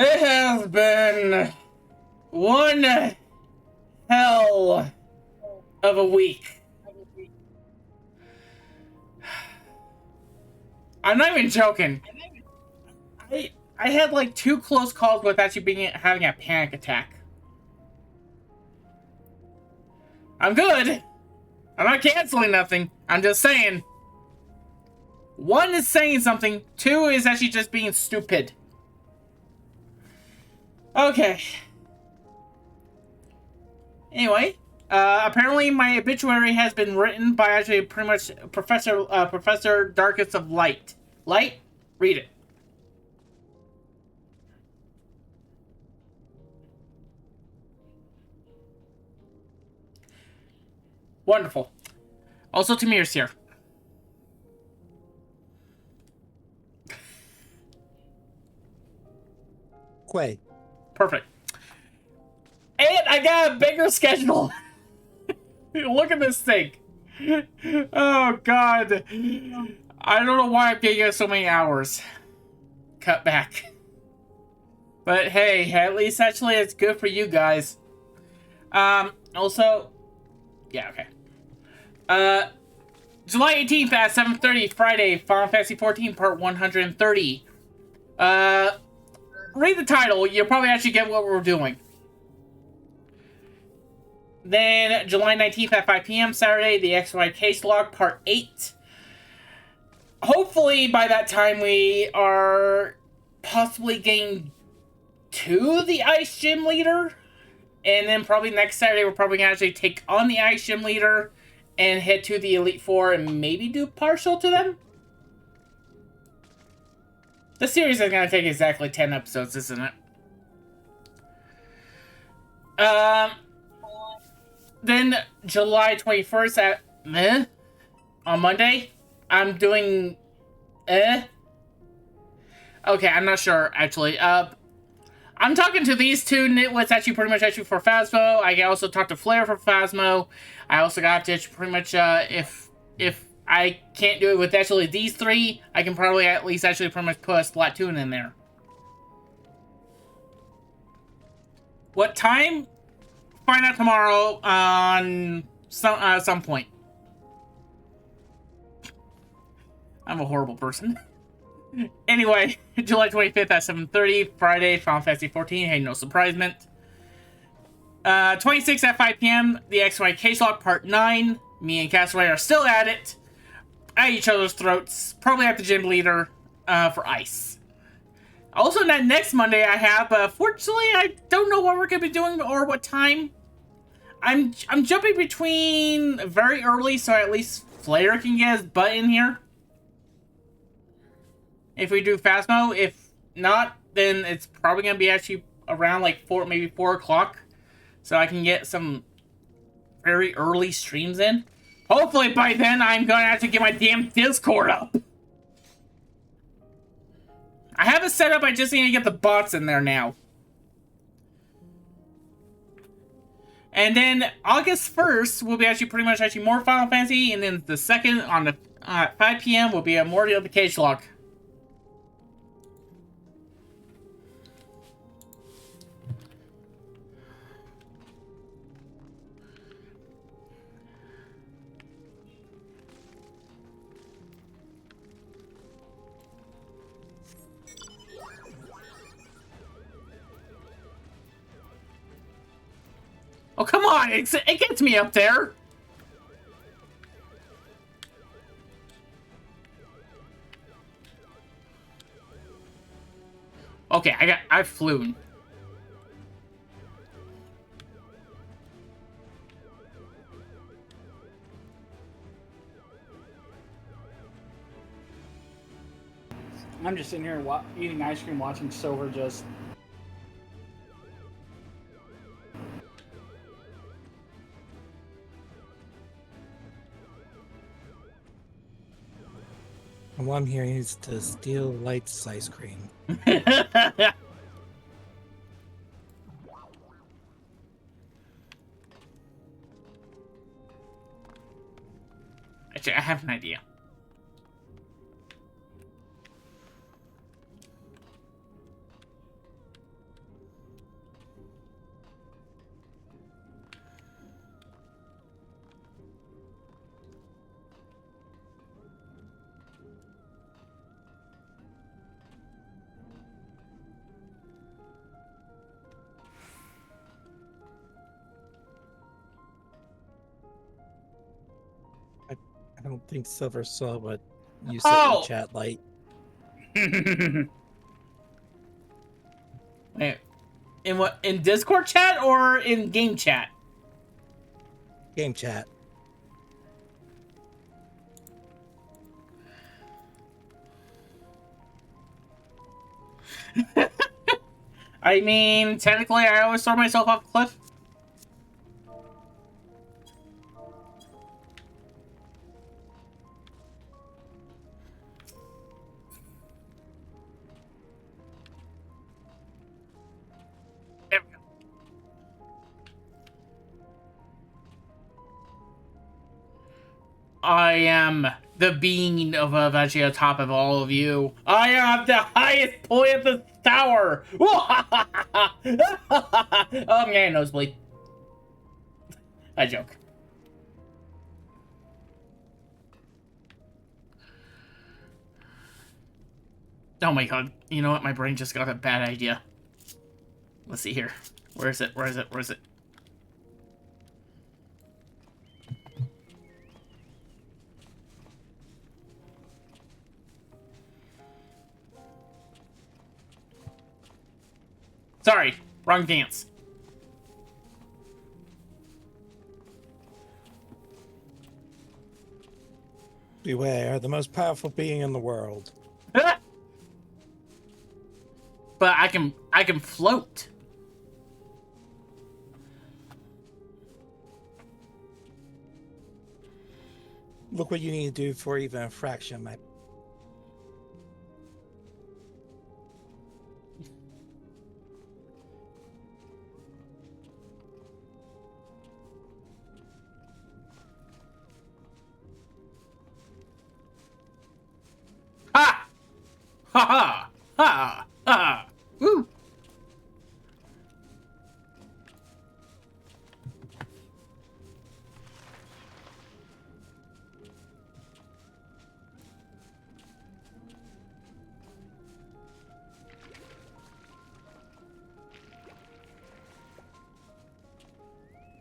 It has been one hell of a week. I'm not even joking. I had like 2 close calls with actually having a panic attack. I'm good. I'm not canceling nothing. I'm just saying. 1 is saying something. 2 is actually just being stupid. Okay. Anyway, apparently my obituary has been written by actually pretty much Professor Darkest of Light. Light? Read it. Wonderful. Also, Tamir's here. Quay. Perfect. And I got a bigger schedule. Look at this thing. Oh, God. I don't know why I'm getting so many hours. Cut back. But hey, at least actually it's good for you guys. Also... Yeah, okay. July 18th at 7:30, Friday, Final Fantasy XIV Part 130. Read the title, you'll probably actually get what we're doing. Then, July 19th at 5 p.m., Saturday, the XY Case Log Part 8. Hopefully, by that time, we are possibly getting to the Ice Gym Leader. And then probably next Saturday, we're probably going to actually take on the Ice Gym Leader and head to the Elite Four and maybe do partial to them. The series is going to take exactly 10 episodes, isn't it? Then July 21st at on Monday, I'm doing Okay, I'm not sure actually. I'm talking to these 2 nitwits actually pretty much actually for Phasmo. I can also talk to Flair for Phasmo. I also got to pretty much if I can't do it with actually these 3, I can probably at least actually pretty much put a Splatoon in there. What time? Find out tomorrow on some point. I'm a horrible person. Anyway, July 25th at 7:30, Friday, Final Fantasy XIV. Hey, no surprisement. 26th at 5 p.m., the XY Case Log Part 9. Me and Castaway are still at it. At each other's throats. Probably at the gym leader for ice. Also, that next Monday I have, fortunately, I don't know what we're going to be doing or what time. I'm jumping between very early so at least Flair can get his butt in here. If we do Phasmo, if not, then it's probably going to be actually around like 4 o'clock. So I can get some very early streams in. Hopefully by then I'm going to have to get my damn Discord up. I have it set up, I just need to get the bots in there now. And then August 1st will be actually pretty much actually more Final Fantasy. And then the 2nd on the 5 p.m. will be a more of the Cage Log. Oh, come on! It gets me up there! Okay, I've flown. I'm just sitting here eating ice cream, watching Silver just... And what I'm hearing is to steal Light's ice cream. Actually, I have an idea. I don't think Silver saw what you said Oh! in chat, Light. Wait, in what? In Discord chat or in game chat? Game chat. I mean, technically, I always throw myself off a cliff. There we go. I am the being of actually on top of all of you. I am the highest point of the tower. Oh, I'm getting a nosebleed. I joke. Oh my god. You know what? My brain just got a bad idea. Let's see here. Where is it? Where is it? Where is it? Sorry. Wrong dance. Beware, the most powerful being in the world. But I can float. Look what you need to do for even a fraction, my. Ha! Ha ha! Ha! Ha! Woo!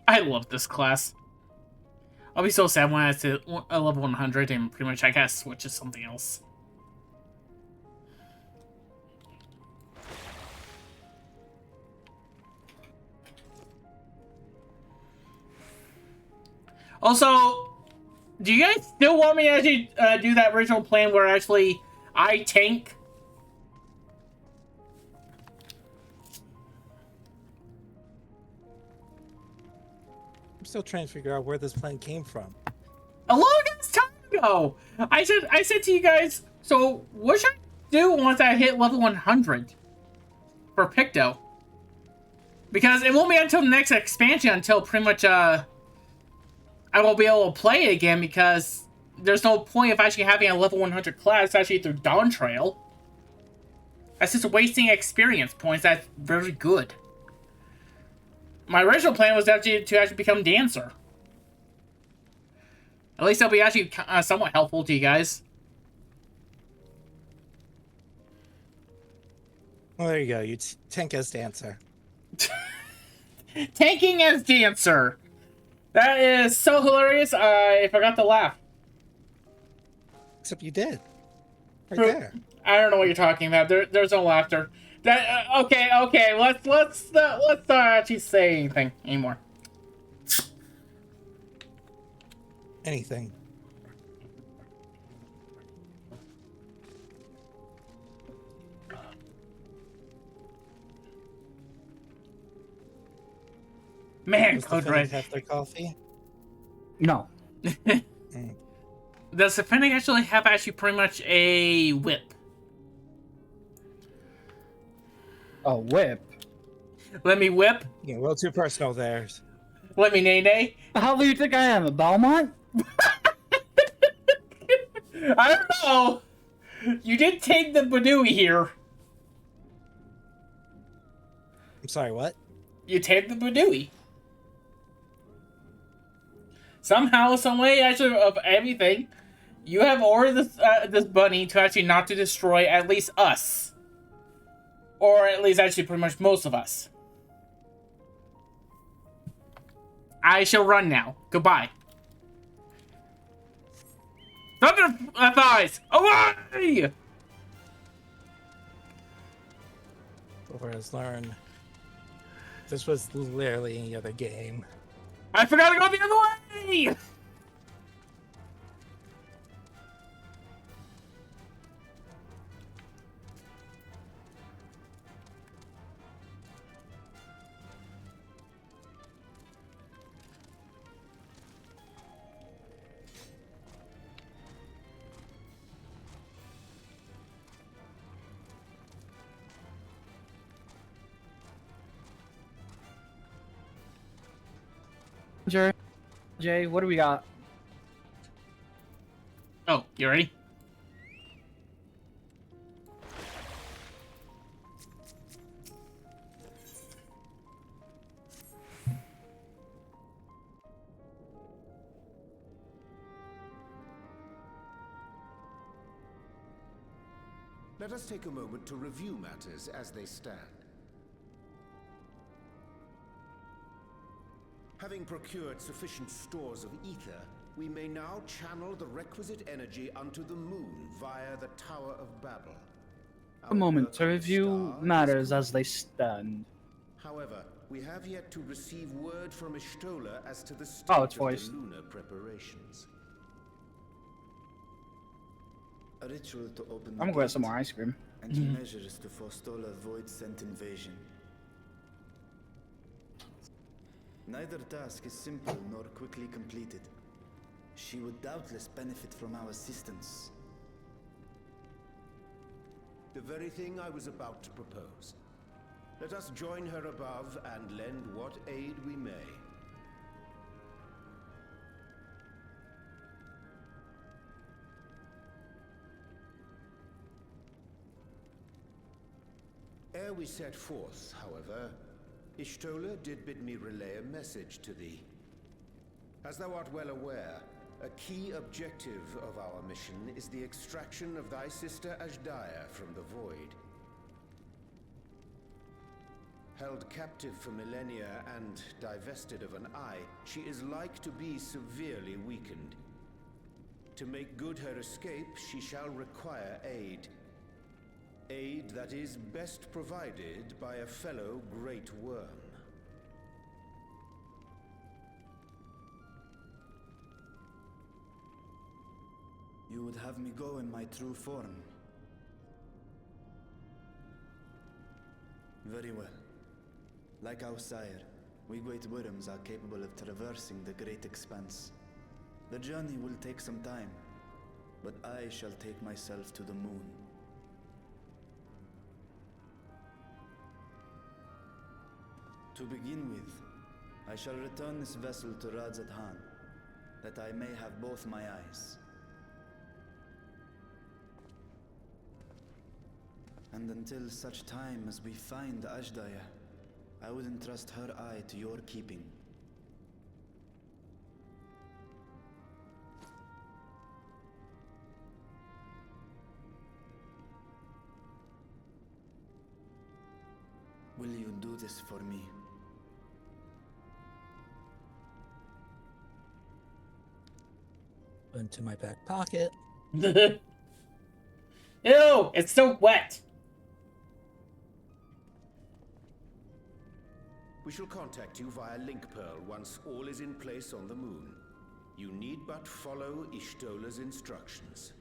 I love this class. I'll be so sad when I hit a level 100 and pretty much I gotta switch to something else. Also, do you guys still want me to actually do that original plan where actually I tank? I'm still trying to figure out where this plan came from. A long ass time ago! I said to you guys, so what should I do once I hit level 100 for Picto? Because it won't be until the next expansion until pretty much I won't be able to play it again because there's no point of actually having a level 100 class actually through Dawn Trail. That's just wasting experience points. That's very good. My original plan was actually to actually become Dancer. At least that'll be actually somewhat helpful to you guys. Well, there you go. You tank as Dancer. Tanking as Dancer. That is so hilarious. I forgot to laugh. Except you did. Right there. I don't know what you're talking about. There's no laughter. That okay. Let's not actually say anything anymore. Anything. Man, Does the Code Fennec Red. have their coffee? No. Does the Fennec actually have pretty much a whip? A whip. Let me whip. Yeah, a little too personal there. Let me nay nay. How do you think I am? A Belmont? I don't know. You did take the BNUUY here. I'm sorry, what? You take the BNUUY. Somehow, some way, actually, of everything, you have ordered this bunny to actually not to destroy at least us. Or at least actually pretty much most of us. I shall run now. Goodbye. Thunder thighs! Away! Silver has learned. This was literally any other game. I forgot to go the other way! Jay, what do we got? Oh, you ready? Let us take a moment to review matters as they stand. Having procured sufficient stores of ether, we may now channel the requisite energy unto the moon via the Tower of Babel. A moment to Our work on the review star is matters as they complete. stand. However, we have yet to receive word from Ishtola as to the state Oh, it's of voiced. the lunar preparations. A ritual to open the I'm gonna go get gate, some more ice cream. and measures to forestall a void-sent invasion. Neither task is simple nor quickly completed. She would doubtless benefit from our assistance. The very thing I was about to propose. Let us join her above and lend what aid we may. Ere we set forth, however, Ishtola did bid me relay a message to thee. As thou art well aware, a key objective of our mission is the extraction of thy sister Ajdaya from the Void. Held captive for millennia and divested of an eye, she is like to be severely weakened. To make good her escape, she shall require aid. Aid that is best provided by a fellow Great Worm. You would have me go in my true form. Very well. Like our sire, we Great Worms are capable of traversing the great expanse. The journey will take some time, but I shall take myself to the moon. To begin with, I shall return this vessel to Radzat Han, that I may have both my eyes. And until such time as we find Ajdaya, I would entrust her eye to your keeping. Will you do this for me? Into my back pocket. Ew! It's so wet! We shall contact you via Link Pearl once all is in place on the moon. You need but follow Ishtola's instructions.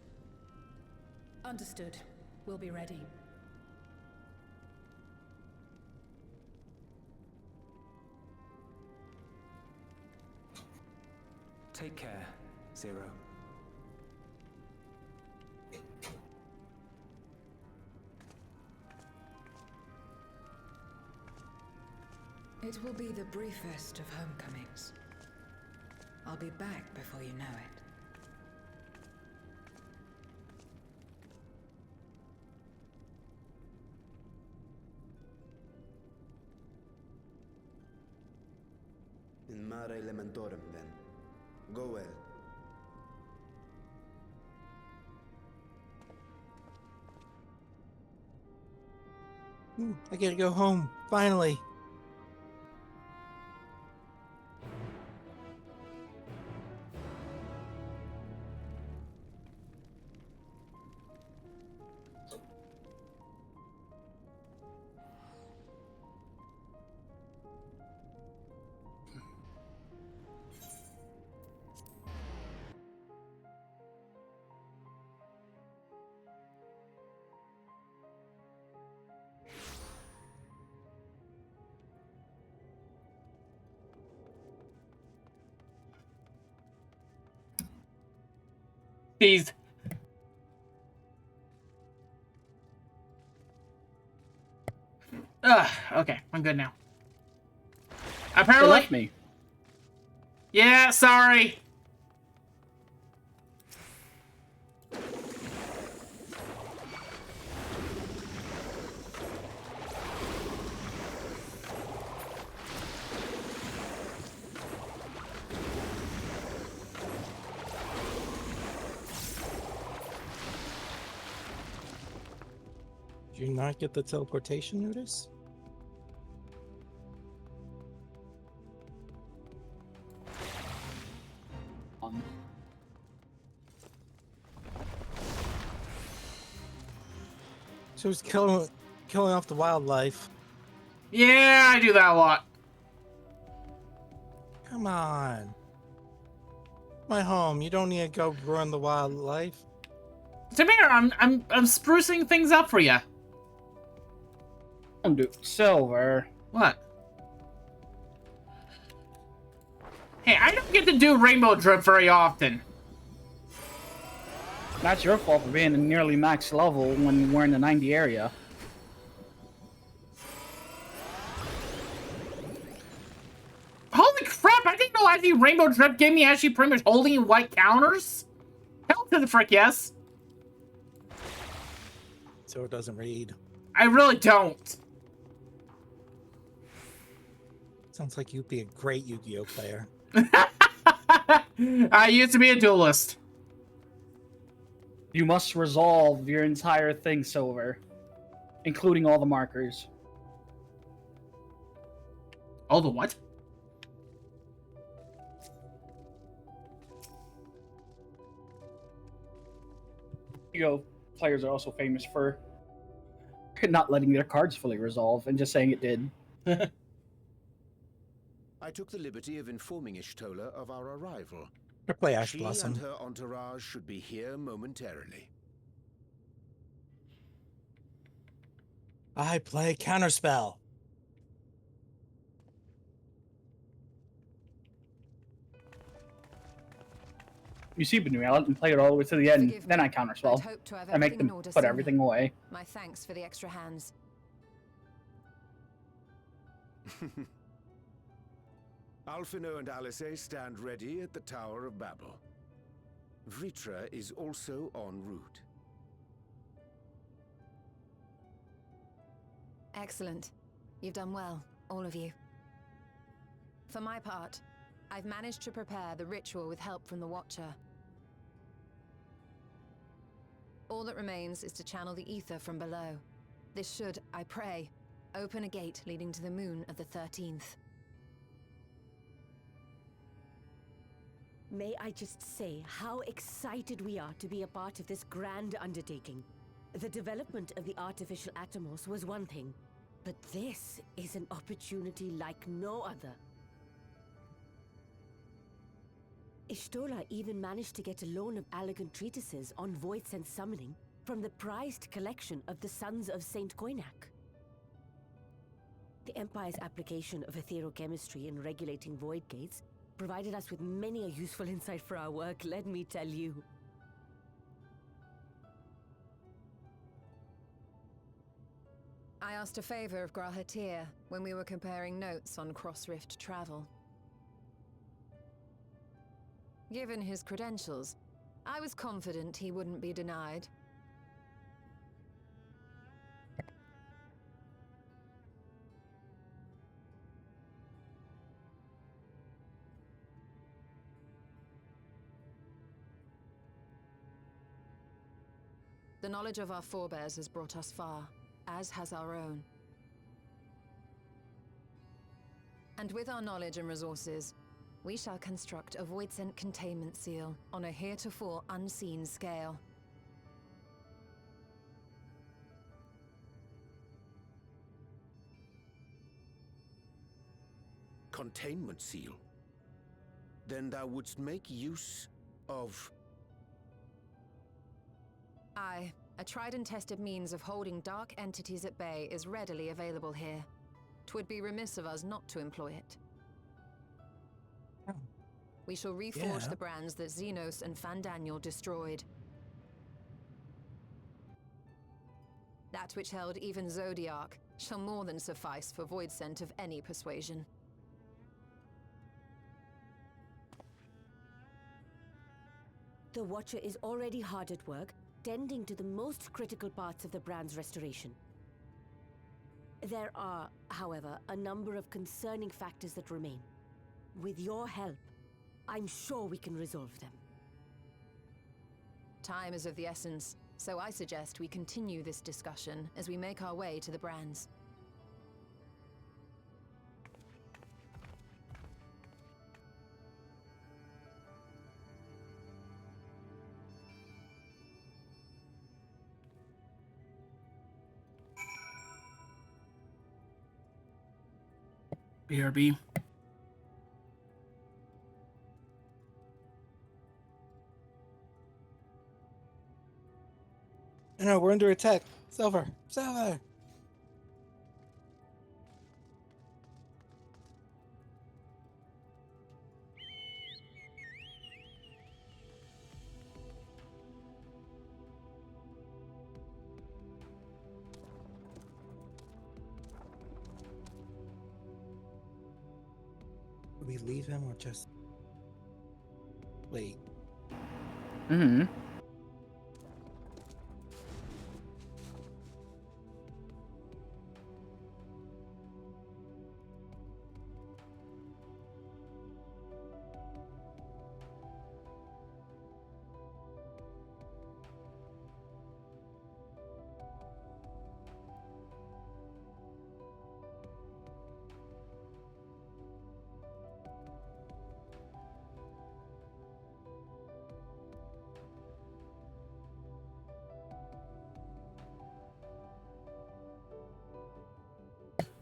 Understood. We'll be ready. Take care, Zero. It will be the briefest of homecomings. I'll be back before you know it. In Mare Elementorum, then. Go well. I gotta go home, finally. Jeez. Okay, I'm good now. They Apparently. left me. Yeah, sorry. Did you not get the teleportation notice? She was killing off the wildlife. Yeah, I do that a lot. Come on. My home. You don't need to go ruin the wildlife. Samir, I'm sprucing things up for you. Don't do Silver. What? Hey, I don't get to do rainbow drip very often. That's your fault for being a nearly max level when we're in the 90 area. Holy crap, I didn't know actually rainbow drip gave me actually pretty much holding in white counters. Hell to the frick yes. So it doesn't read. I really don't. Sounds like you'd be a great Yu-Gi-Oh player. I used to be a duelist. You must resolve your entire thing, Silver, including all the markers. All the what? Yu-Gi-Oh players are also famous for not letting their cards fully resolve and just saying it did. I took the liberty of informing Ishtola of our arrival. Or play Ash She Blossom. and her entourage should be here momentarily. I play Counterspell. You see, BNUUY, I let them play it all the way to the end, Forgive then me. I counterspell. I'd hoped to have I make everything them in order put sooner. everything away. My thanks for the extra hands. Alphino and Alice stand ready at the Tower of Babel. Vritra is also en route. Excellent. You've done well, all of you. For my part, I've managed to prepare the ritual with help from the Watcher. All that remains is to channel the ether from below. This should, I pray, open a gate leading to the moon of the 13th. May I just say how excited we are to be a part of this grand undertaking. The development of the artificial Atomos was one thing, but this is an opportunity like no other. Ishtola even managed to get a loan of elegant treatises on voice and summoning from the prized collection of the Sons of Saint Koinak. The Empire's application of etherochemistry in regulating void gates provided us with many a useful insight for our work, let me tell you. I asked a favor of Grahatir when we were comparing notes on cross-rift travel. Given his credentials, I was confident he wouldn't be denied. The knowledge of our forebears has brought us far, as has our own. And with our knowledge and resources, we shall construct a void-sent containment seal on a heretofore unseen scale. Containment seal? Then thou wouldst make use of... Aye, a tried and tested means of holding dark entities at bay is readily available here. 'Twould be remiss of us not to employ it. We shall reforge Yeah. the brands that Xenos and Fandaniel destroyed. That which held even Zodiac shall more than suffice for Voidsent of any persuasion. The Watcher is already hard at work, tending to the most critical parts of the brand's restoration. There are, however, a number of concerning factors that remain. With your help, I'm sure we can resolve them. Time is of the essence, so I suggest we continue this discussion as we make our way to the brands. BRB. No, we're under attack. Silver. Silver. Do we leave him or just wait? Mm-hmm.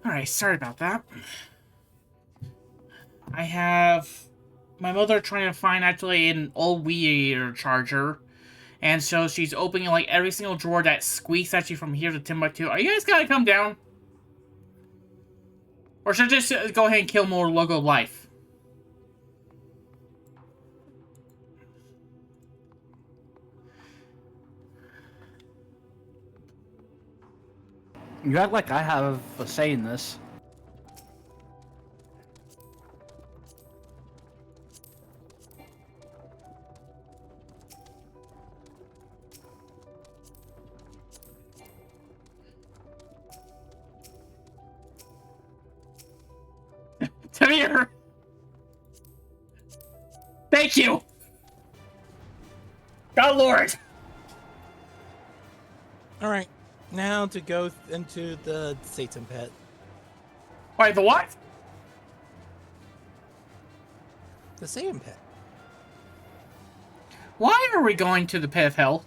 Alright, sorry about that. I have my mother trying to find actually an old Wii charger. And so she's opening like every single drawer that squeaks actually from here to Timbuktu. Are you guys gonna come down? Or should I just go ahead and kill more logo life? You act like I have a say in this. Come here! Thank you! God Lord! Alright. Now to go into the Satan pit. Wait, the what? The Satan pit. Why are we going to the pit of hell?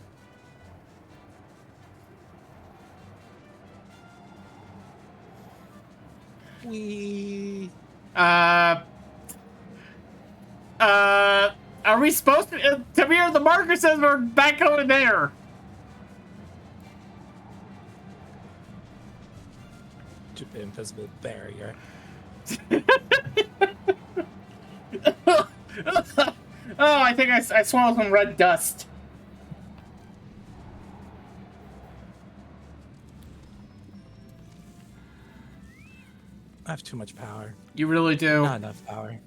Are we supposed to? Tamir, the marker says we're back over there. Invisible barrier. Oh, I think I swallowed some red dust. I have too much power. You really do. Not enough power.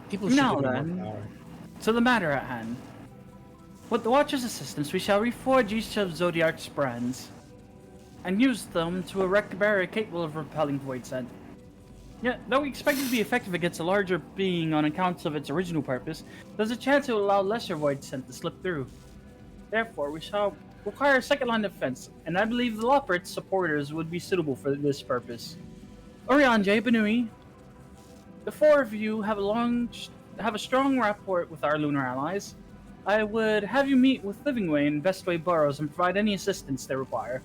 People should Now give me then. more power. To the matter at hand. With the Watcher's assistance, we shall reforge each of Zodiac's brands, and use them to erect a barrier capable of repelling Voidsent. Yet, though we expect it to be effective against a larger being on account of its original purpose, there's a chance it will allow lesser Voidsent to slip through. Therefore, we shall require a second line of defense, and I believe the Lopert's supporters would be suitable for this purpose. Orianjay, BNUUY, the four of you have a strong rapport with our lunar allies. I would have you meet with Livingway and Bestway boroughs and provide any assistance they require.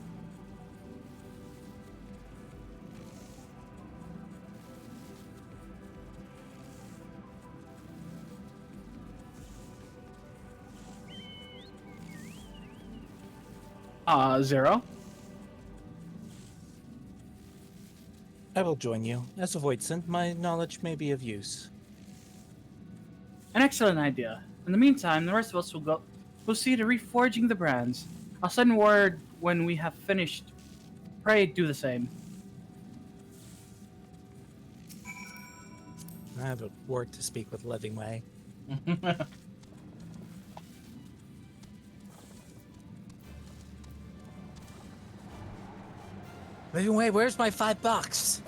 Zero. I will join you. As a Voidsent, my knowledge may be of use. An excellent idea. In the meantime, the rest of us will see to reforging the brands. I'll send word when we have finished. Pray do the same. I have a word to speak with Livingway. Livingway, where's my $5?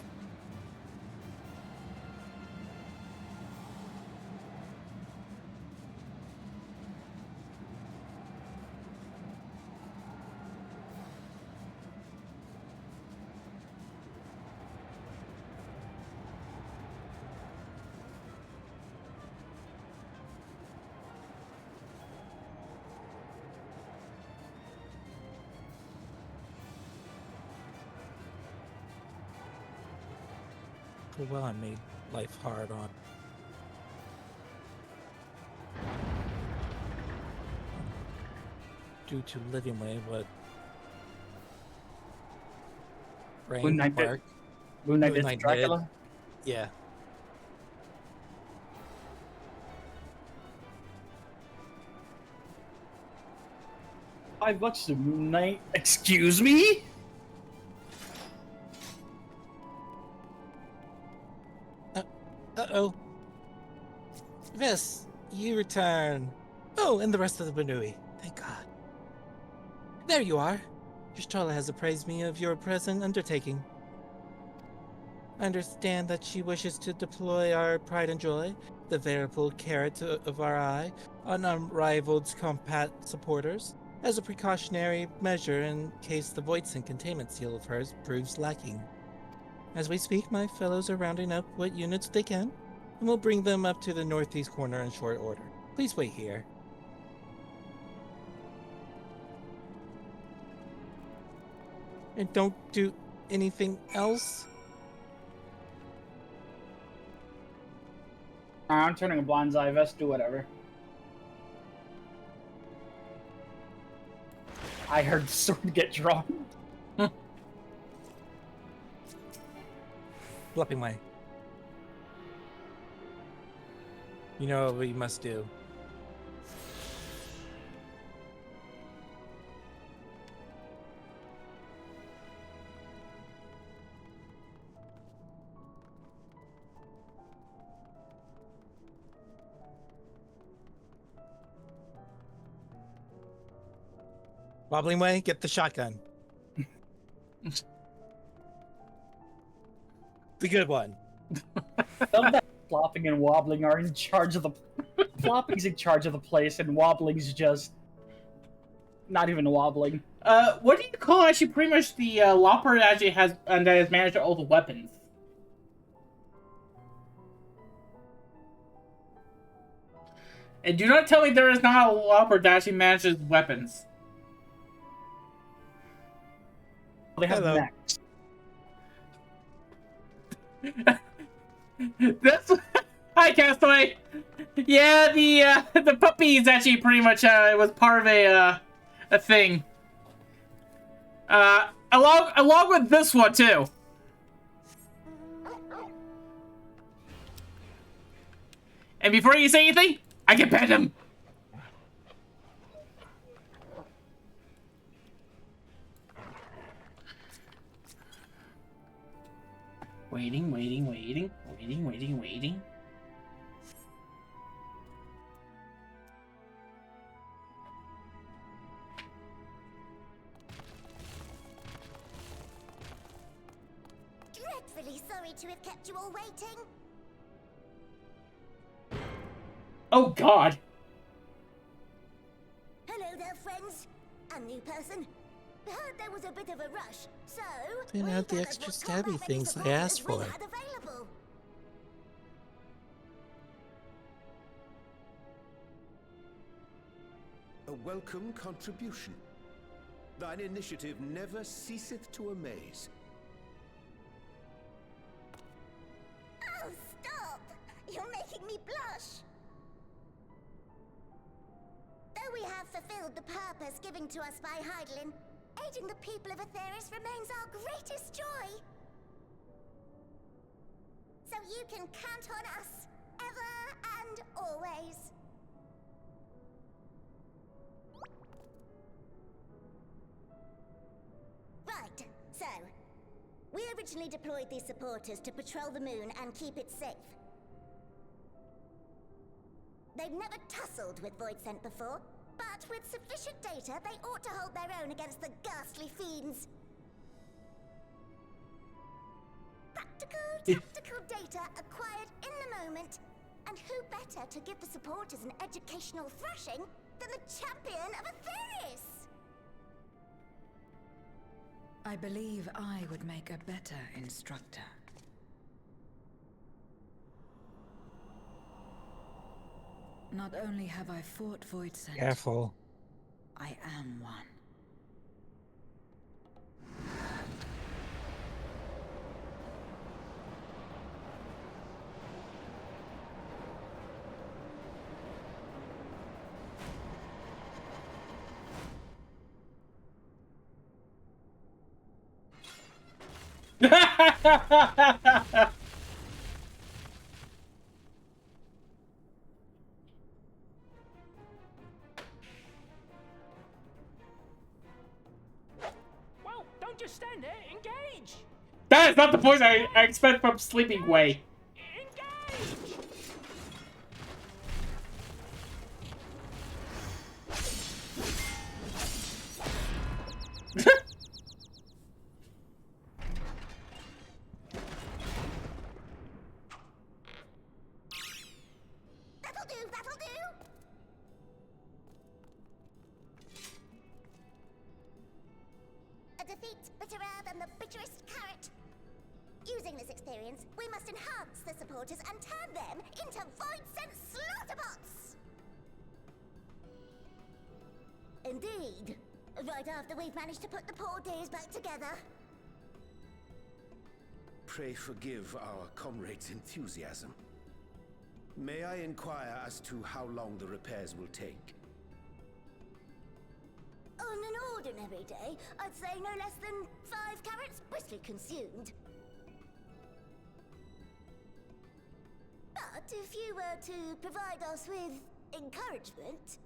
Well, I made life hard on. Due to Livingway, what? Moon Knight did. Moon Knight did Dracula? Yeah. $5 to Moon Knight? Excuse me? Uh-oh. Yes, you return. Oh, and the rest of the BNUUY. Thank God. There you are. Your has apprised me of your present undertaking. I understand that she wishes to deploy our pride and joy, the veritable carrot of our eye, on unrivaled combat supporters, as a precautionary measure in case the Voidsent containment seal of hers proves lacking. As we speak, my fellows are rounding up what units they can, and we'll bring them up to the northeast corner in short order. Please wait here. And don't do anything else? I'm turning a blind's eye vest, do whatever. I heard the sword get drawn. Flipping way. You know what we must do. Wobbling way, get the shotgun. The good one. Love that flopping and wobbling are in charge of the... Flopping's in charge of the place, and wobbling's just... not even wobbling. What do you call actually pretty much the Lopper that actually has that has managed all the weapons? And do not tell me there is not a Lopper that actually manages weapons. They have Hello. necks. That's hi, Castaway. Yeah, the puppy is actually pretty much it was part of a thing. Along with this one too. And before you say anything, I can pet him. Waiting. Dreadfully sorry to have kept you all waiting. Oh God. Hello there, friends. A new person. Heard there was a bit of a rush, so Didn't have the extra stabby things I asked for. had available. A welcome contribution. Thine initiative never ceaseth to amaze. Oh, stop! You're making me blush. Though we have fulfilled the purpose given to us by Heidelin, aiding the people of Aetheris remains our greatest joy. So you can count on us, ever and always. originally deployed these supporters to patrol the moon and keep it safe. They've never tussled with Voidsent before, but with sufficient data, they ought to hold their own against the ghastly fiends. Tactical data acquired in the moment, and who better to give the supporters an educational thrashing than the champion of Atheris? I believe I would make a better instructor. Not only have I fought Voidsent, Careful. I am one. Well, don't just stand there. Engage! That is not the voice I expect from Sleeping Way. Engage! That'll do! A defeat bitterer than the bitterest carrot. Using this experience, we must enhance the supporters and turn them into Voidsent slaughterbots! Indeed. Right after we've managed to put the poor dears back together. Pray forgive our comrade's enthusiasm. May I inquire as to how long the repairs will take? On an ordinary day, I'd say no less than 5 carrots briskly consumed. But if you were to provide us with encouragement...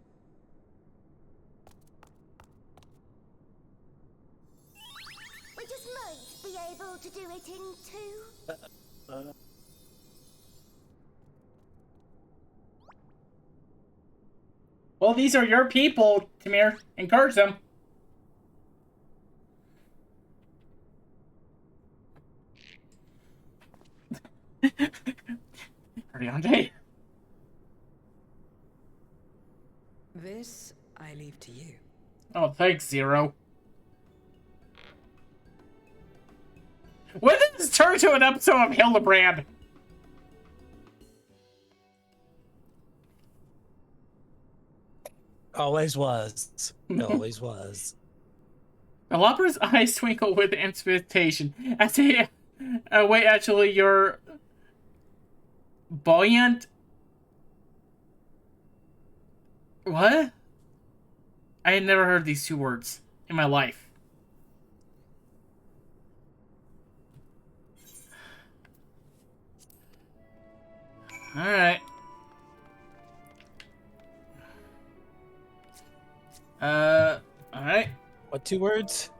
we just might be able to do it in 2. Well, these are your people, Tamir. Encourage them. Ariande. This I leave to you. Oh, thanks, Zero. When did this turn to an episode of Hildebrand? Always was. Always was. Alopera's eyes twinkle with anticipation. As they wait, actually, you're buoyant. What? I had never heard these 2 words in my life. Alright. Alright. What 2 words?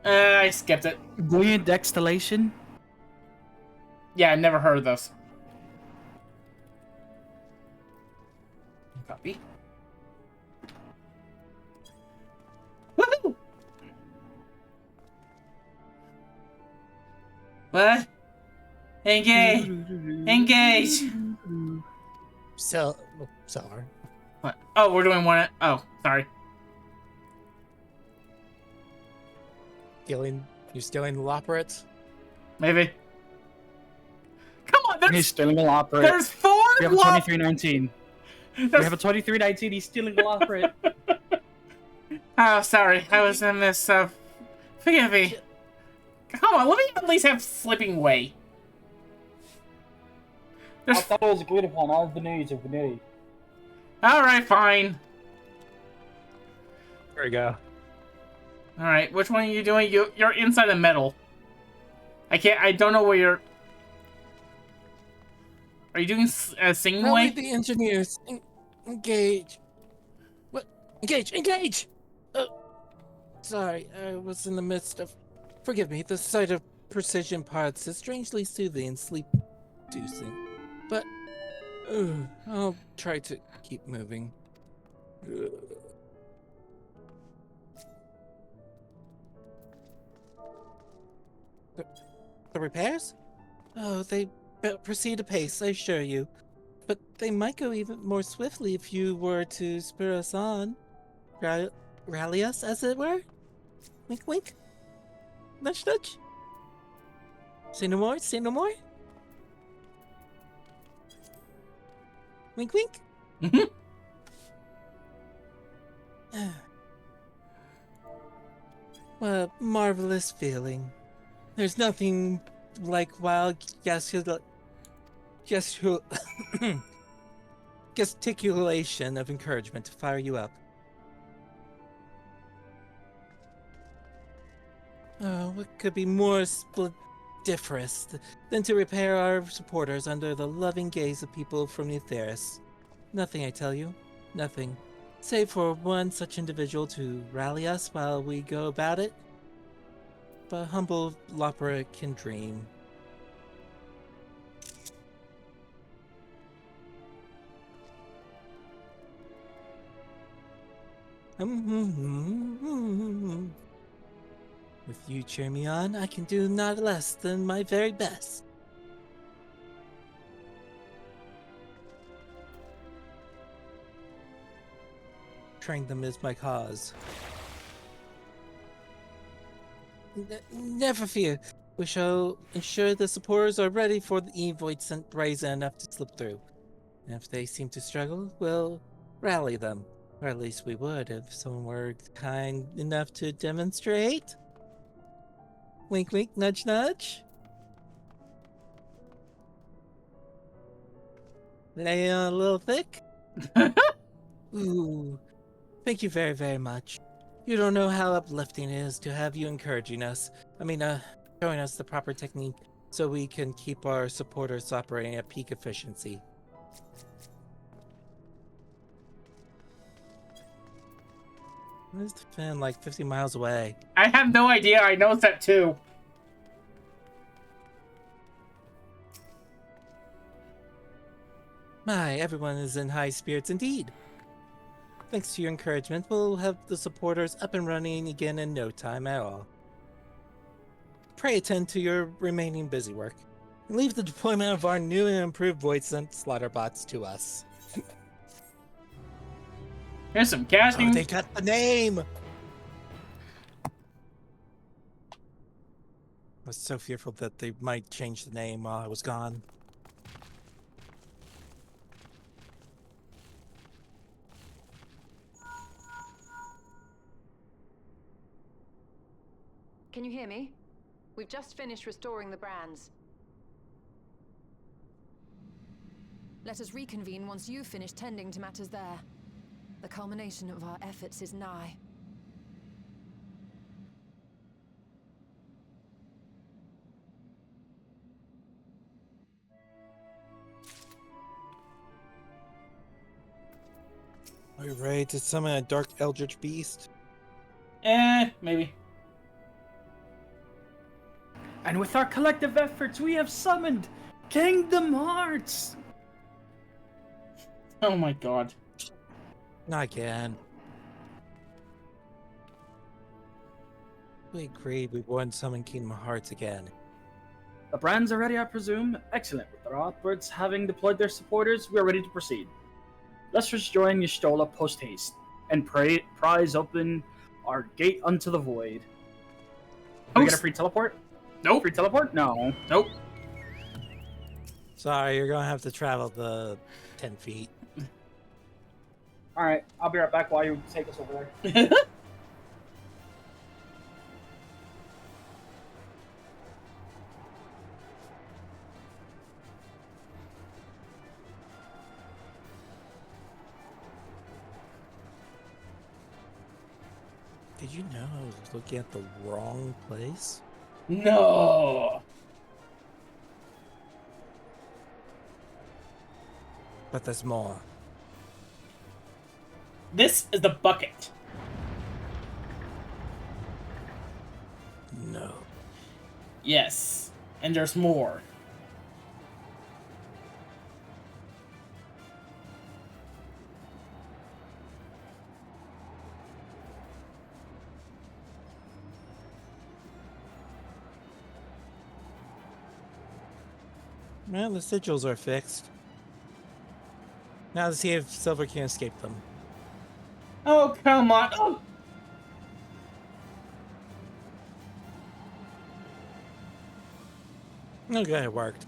I skipped it. Buoyant dextillation? Yeah, I never heard of those. Copy. Woohoo! What? Engage! Engage! Sorry. What? Oh, we're doing one. Oh, sorry. You're stealing the Loporate? Maybe. Come on, He's stealing a Loporate. there's 4 We have a 2319. We have a 2319. He's stealing a Loporate. Oh, sorry. I was in this, forgive me. Come on, let me at least have Slipping Way. I thought it was agreed upon. All the news of the BNUUY. Alright, fine. There we go. Alright, which one are you doing? You're inside the metal. I don't know where you're... Are you doing Singing Only Way? the engineers. Engage. What? Engage! Engage! Sorry, I was in the midst of Forgive me, the sight of precision parts is strangely soothing and sleep-inducing. But I'll try to keep moving. The repairs? Oh, they proceed apace, I assure you. But they might go even more swiftly if you were to spur us on. Rally us, as it were? Wink, wink. Nudge, nudge. Say no more, say no more. Wink, wink. What a marvelous feeling. There's nothing like wild gesticulation of encouragement to fire you up. Oh, what could be more splendiferous than to repair our supporters under the loving gaze of people from Netheris? Nothing, I tell you. Nothing. Save for one such individual to rally us while we go about it. But humble Lopera can dream. With you cheer me on, I can do not less than my very best. Train them is my cause. Never fear. We shall ensure the supporters are ready for the e-void sent brazen enough to slip through. And if they seem to struggle, we'll rally them. Or at least we would if someone were kind enough to demonstrate. Wink, wink, nudge, nudge. Lay on a little thick? Ooh. Thank you very, very much. You don't know how uplifting it is to have you encouraging us. Showing us the proper technique so we can keep our supporters operating at peak efficiency. Where's the fan? Like 50 miles away. I have no idea. I noticed that too. My, everyone is in high spirits indeed. Thanks to your encouragement, we'll have the supporters up and running again in no time at all. Pray attend to your remaining busy work. And leave the deployment of our new and improved void-sent slaughter bots to us. Here's some casting. Oh, they got the name! I was so fearful that they might change the name while I was gone. Can you hear me? We've just finished restoring the brands. Let us reconvene once you've finished tending to matters there. The culmination of our efforts is nigh. Are you ready to summon a dark eldritch beast? Maybe. And with our collective efforts, we have summoned Kingdom Hearts! Oh my god. Not again. We agreed we wouldn't summon Kingdom Hearts again. The brands are ready, I presume? Excellent. With our outwards having deployed their supporters, we are ready to proceed. Let's just join Y'shtola post-haste, and prise open our gate unto the void. Can we get a free teleport? Nope. Free teleport? No. Nope. Sorry, you're gonna have to travel the 10 feet. Alright, I'll be right back while you take us over there. Did you know I was looking at the wrong place? No. But there's more. This is the bucket. No. Yes. And there's more. Well, the sigils are fixed. Now to see if Silver can escape them. Oh, come on. Oh. Okay, it worked.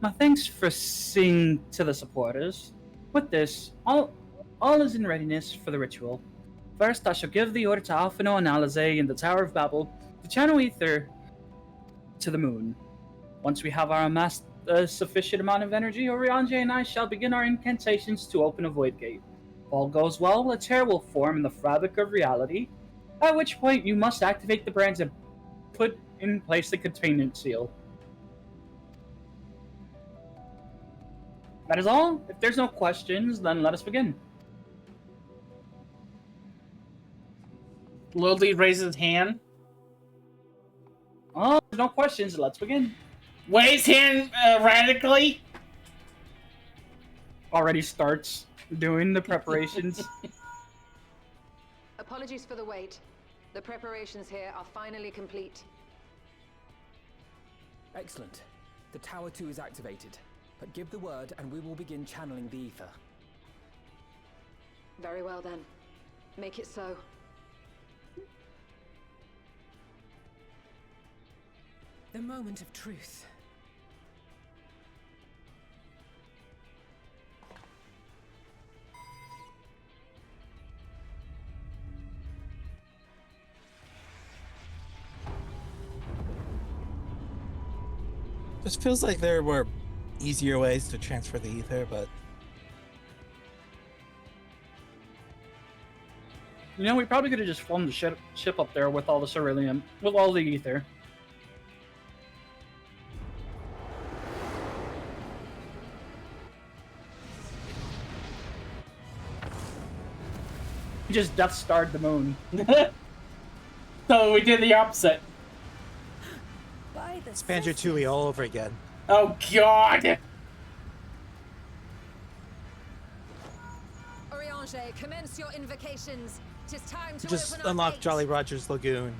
My thanks for seeing to the supporters. With this, all is in readiness for the ritual. First, I shall give the order to Alphino and Alize in the Tower of Babel to channel ether to the moon. Once we have amassed a sufficient amount of energy, Oriange and I shall begin our incantations to open a void gate. If all goes well, a tear will form in the fabric of reality, at which point you must activate the brands and put in place the containment seal. That is all. If there's no questions, then let us begin. Lily raises his hand. Oh, there's no questions. Let's begin. Waves hand radically. Already starts doing the preparations. Apologies for the wait. The preparations here are finally complete. Excellent. The Tower 2 is activated. But give the word and we will begin channeling the ether. Very well then. Make it so. The moment of truth. This feels like there were easier ways to transfer the ether, but You know, we probably could have just flown the ship up there with all the cerulean, with all the ether. We just Death Starred the moon. So we did the opposite. it's Banjo-Tooie all over again. Oh, God. Oriange, commence your invocations. Tis time to Just open our unlock gate. Jolly Roger's Lagoon.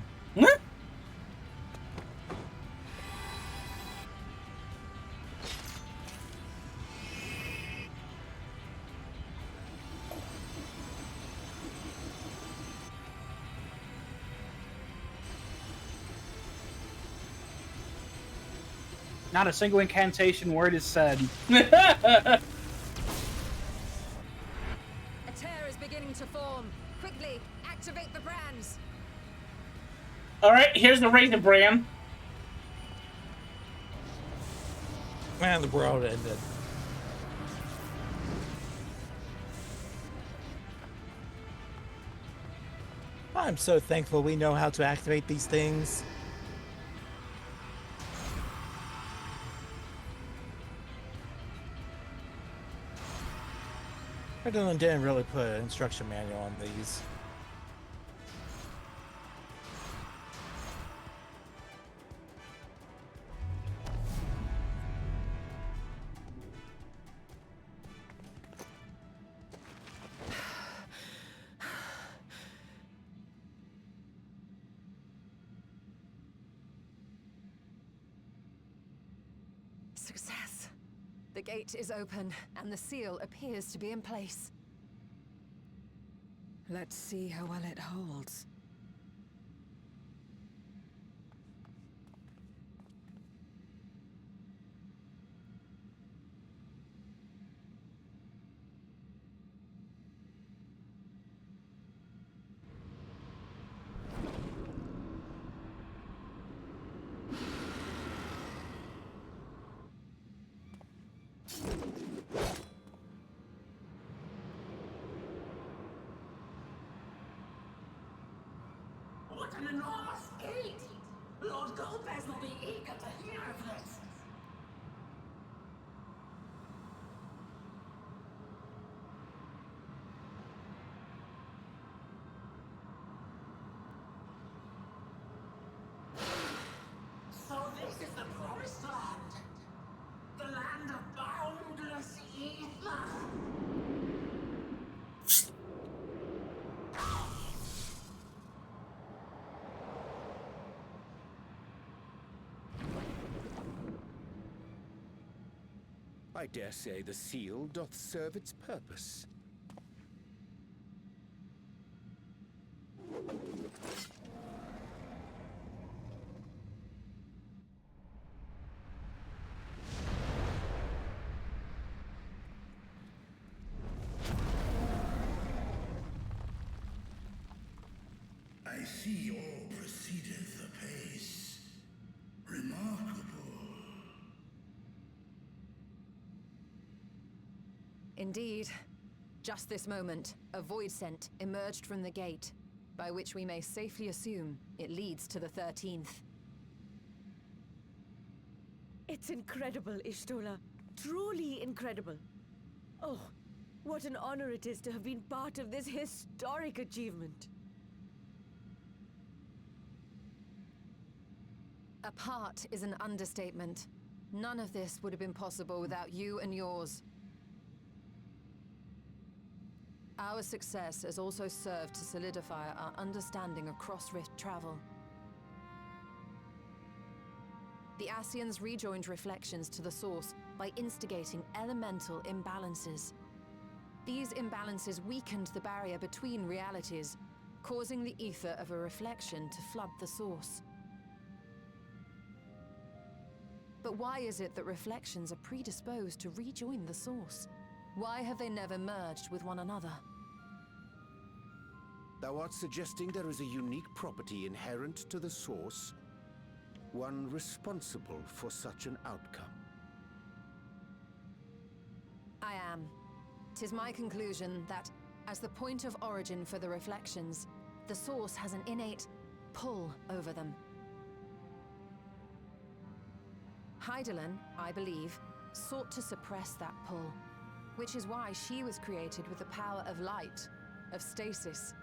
Not a single incantation word is said. A tear is beginning to form. Quickly, activate the brands. Alright, here's the Raisin Bran. Man, the world ended. I'm so thankful we know how to activate these things. Dylan didn't really put an instruction manual on these. Success. The gate is open, and the seal appears to be in place. Let's see how well it holds. What an enormous gate! Lord Golbez will be eager to hear of this. So this is the promised land. The land of boundless ether. I dare say the seal doth serve its purpose. I see all proceedeth apace. Remarkable. Indeed. Just this moment, a void scent emerged from the gate, by which we may safely assume it leads to the 13th. It's incredible, Ishtola. Truly incredible. Oh, what an honor it is to have been part of this historic achievement. A part is an understatement. None of this would have been possible without you and yours. Our success has also served to solidify our understanding of cross-rift travel. The Ascians rejoined reflections to the source by instigating elemental imbalances. These imbalances weakened the barrier between realities, causing the ether of a reflection to flood the source. But why is it that reflections are predisposed to rejoin the source? Why have they never merged with one another? Thou art suggesting there is a unique property inherent to the source, one responsible for such an outcome. I am. 'Tis my conclusion that, as the point of origin for the reflections, the source has an innate pull over them. Hydaelyn, I believe, sought to suppress that pull, which is why she was created with the power of light, of stasis.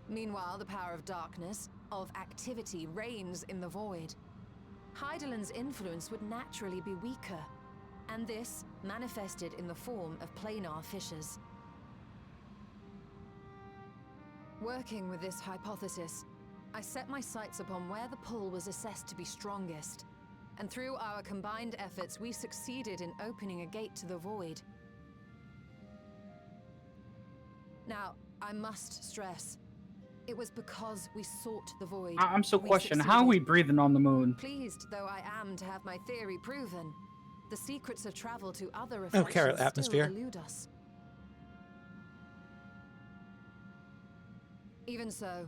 Meanwhile, the power of darkness, of activity, reigns in the void. Hydaelyn's influence would naturally be weaker, and this manifested in the form of planar fissures. Working with this hypothesis, I set my sights upon where the pull was assessed to be strongest, and through our combined efforts, we succeeded in opening a gate to the void. Now, I must stress, it was because we sought the void. I'm still we questioning, how are we succeeded. breathing on the moon? Pleased though I am to have my theory proven, the secrets of travel to other Oh, reflections carrot still atmosphere. elude us. Even so,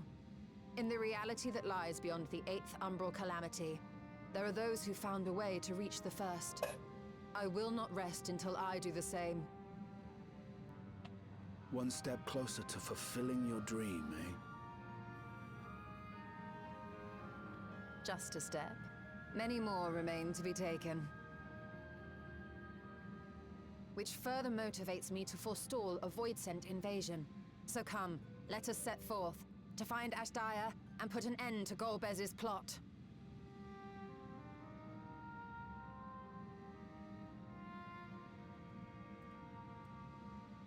in the reality that lies beyond the 8th umbral calamity, there are those who found a way to reach the first. I will not rest until I do the same. One step closer to fulfilling your dream, eh? Just a step. Many more remain to be taken. Which further motivates me to forestall a void-sent invasion. So come, let us set forth, to find Ashdaya and put an end to Golbez's plot.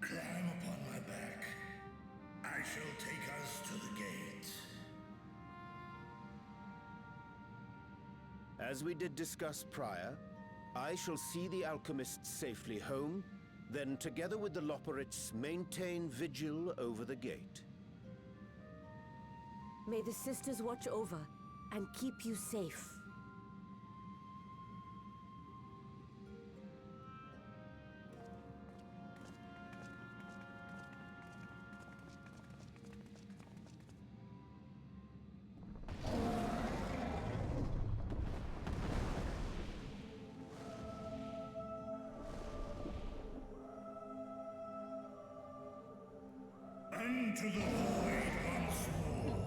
Climb upon my back. I shall take us to the gate. As we did discuss prior, I shall see the alchemists safely home, then together with the Loporrits maintain vigil over the gate. May the sisters watch over and keep you safe. Into the void once more.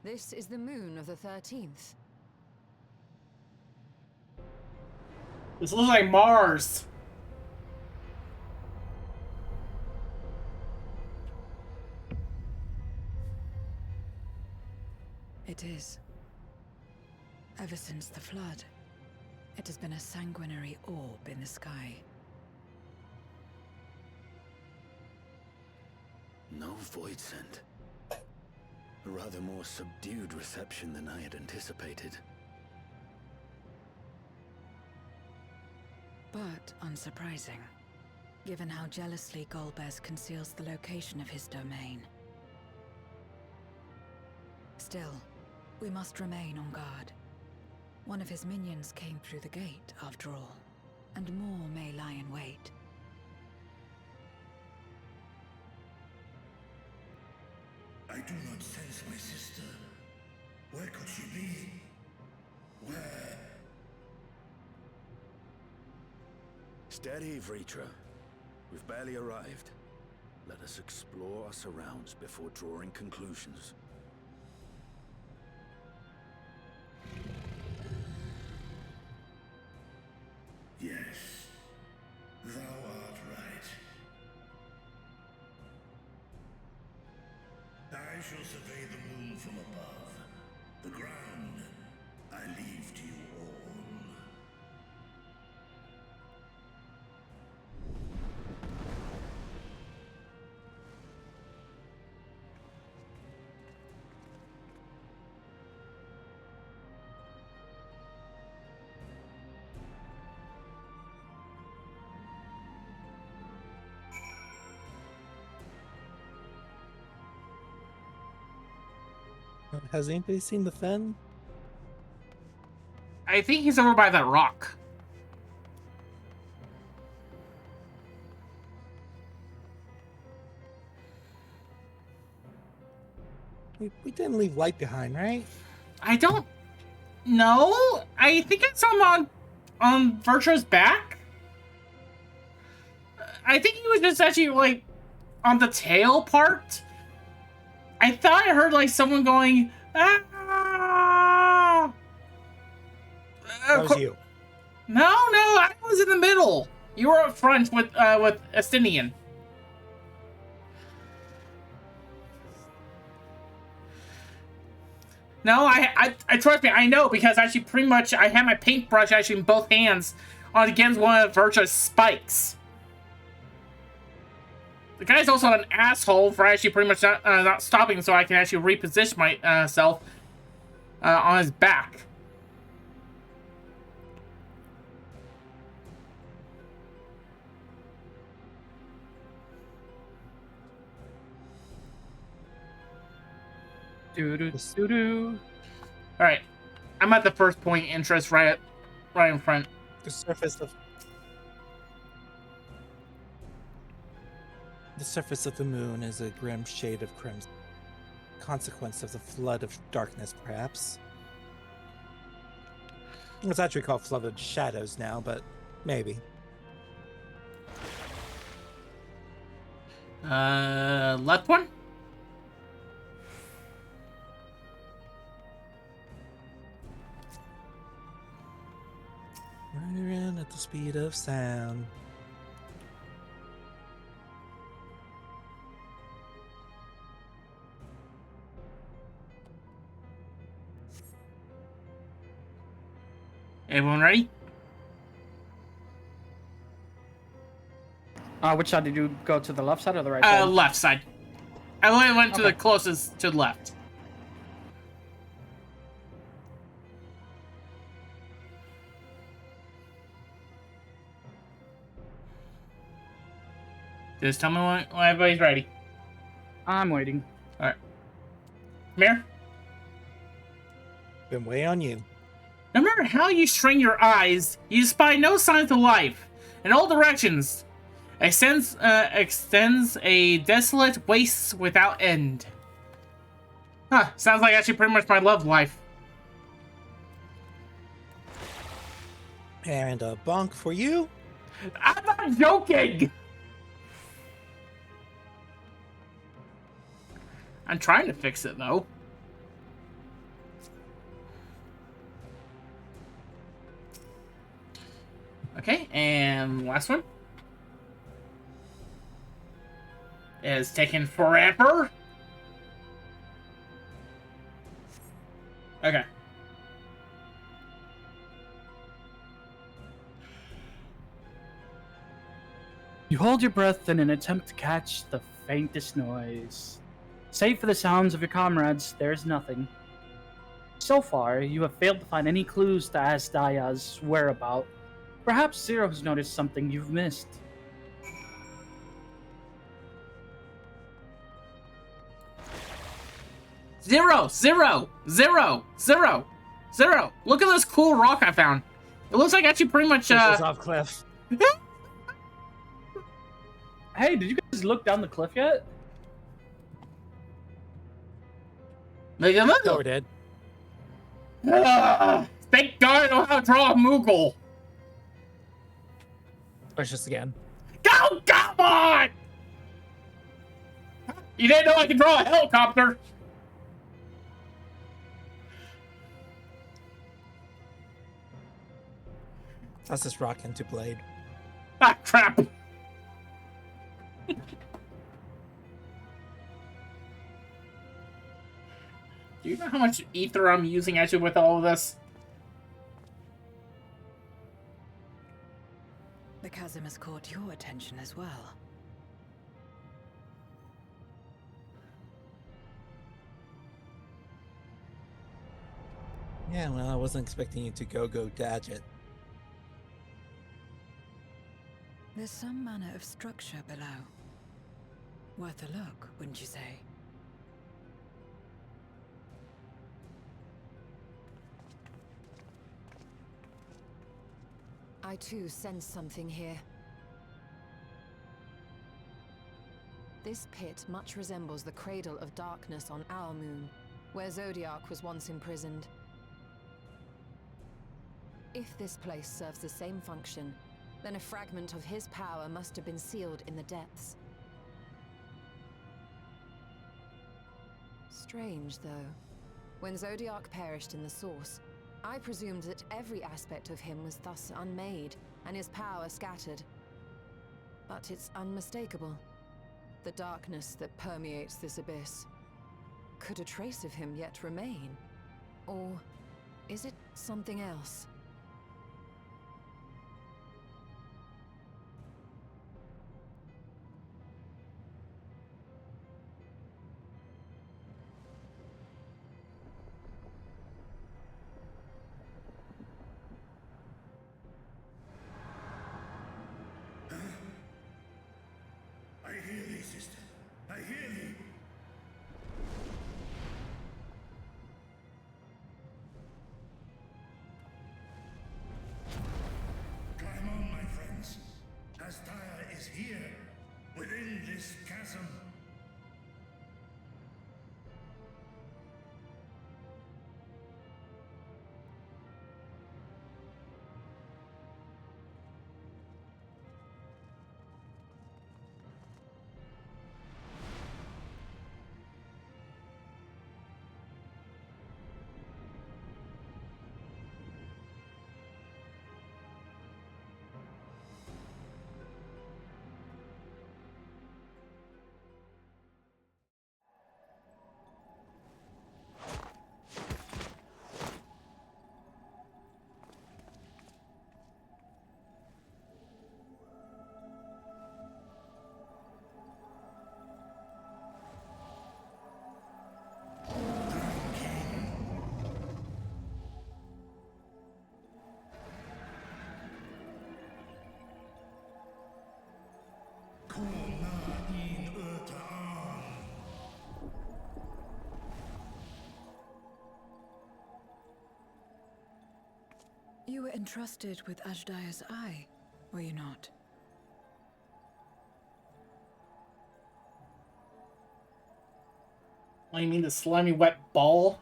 This is the moon of the 13th. This looks like Mars. It is. Ever since the flood, it has been a sanguinary orb in the sky. No void scent. A rather more subdued reception than I had anticipated. But unsurprising, given how jealously Golbez conceals the location of his domain. Still, we must remain on guard. One of his minions came through the gate, after all, and more may lie in wait. I do not sense my sister. Where could she be? Where? Steady, Vritra. We've barely arrived. Let us explore our surrounds before drawing conclusions. Yes, thou art right. I shall survey the moon from above. The ground I leave to you all. Has anybody seen the Fen? I think he's over by that rock. We didn't leave light behind, right? I don't know. I think I saw him on Virtua's back. I think he was just actually like on the tail part. I thought I heard like someone going, ah! That was you. No, I was in the middle. You were up front with Estinian. No, I trust me, I know, because actually pretty much I had my paintbrush actually in both hands on against one of Virtua's spikes. The guy's also an asshole for actually pretty much not stopping so I can actually reposition myself on his back. Do-do-do-do. Alright. I'm at the first point interest right in front. The surface of the moon is a grim shade of crimson. Consequence of the flood of darkness, perhaps. It's actually called Flood of Shadows now, but maybe. Left one? Running around at the speed of sound. Everyone ready? Which side did you go to? The left side or the right side? Left side. I only went to the closest to the left. Just tell me when everybody's ready. I'm waiting. Alright. Mir? Been way on you. No matter how you strain your eyes, you spy no signs of life. In all directions, extends a desolate waste without end. Huh, sounds like actually pretty much my love life. And a bonk for you. I'm not joking! I'm trying to fix it, though. Okay, and last one. It's taking forever. Okay. You hold your breath in an attempt to catch the faintest noise. Save for the sounds of your comrades, there is nothing. So far, you have failed to find any clues to Asdaya's whereabouts. Perhaps Zero has noticed something you've missed. Zero! Look at this cool rock I found. It looks like actually pretty much, off cliff. Hey, did you guys look down the cliff yet? No, we did. Thank God I know how to draw a Moogle. Push this again. Go, come on! You didn't know I could draw a helicopter. That's this rock into blade. Ah, crap. Do you know how much ether I'm using actually with all of this? The chasm has caught your attention as well. Yeah, well, I wasn't expecting you to go dodge it. There's some manner of structure below. Worth a look, wouldn't you say? I too sense something here. This pit much resembles the cradle of darkness on our moon, where Zodiac was once imprisoned. If this place serves the same function, then a fragment of his power must have been sealed in the depths. Strange, though. When Zodiac perished in the Source, I presumed that every aspect of him was thus unmade, and his power scattered. But it's unmistakable. The darkness that permeates this abyss. Could a trace of him yet remain? Or is it something else? I hear thee, sister. I hear thee. ransom. You were entrusted with Ajdaya's eye, were you not? What do you mean, the slimy wet ball?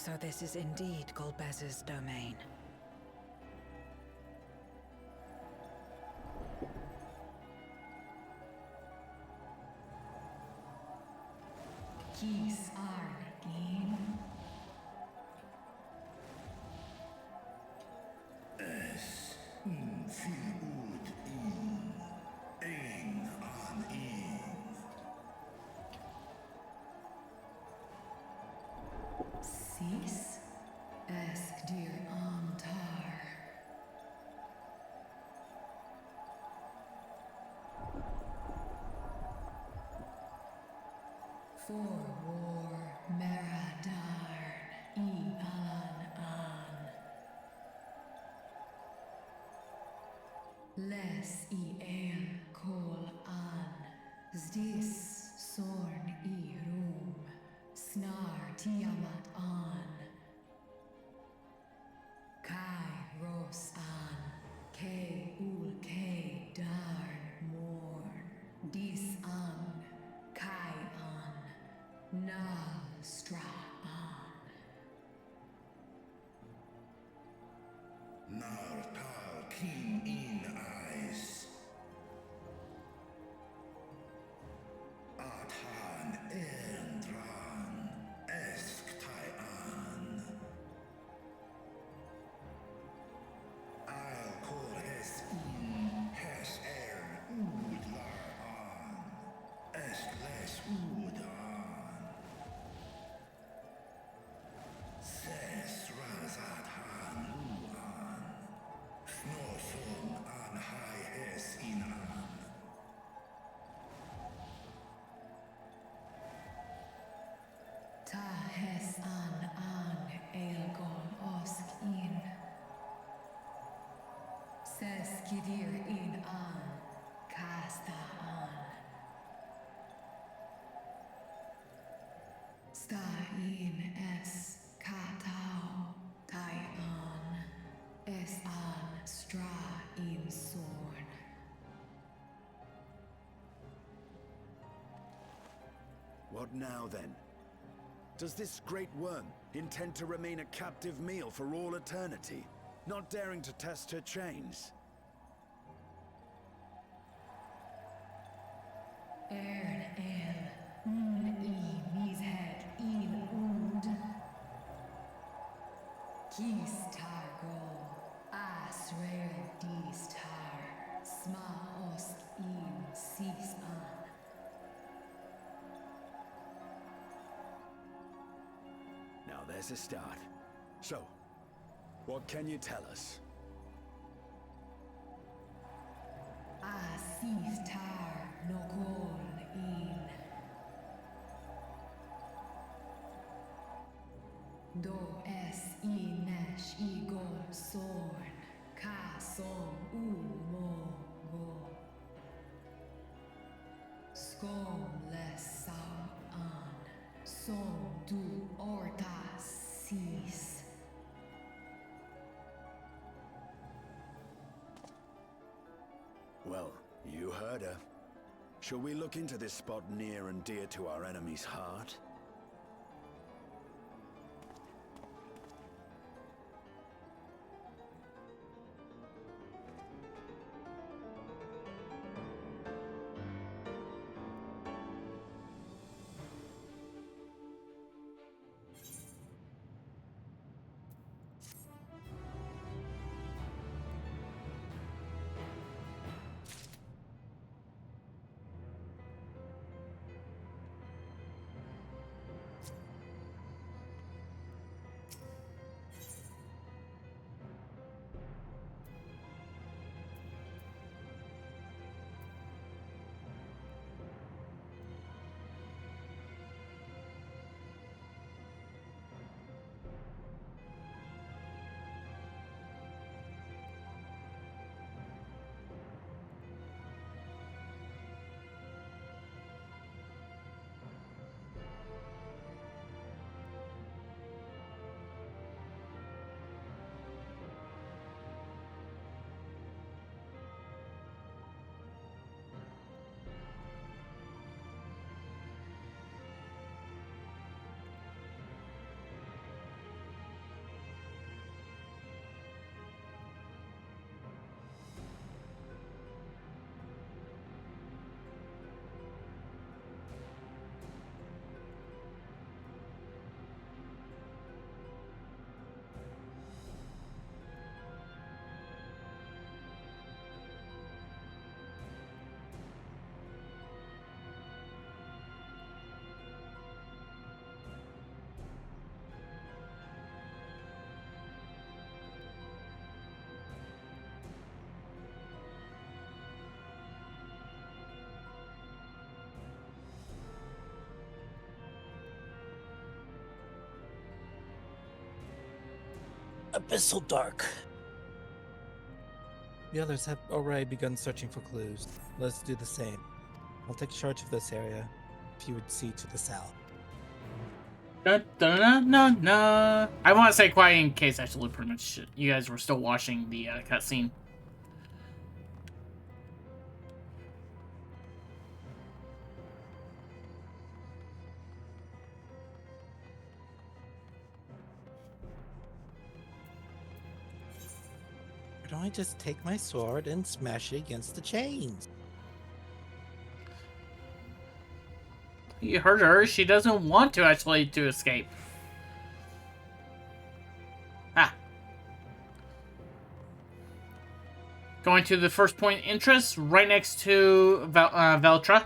So this is indeed Golbez's domain. Kis Argin. Es Filud in Ein an ihn. Sis Esk dir Antar. For war Meradarn Alan an. Les el kol an. Zdis sorn rum. Snar tiamat an. Kai ros an. Ke ul ke darn morn. Dis an. Kai an. Na What now, then? Does this great worm intend to remain a captive meal for all eternity, not daring to test her chains? Ern el, mishead il und. Kis targo, asrael dis tar, sma osk in sis an. Now there's a start. So, what can you tell us? Asis tar nokol in. Do es inesh igol sorn, ka som mo go. Skom les sam an, som du ortas sis. Well, you heard her. Shall we look into this spot near and dear to our enemy's heart? Abyssal Dark. The others have already begun searching for clues. Let's do the same. I'll take charge of this area, if you would see to the south. Dun, dun, dun, dun, dun. I want to say quiet in case actually pretty much you guys were still watching the cutscene. Why don't I just take my sword and smash it against the chains? You heard her. She doesn't want to actually to escape. Ah. Going to the first point interest, right next to Veltra.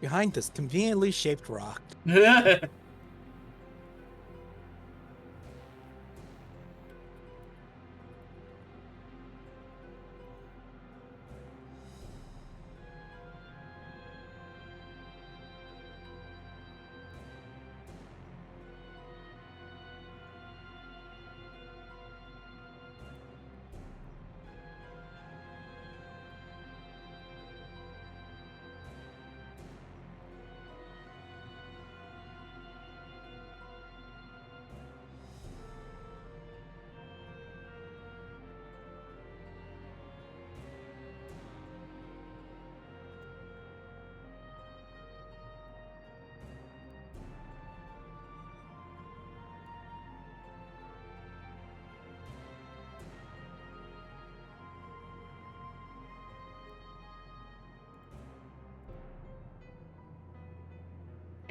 Behind this conveniently shaped rock.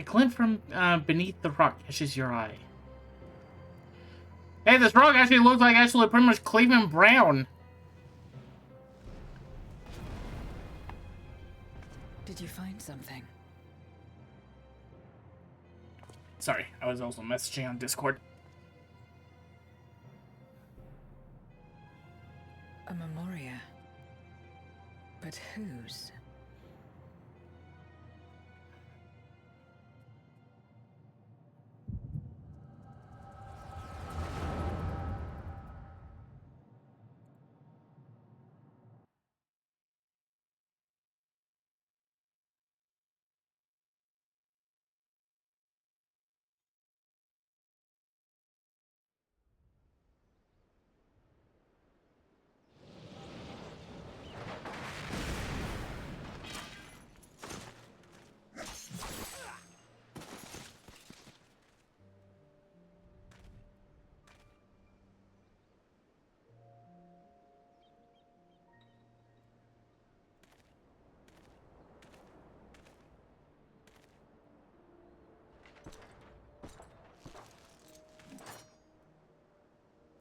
glint from beneath the rock catches your eye. Hey, this rock actually looks like pretty much Cleveland Brown. Did you find something? Sorry, I was also messaging on Discord. A memoria. But whose?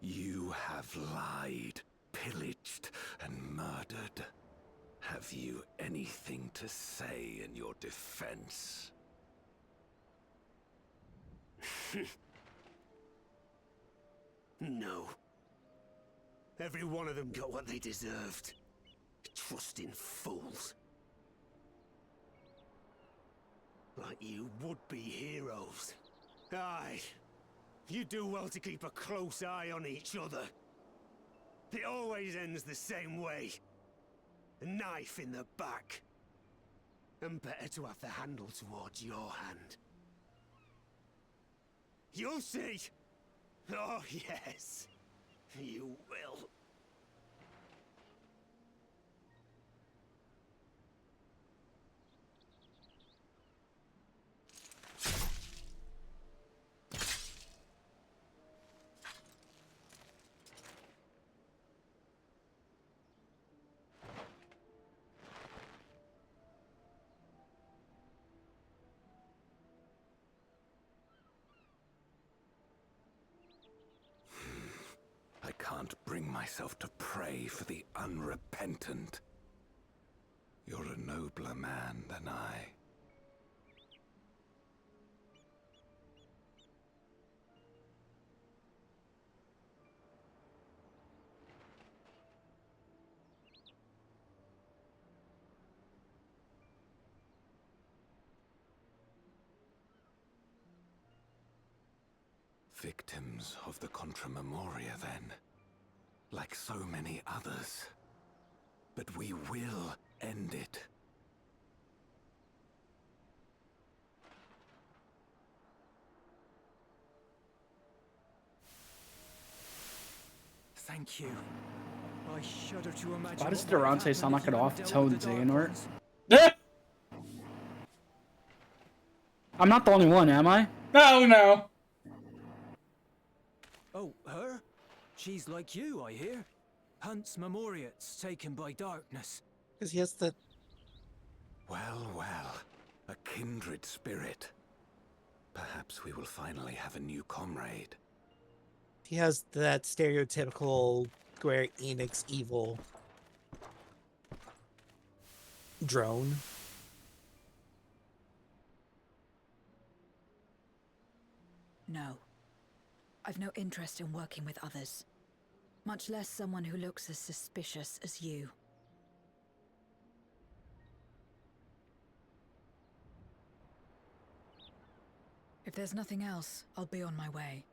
You have lied, pillaged, and murdered. Have you anything to say in your defense? No. Every one of them got what they deserved. Trusting fools. Like you would-be heroes. Aye. You do well to keep a close eye on each other. It always ends the same way. A knife in the back. And better to have the handle towards your hand. You'll see! Oh, yes. You will. I can't bring myself to pray for the unrepentant. You're a nobler man than I. Victims of the Contra Memoria, then. Like so many others. But we will end it. Thank you. I shudder to imagine. Why does Durante sound like an off-tone Xehanort? I'm not the only one, am I? No. Oh, her? She's like you, I hear. Hunts Memoriats taken by darkness. Because he has the... Well, well. A kindred spirit. Perhaps we will finally have a new comrade. He has that stereotypical Square Enix evil drone. No. I've no interest in working with others. Much less someone who looks as suspicious as you. If there's nothing else, I'll be on my way.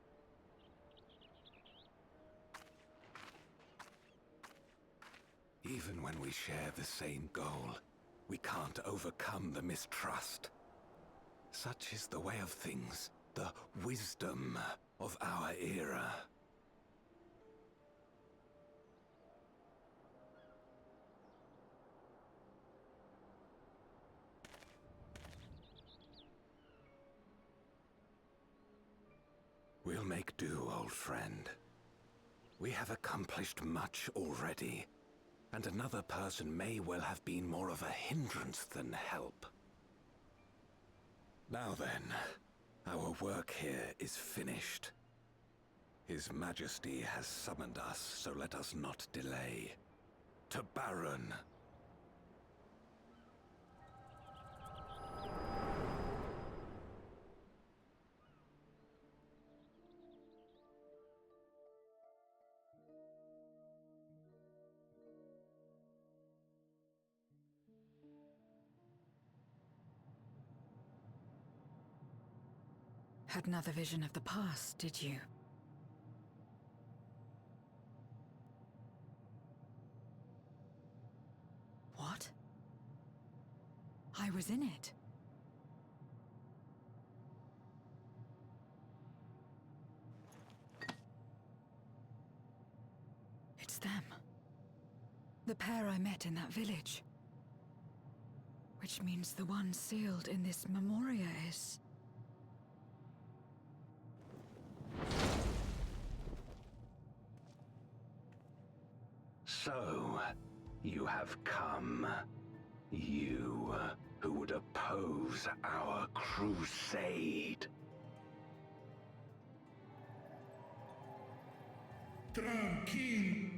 Even when we share the same goal, we can't overcome the mistrust. Such is the way of things, the wisdom of our era. We'll make do, old friend. We have accomplished much already, and another person may well have been more of a hindrance than help. Now then, our work here is finished. His Majesty has summoned us, so let us not delay. To Baron! Had another vision of the past, did you? What? I was in it. It's them. The pair I met in that village. Which means the one sealed in this memoria is... So, you have come. You, who would oppose our crusade. Tranquilo.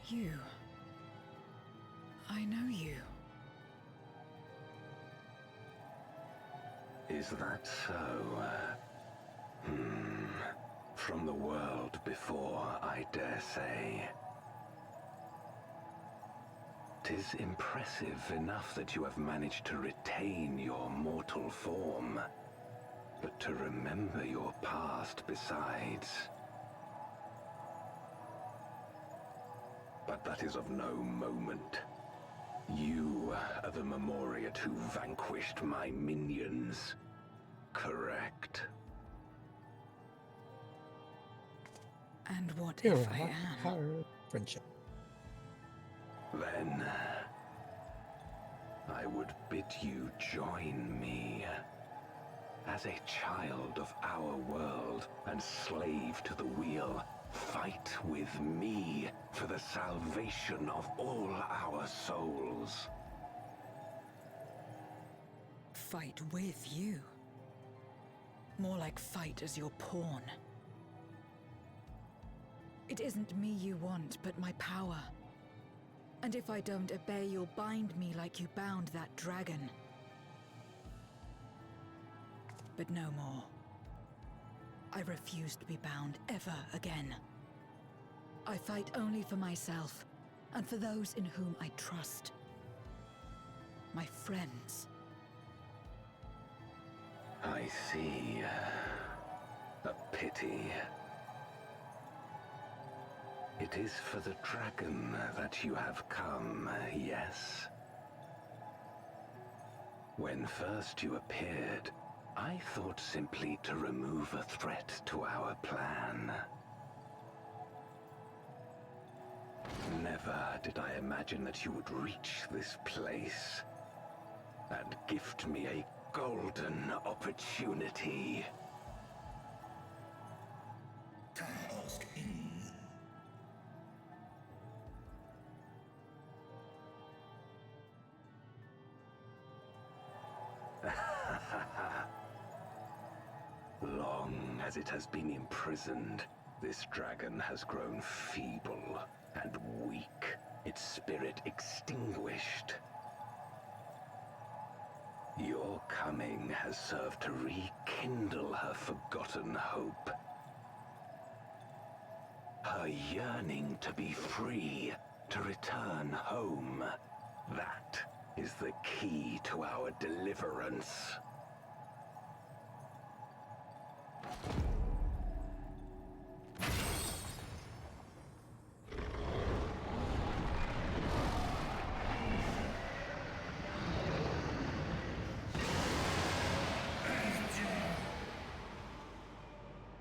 You. I know you. Is that so? From the world before, I dare say. 'Tis impressive enough that you have managed to retain your mortal form, but to remember your past besides. But that is of no moment. You are the Memoriat who vanquished my minions, correct? And what if I am? Her friendship. Then, I would bid you join me. As a child of our world and slave to the wheel, fight with me for the salvation of all our souls. Fight with you? More like fight as your pawn. It isn't me you want, but my power. And if I don't obey, you'll bind me like you bound that dragon. But no more. I refuse to be bound ever again. I fight only for myself, and for those in whom I trust. My friends. I see. A pity. It is for the dragon that you have come, yes? When first you appeared, I thought simply to remove a threat to our plan. Never did I imagine that you would reach this place and gift me a golden opportunity. Long as it has been imprisoned, this dragon has grown feeble and weak, its spirit extinguished. Your coming has served to rekindle her forgotten hope. Her yearning to be free, to return home. That is the key to our deliverance.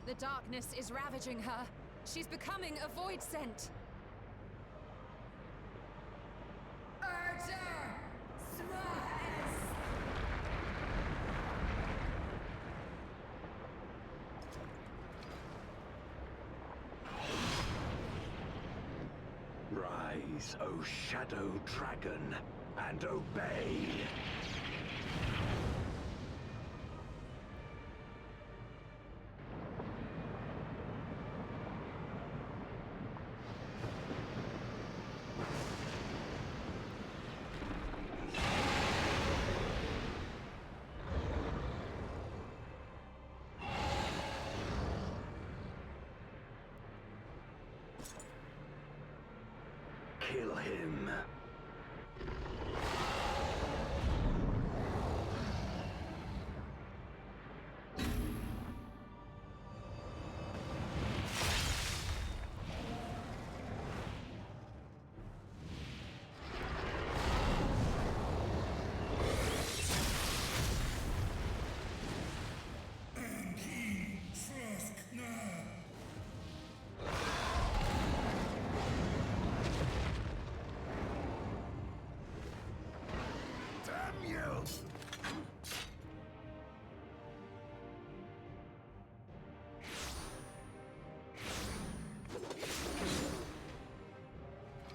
The darkness is ravaging her. She's becoming a void scent. Archer! Smash! Rise, O Shadow Dragon, and obey! Kill him.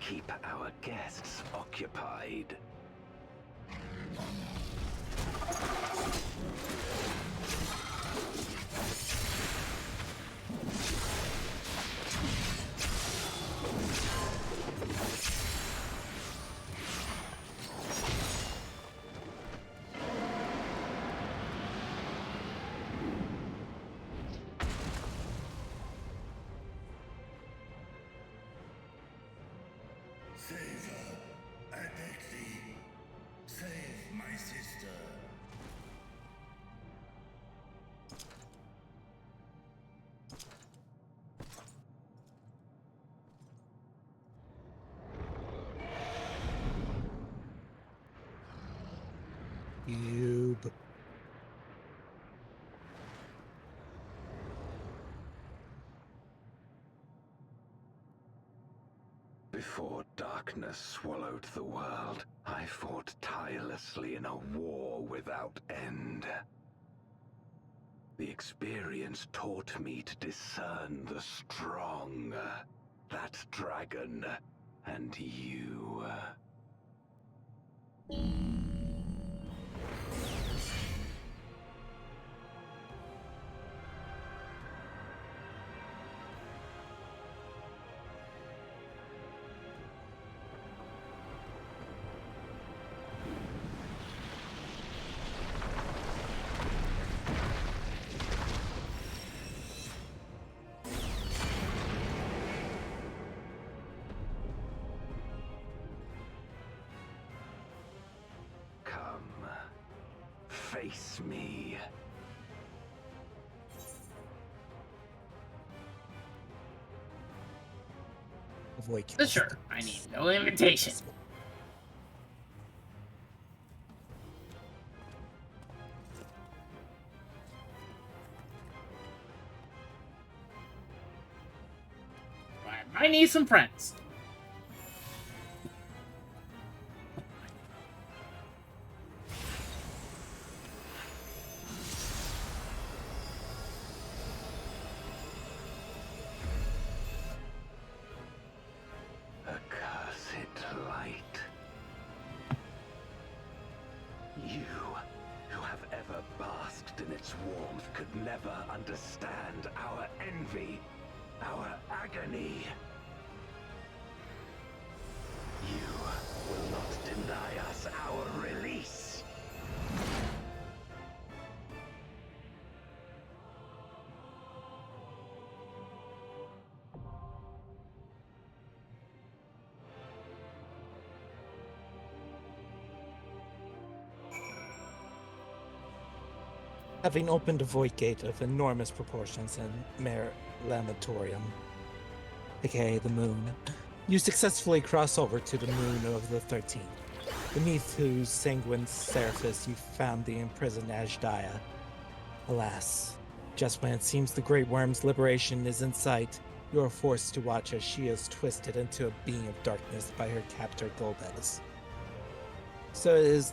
Keep our guests occupied. Save her, Adexi. Save my sister. Cube. Before darkness swallowed the world, I fought tirelessly in a war without end. The experience taught me to discern the strong, that dragon, and you. Face me. Sure, I need no invitation. I need some friends. Could never understand our envy, our agony. You will not deny us our release. Having opened a void gate of enormous proportions in Mare Lamatorium, aka the moon, you successfully cross over to the moon of the 13th, beneath whose sanguine surface you found the imprisoned Ajdaya. Alas, just when it seems the Great Worm's liberation is in sight, You're forced to watch as she is twisted into a being of darkness by her captor Golbez. So it is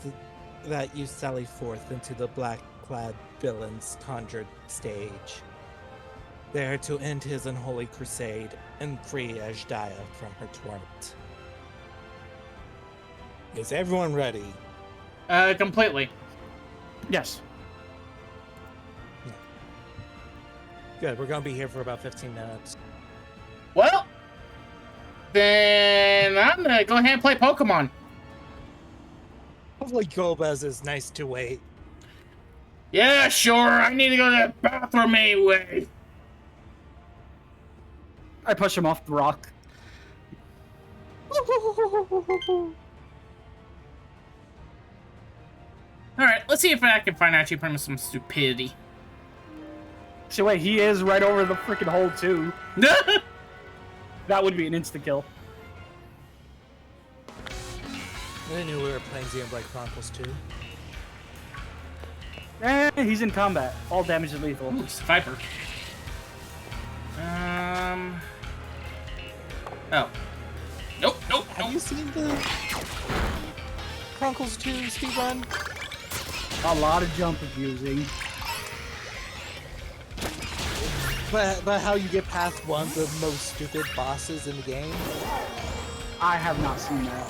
that you sally forth into the black-clad villain's conjured stage, there to end his unholy crusade and free Ajdiya from her torment. Is everyone ready? Completely. Yes. Yeah. Good, we're gonna be here for about 15 minutes. Well, then I'm gonna go ahead and play Pokemon. Hopefully Golbez is nice to wait. Yeah, sure. I need to go to the bathroom anyway. I push him off the rock. Alright, let's see if I can find actually pretty much some stupidity. So wait, he is right over the freaking hole too. That would be an insta-kill. I knew we were playing Xenoblade Chronicles 2. He's in combat. All damage is lethal. Ooh, it's Viper. Oh. Nope. Have you seen the Chronicles 2 speedrun? A lot of jump abusing. But how you get past one of the most stupid bosses in the game? I have not seen that.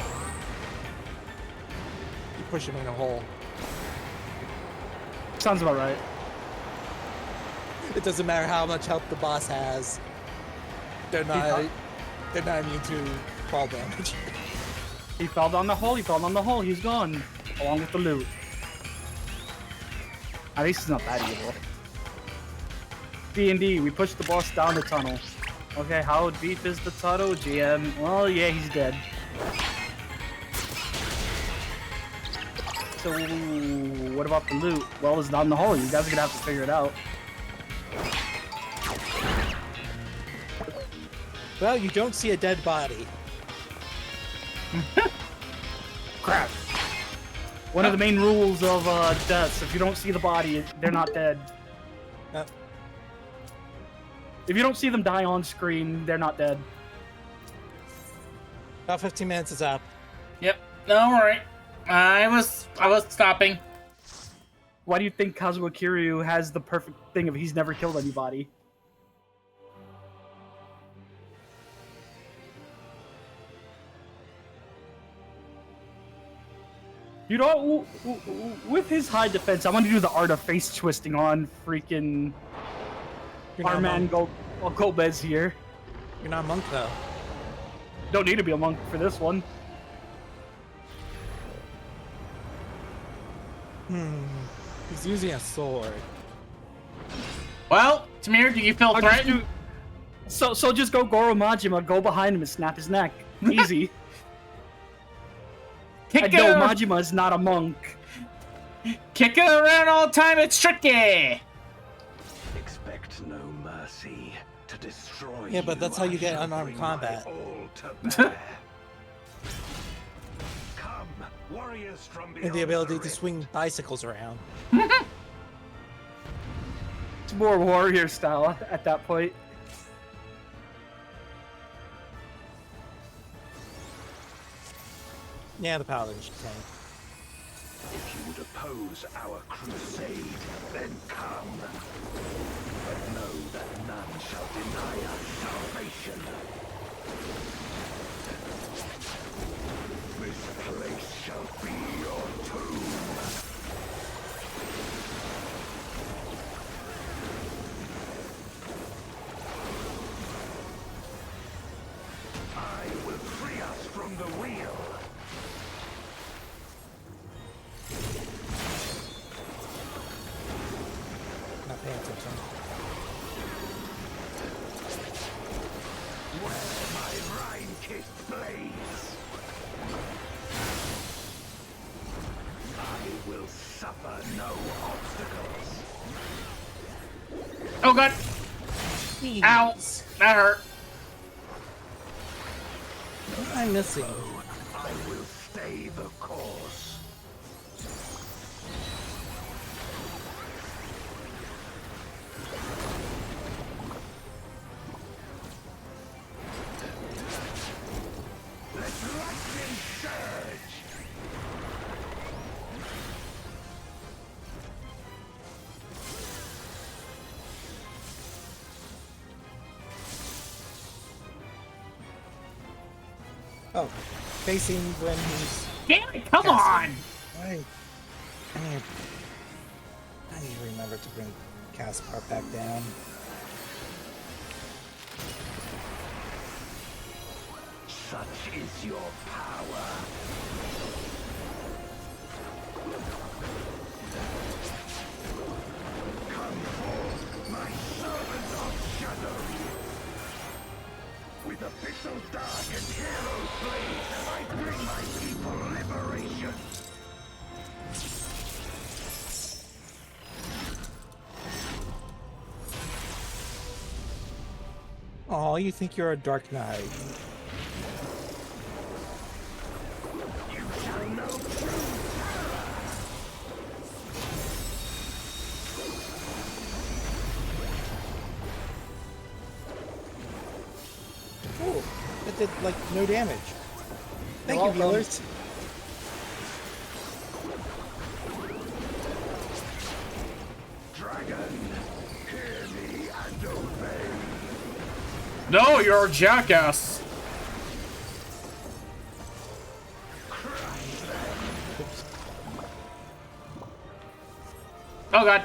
You push him in a hole. Sounds about right. It doesn't matter how much help the boss has. They're not immune to fall damage. He fell down the hole, he's gone. Along with the loot. At least it's not that evil. D&D, we pushed the boss down the tunnel. Okay, how deep is the tunnel, GM? Well, yeah, he's dead. So, what about the loot? Well, it's down the hole. You guys are gonna have to figure it out. Well, you don't see a dead body. Crap. One of the main rules of deaths, if you don't see the body, they're not dead. If you don't see them die on screen, they're not dead. About 15 minutes is up. Yep. No, alright. I was stopping. Why do you think Kazuo Kiryu has the perfect thing of he's never killed anybody? You know, with his high defense, I want to do the art of face twisting on freaking our man Golbez here. You're not a monk, though. Don't need to be a monk for this one. He's using a sword. Well, Tamir, do you feel threatened? So just go Goro Majima, go behind him and snap his neck. Easy. No, Majima is not a monk. Kick it around all the time, it's tricky! Expect no mercy to destroy. Yeah, but that's how you get unarmed combat. Come, warriors from beyond And the ability to swing bicycles around. It's more warrior style at that point. Yeah, the paladin should tank. If you would oppose our crusade, then come. But know that none shall deny us salvation. This place shall be your tomb. I will free us from the wheel. Not paying attention. Where my Rhine-kissed blades, I will suffer no obstacles. Oh god! Ow! That hurt. What am I missing? I will stay the course. Oh, facing when he's... Damn it, come casting. on! Right. I need to remember to bring Caspar back down. Such is your power. Come forth, my servant of shadow. With abyssal dark and hero blades, I bring my people liberation. Oh, you think you're a Dark Knight. You shall know true terror. Oh, that did, like, no damage. Thank you, healers. Dragon, hear me and obey. No, you're a jackass. Oh god.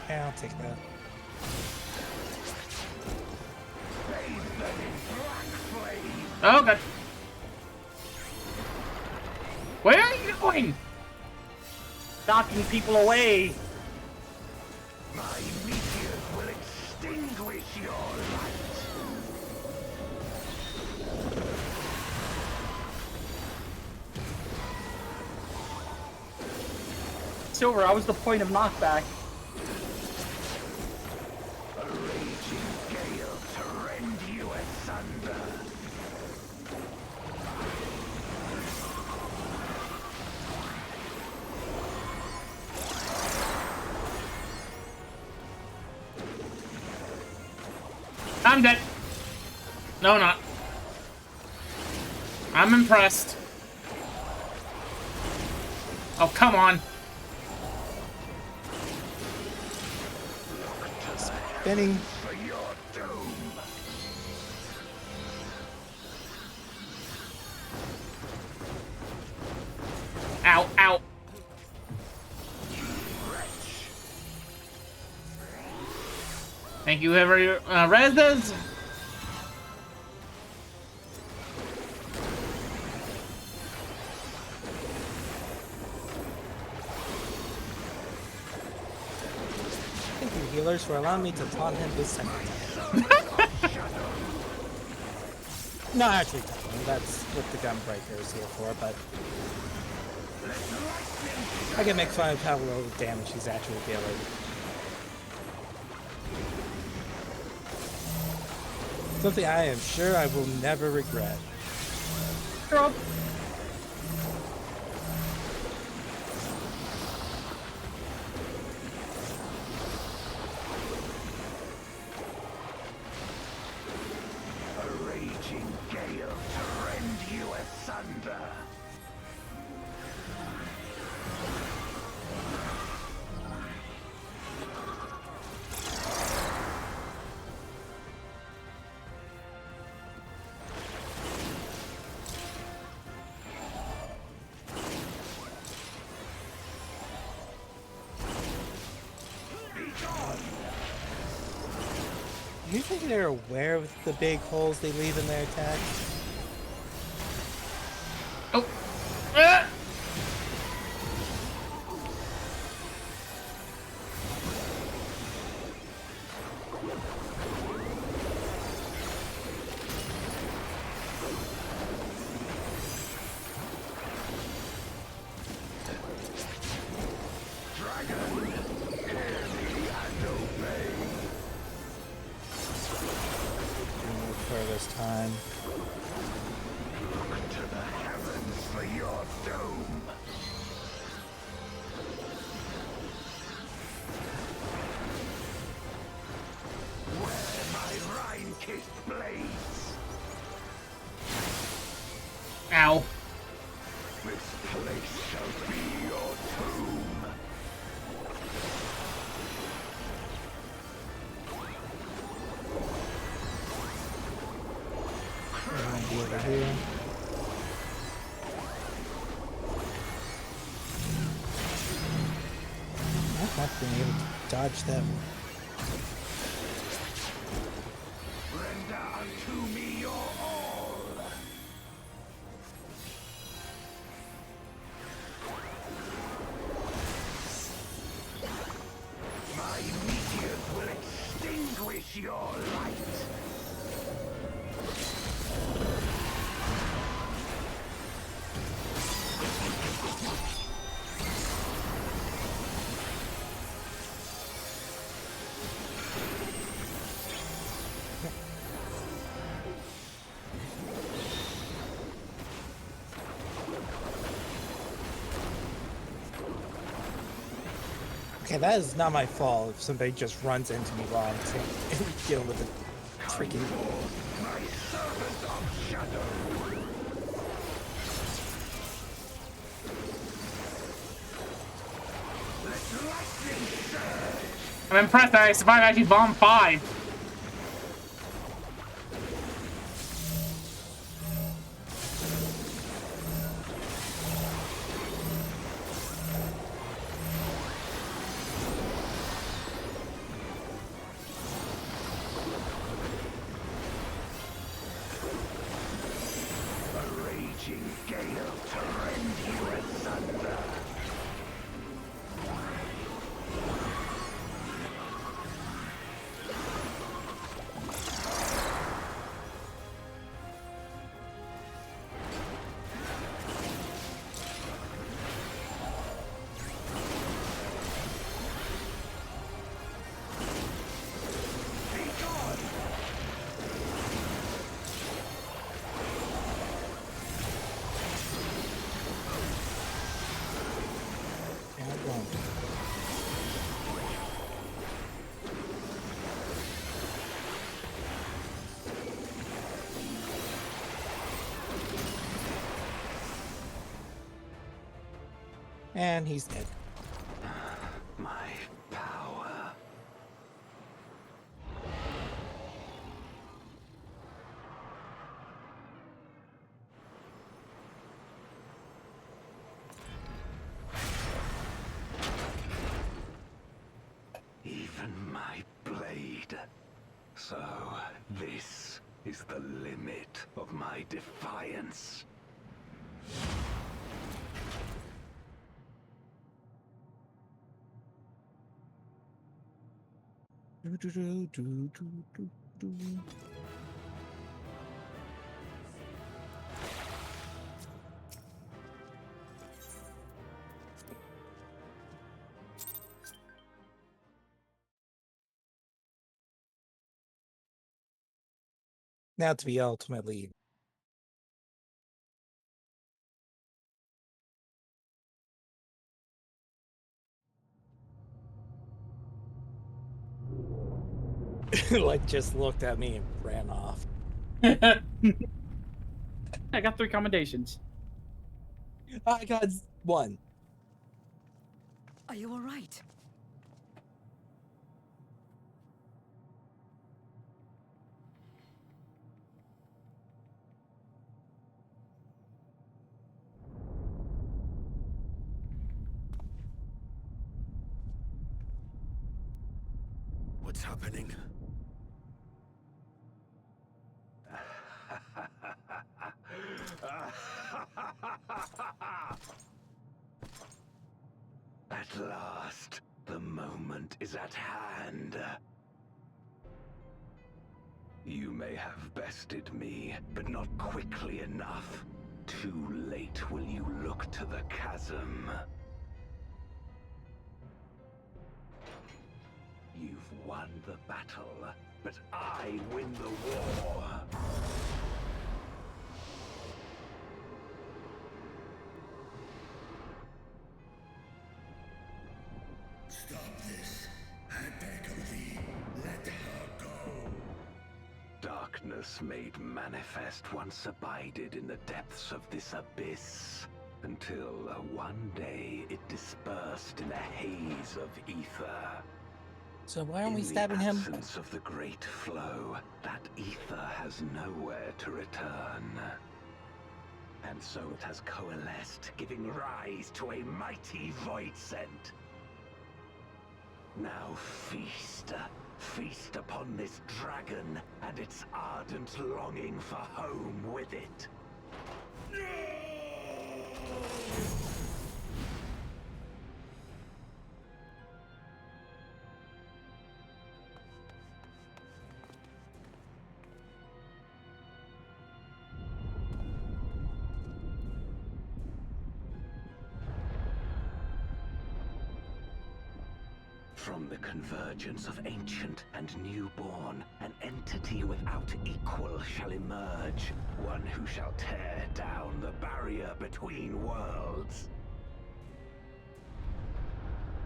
Yeah, I'll take that. Oh god. Where are you going? Knocking people away. My meteors will extinguish your light. Silver, I was the point of knockback. A raging gale to rend you asunder. I'm dead. No, not. I'm impressed. Oh, come on. Spinning. For your doom. Ow, ow. Thank you, whoever reses. Thank you, healers, for allowing me to taunt him this second time. No, actually, that's what the Gunbreaker is here for, but I can make fun of how little damage he's actually dealing. Something I am sure I will never regret. Drop. A raging gale to rend you asunder. Do you think they're aware of the big holes they leave in their attacks? Oh. Ah! This time. Look to the heavens for your doom. Where my Rhine-kissed blades. Ow. This place shall be your tomb. be over here. I've not been able to dodge them. Render unto me your all. My meteors will extinguish your light. Okay, that is not my fault if somebody just runs into me while I'm dealing with the freaking... My servant of shadow. Let lightning surge. I'm impressed that I survived actually bomb 5. A raging gale to rend you asunder. And he's dead. My power. Even my blade. So, this is the limit of my defiance. Now to be ultimately... like, just looked at me and ran off. I got 3 commendations. I got 1. Are you all right? What's happening? At last, the moment is at hand. You may have bested me, but not quickly enough. Too late will you look to the chasm. You've won the battle, but I win the war. Stop this. I beg of thee, let her go. Darkness made manifest once abided in the depths of this abyss, until one day it dispersed in a haze of ether. So why aren't we In stabbing the him? absence of the great flow, that ether has nowhere to return. And so it has coalesced, giving rise to a mighty void scent. Now feast. Feast upon this dragon and its ardent longing for home with it. From the convergence of ancient and newborn, an entity without equal shall emerge, one who shall tear down the barrier between worlds.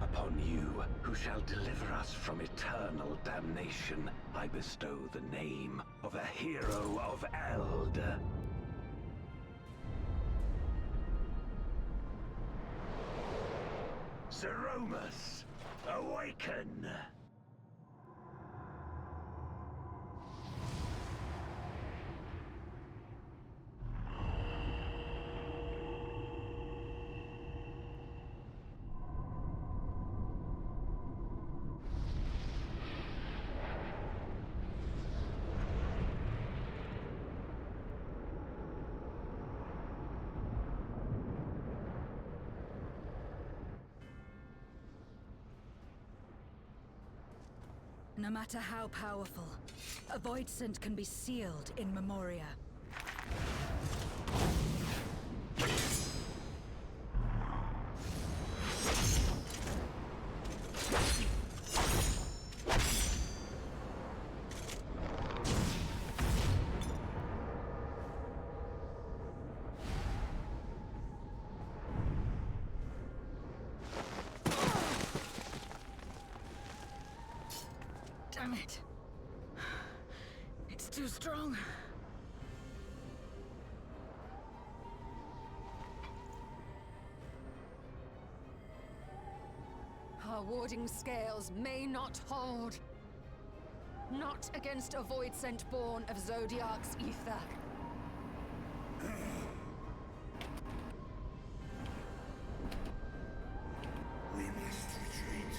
Upon you, who shall deliver us from eternal damnation, I bestow the name of a hero of Eld. Zeromus! Awaken! No matter how powerful, a void scent can be sealed in Memoria. Damn it. It's too strong. Our warding scales may not hold. Not against a void scent born of Zodiark's ether. We must retreat.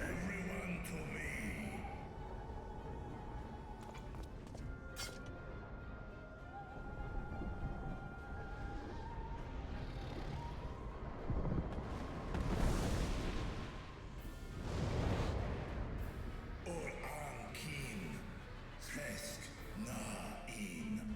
Everyone to me. Or Ankin. Fest na in an.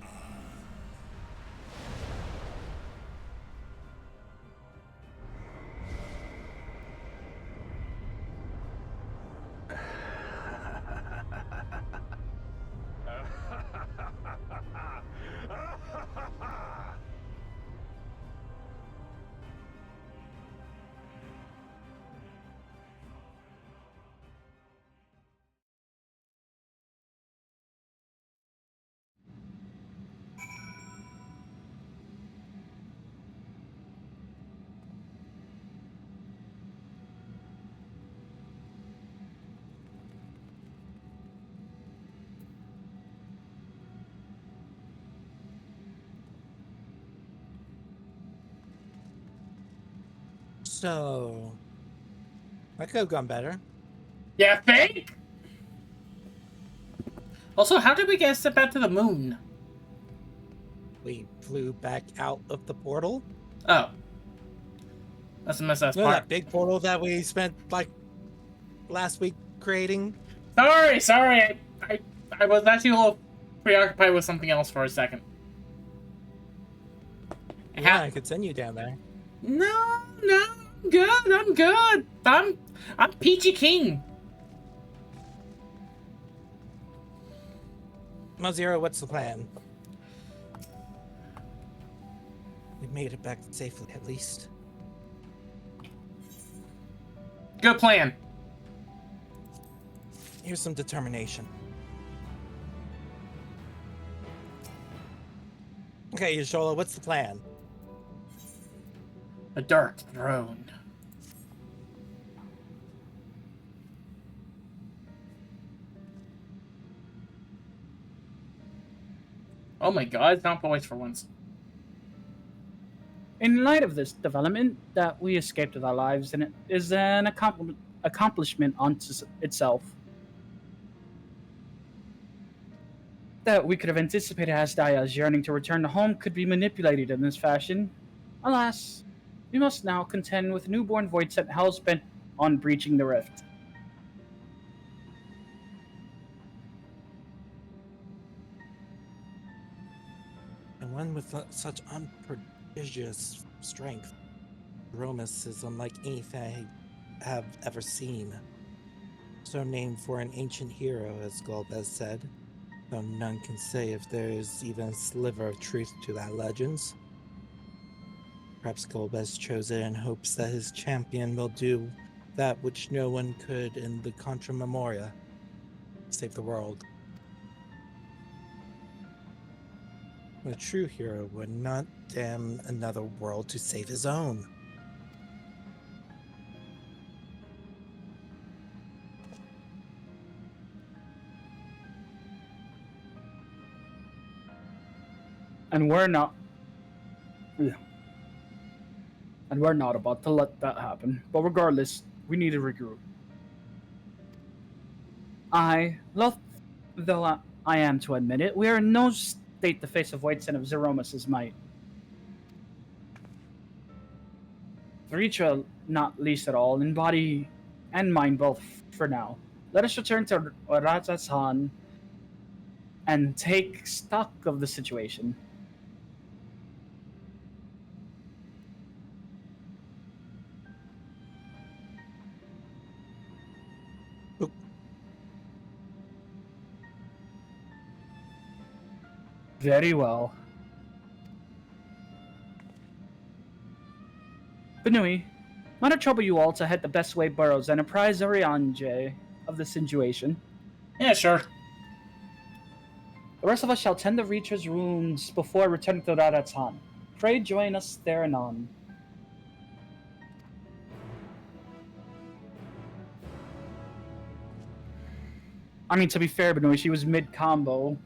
So that could have gone better. Yeah, think? Also, how did we get sent back to the moon? We flew back out of the portal. Oh. That's the mess up You know part. that big portal that we spent like last week creating? Sorry. I was actually a little preoccupied with something else for a second. Yeah, I could send you down there. No, I'm good. I'm Peachy King. Zero, what's the plan? We made it back safely, at least. Good plan. Here's some determination. Okay, Yashola, what's the plan? A dark throne. Oh my god, it's not boys for once. In light of this development, that we escaped with our lives and it is an accomplishment unto itself. That we could have anticipated Asdaya's yearning to return to home could be manipulated in this fashion. Alas, we must now contend with newborn Voidsent hellspent on breaching the rift. And one with such unprodigious strength. Romus is unlike anything I have ever seen. So named for an ancient hero, as Golbez said, though none can say if there is even a sliver of truth to that legend. Perhaps Golbez chose it in hopes that his champion will do that which no one could in the Contra Memoria, save the world. A true hero would not damn another world to save his own. And we're not. Yeah. And we're not about to let that happen. But regardless, we need to regroup. Loth though I am to admit it, we are in no state to face a Voidsen of Zeromus' might. Ritra, not least at all, in body and mind both for now. Let us return to Ratazhan and take stock of the situation. Very well. BNUUY, might it trouble you all to head the best way burrows and apprise Oriange of the situation? Yeah, sure. The rest of us shall tend to Ritra's wounds before returning to Radatsan. Pray join us there anon. I mean, to be fair, BNUUY, she was mid-combo,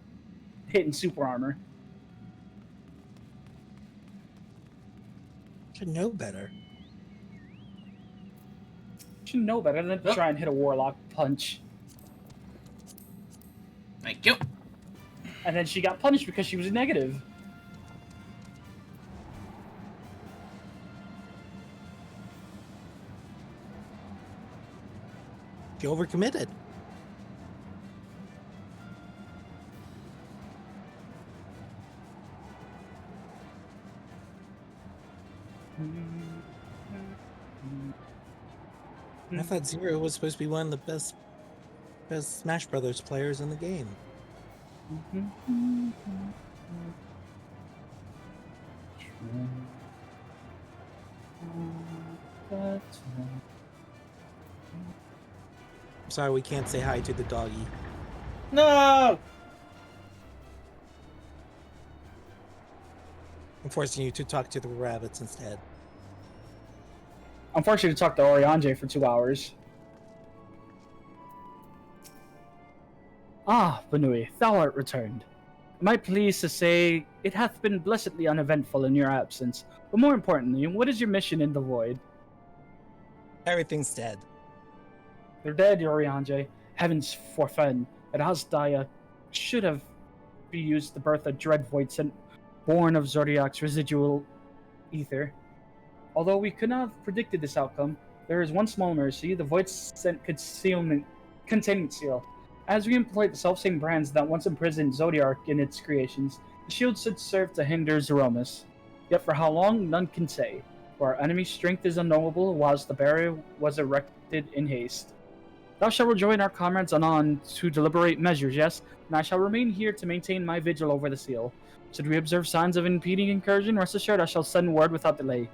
hitting super armor. Should know better. Should know better than to try and hit a warlock punch. Thank you. And then she got punished because she was negative. She overcommitted. I thought Zero was supposed to be one of the best Smash Brothers players in the game. I'm sorry we can't say hi to the doggy. No! I'm forcing you to talk to the rabbits instead. I'm forced to talk to Oriange for 2 hours. Ah, BNUUY, thou art returned. Am I pleased to say it hath been blessedly uneventful in your absence, but more importantly, what is your mission in the void? Everything's dead. They're dead, Oriange. Heavens forfend that Asdaya should have used the birth of dread Voidsen, born of Zodiac's residual ether. Although we could not have predicted this outcome, there is one small mercy, the Voidsen containment seal. As we employ the self-same brands that once imprisoned Zodiac in its creations, the shield should serve to hinder Zeromus. Yet for how long, none can say, for our enemy's strength is unknowable, whilst the barrier was erected in haste. Thou shalt rejoin our comrades anon to deliberate measures, yes, and I shall remain here to maintain my vigil over the seal. Should we observe signs of impeding incursion, rest assured I shall send word without delay.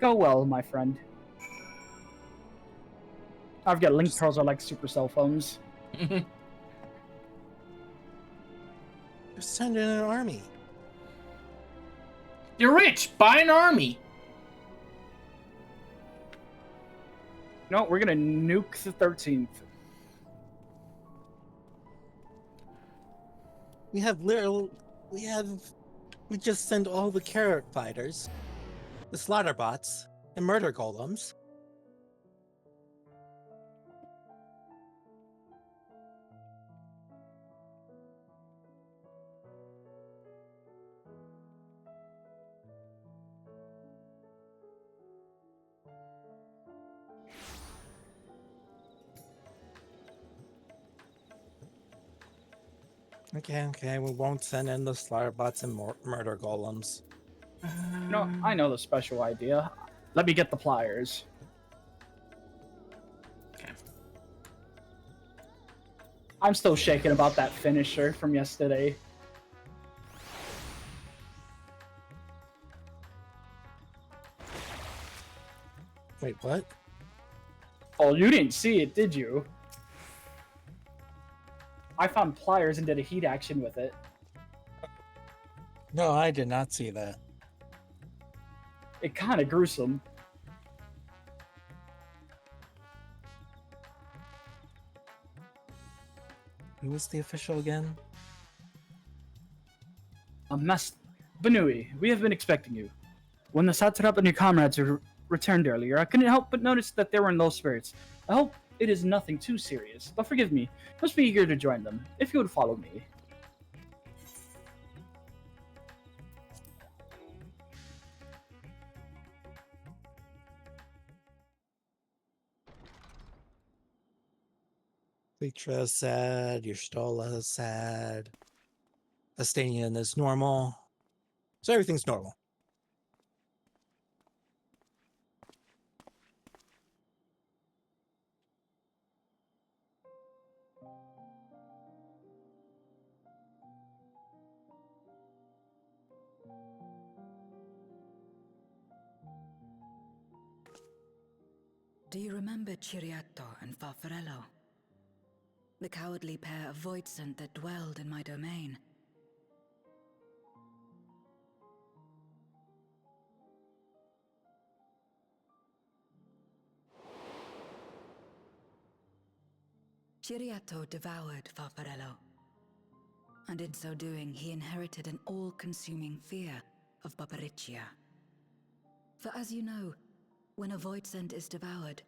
Go well, my friend. I've got link pearls are like super cell phones. Just send in an army. You're rich. Buy an army. No, we're gonna nuke the 13th. We have We just send all the carrot fighters, the slaughter bots, and murder golems. Okay, we won't send in the slaughter bots and murder golems. No, I know the special idea. Let me get the pliers. Okay. I'm still shaking about that finisher from yesterday. Wait, what? Oh, you didn't see it, did you? I found pliers and did a heat action with it. No, I did not see that. It kind of gruesome. Who was the official again? BNUUY, we have been expecting you. When the Satrap and your comrades returned earlier, I couldn't help but notice that they were in low spirits. I hope it is nothing too serious, but forgive me. Must be eager to join them, if you would follow me. Cletra is sad, Yerstola is sad, Astanian is normal. So everything's normal. Do you remember Ciriato and Farfarello? The cowardly pair of Voidsent that dwelled in my domain? Ciriato devoured Farfarello, and in so doing he inherited an all-consuming fear of Barbariccia. For as you know, when a Voidsent is devoured,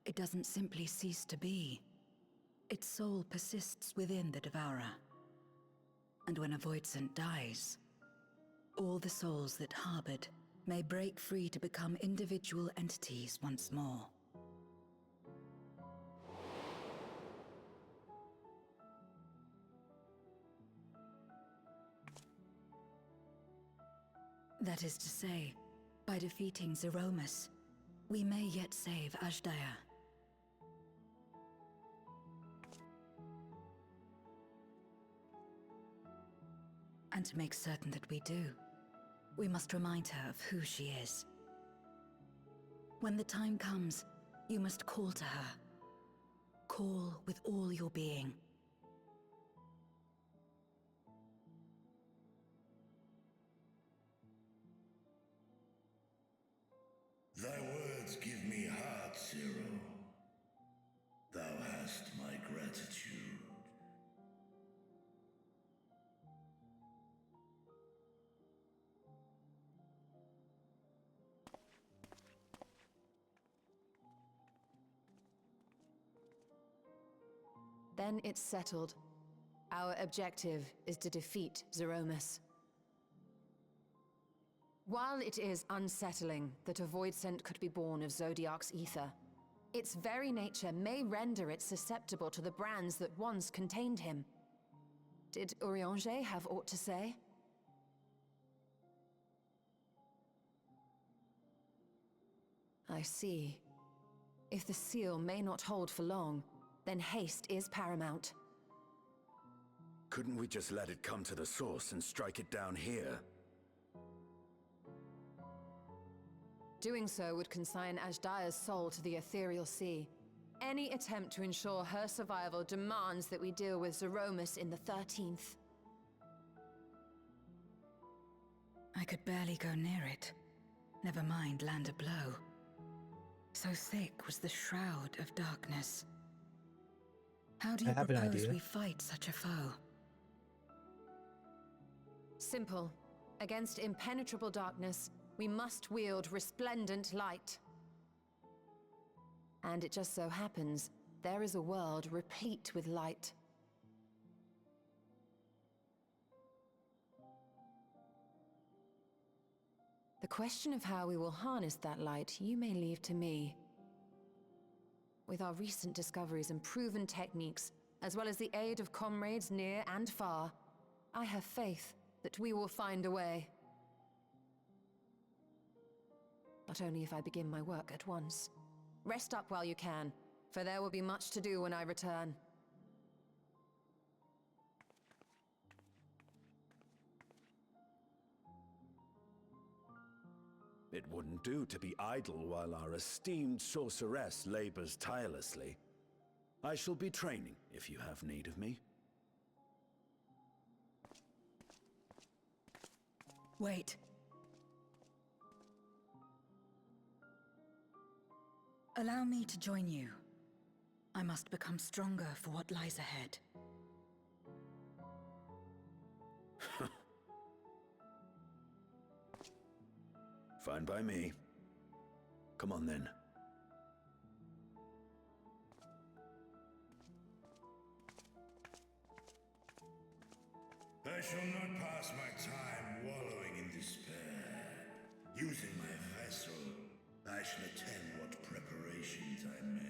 it doesn't simply cease to be. Its soul persists within the devourer. And when a Voidsent dies, all the souls that harbored may break free to become individual entities once more. That is to say, by defeating Zeromus, we may yet save Azdaja. And to make certain that we do, we must remind her of who she is. When the time comes, you must call to her. Call with all your being. Thy words give me heart, Zero. Thou hast my gratitude. Then it's settled. Our objective is to defeat Zeromus. While it is unsettling that a Voidsent could be born of Zodiark's ether, its very nature may render it susceptible to the brands that once contained him. Did Urianger have aught to say? I see. If the seal may not hold for long, then haste is paramount. Couldn't we just let it come to the source and strike it down here? Doing so would consign Azdaja's soul to the ethereal sea. Any attempt to ensure her survival demands that we deal with Zeromus in the 13th. I could barely go near it. Never mind land a blow. So thick was the shroud of darkness. How do you propose we fight such a foe? Simple. Against impenetrable darkness, we must wield resplendent light. And it just so happens, there is a world replete with light. The question of how we will harness that light, you may leave to me. With our recent discoveries and proven techniques, as well as the aid of comrades near and far, I have faith that we will find a way. But only if I begin my work at once. Rest up while you can, for there will be much to do when I return. It wouldn't do to be idle while our esteemed sorceress labors tirelessly. I shall be training if you have need of me. Wait. Allow me to join you. I must become stronger for what lies ahead. Fine by me. Come on then. I shall not pass my time wallowing in despair. Using my vessel, I shall attend what preparations I may.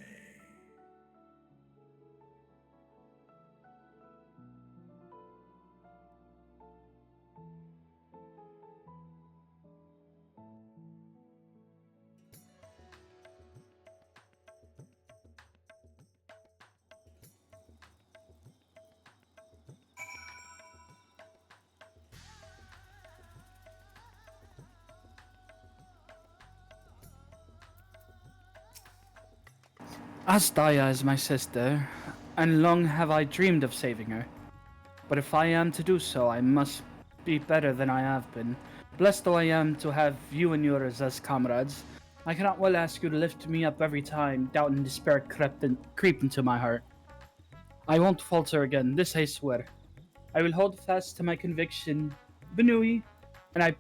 Astaya is my sister, and long have I dreamed of saving her. But if I am to do so, I must be better than I have been. Blessed though I am to have you and yours as comrades, I cannot well ask you to lift me up every time doubt and despair creep into my heart. I won't falter again, this I swear. I will hold fast to my conviction, BNUUY, and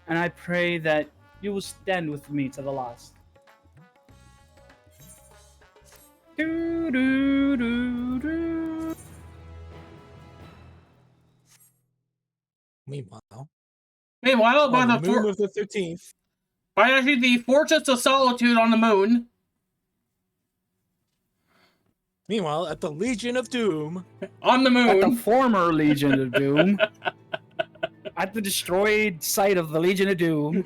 I pray that you will stand with me to the last. Do, do, do, do. Meanwhile, by on the moon of the 13th, by actually the Fortress of Solitude on the moon. Meanwhile, at the Legion of Doom, on the moon, at the former Legion of Doom, at the destroyed site of the Legion of Doom.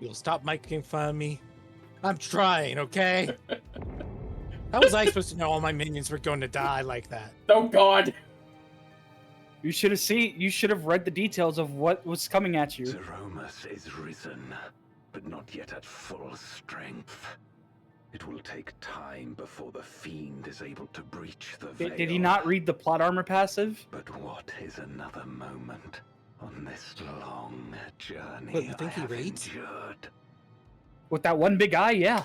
You'll stop making fun of me. I'm trying, okay? How was I supposed to know all my minions were going to die like that? Oh God! You should have read the details of what was coming at you. Zeromus is risen, but not yet at full strength. It will take time before the fiend is able to breach the veil. Did he not read the plot armor passive? But what is another moment on this long journey What, you think he reads? endured? With that one big eye, yeah.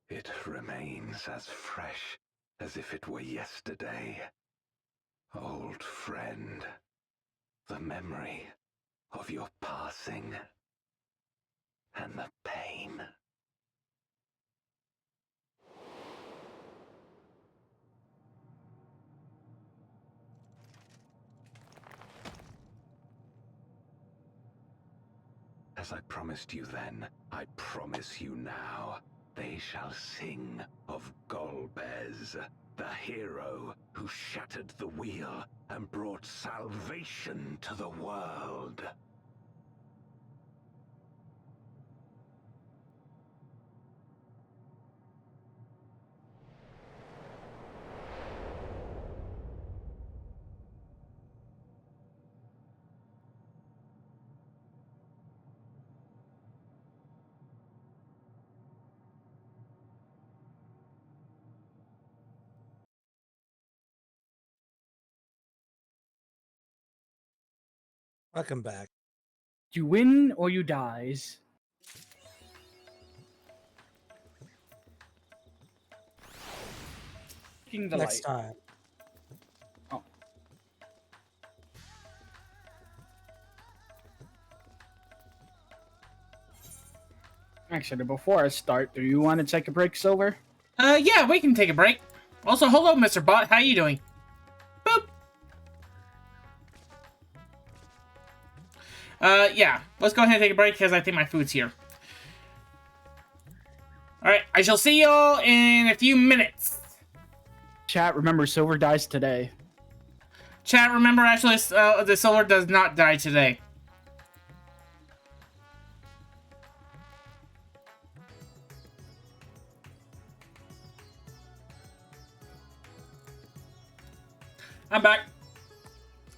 It remains as fresh as if it were yesterday. Old friend, the memory of your passing and the pain. As I promised you then, I promise you now. They shall sing of Golbez, the hero who shattered the wheel and brought salvation to the world. Welcome back. You win or you dies. Taking the Next light. time. Oh. Actually, before I start, do you want to take a break, Silver? Yeah, we can take a break. Also, hello, Mr. Bot. How you doing? Boop. Yeah. Let's go ahead and take a break because I think my food's here. Alright, I shall see y'all in a few minutes. Chat, remember, Silver dies today. Chat, remember, actually, the Silver does not die today. I'm back.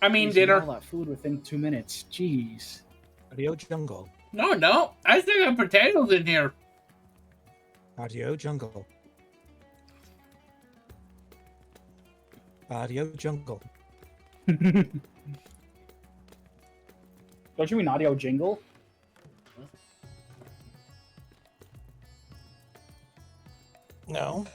I mean, dinner. All that food within 2 minutes. Jeez. Audio jungle. No. I still got potatoes in here. Audio jungle. Audio jungle. Don't you mean audio jingle? No.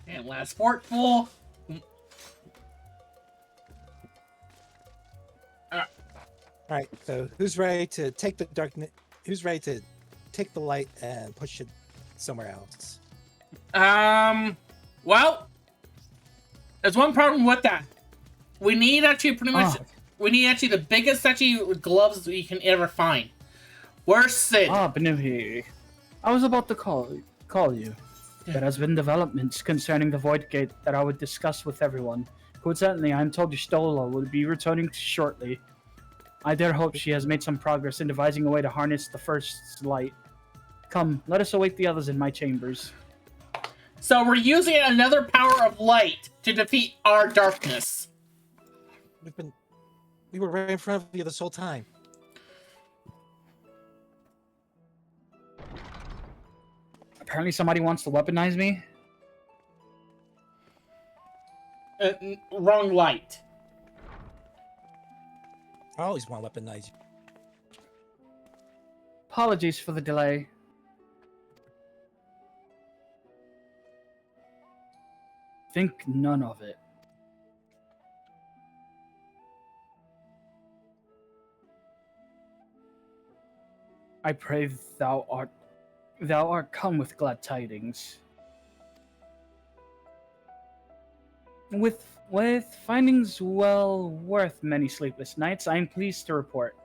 And last forkful. Alright, so who's ready to take the darkness? Who's ready to take the light and push it somewhere else? Well, there's one problem with that. We need actually pretty much. We need actually the biggest actually gloves we can ever find. Where's Sid? BNUUY. I was about to call you. There has been developments concerning the Void Gate that I would discuss with everyone. Coincidentally, I'm told Stola will be returning shortly. I dare hope she has made some progress in devising a way to harness the first light. Come, let us await the others in my chambers. So we're using another power of light to defeat our darkness. We were right in front of you this whole time. Apparently somebody wants to weaponize me. Wrong light. I always want to weaponize you. Apologies for the delay. Think none of it. I pray thou art come with glad tidings. With findings well worth many sleepless nights, I am pleased to report.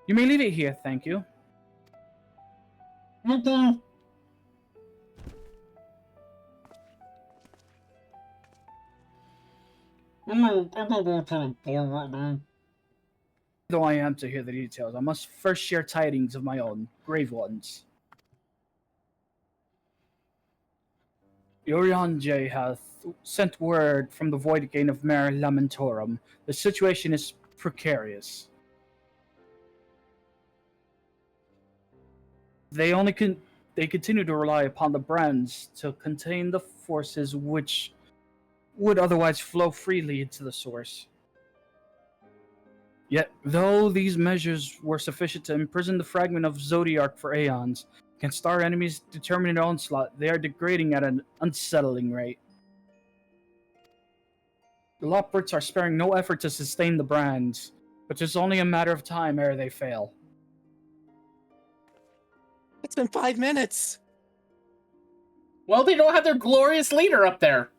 You may leave it here, thank you. Okay. Though I am to hear the details, I must first share tidings of my own, grave ones. J hath sent word from the Void Gate of Mare Lamentorum. The situation is precarious. They continue to rely upon the brands to contain the forces which would otherwise flow freely into the source. Yet, though these measures were sufficient to imprison the fragment of Zodiark for aeons, against our enemies' determined onslaught, they are degrading at an unsettling rate. The Lockbirds are sparing no effort to sustain the brands, but it's only a matter of time ere they fail. It's been 5 minutes! Well, they don't have their glorious leader up there.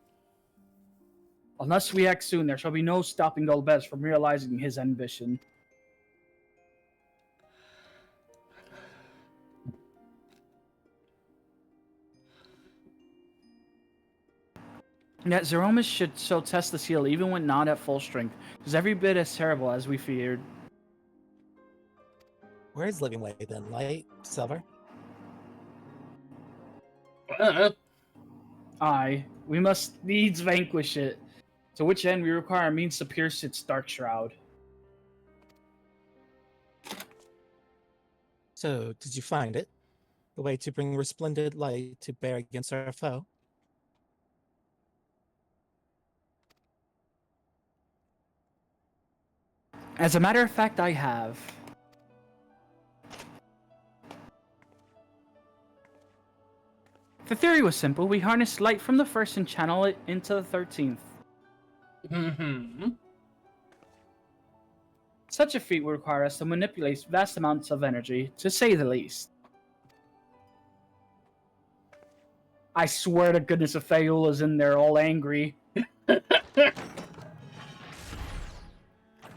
Unless we act soon, there shall be no stopping Golbez from realizing his ambition. Yet Zeromus should so test the seal even when not at full strength. It is every bit as terrible as we feared. Where is Living Light then? Light? Silver? Aye, we must needs vanquish it. To which end we require a means to pierce its dark shroud. So, did you find it? The way to bring resplendent light to bear against our foe. As a matter of fact, I have. The theory was simple. We harness light from the first and channel it into the 13th. Mm-hmm. Such a feat would require us to manipulate vast amounts of energy, to say the least. I swear to goodness if Faola's in there all angry.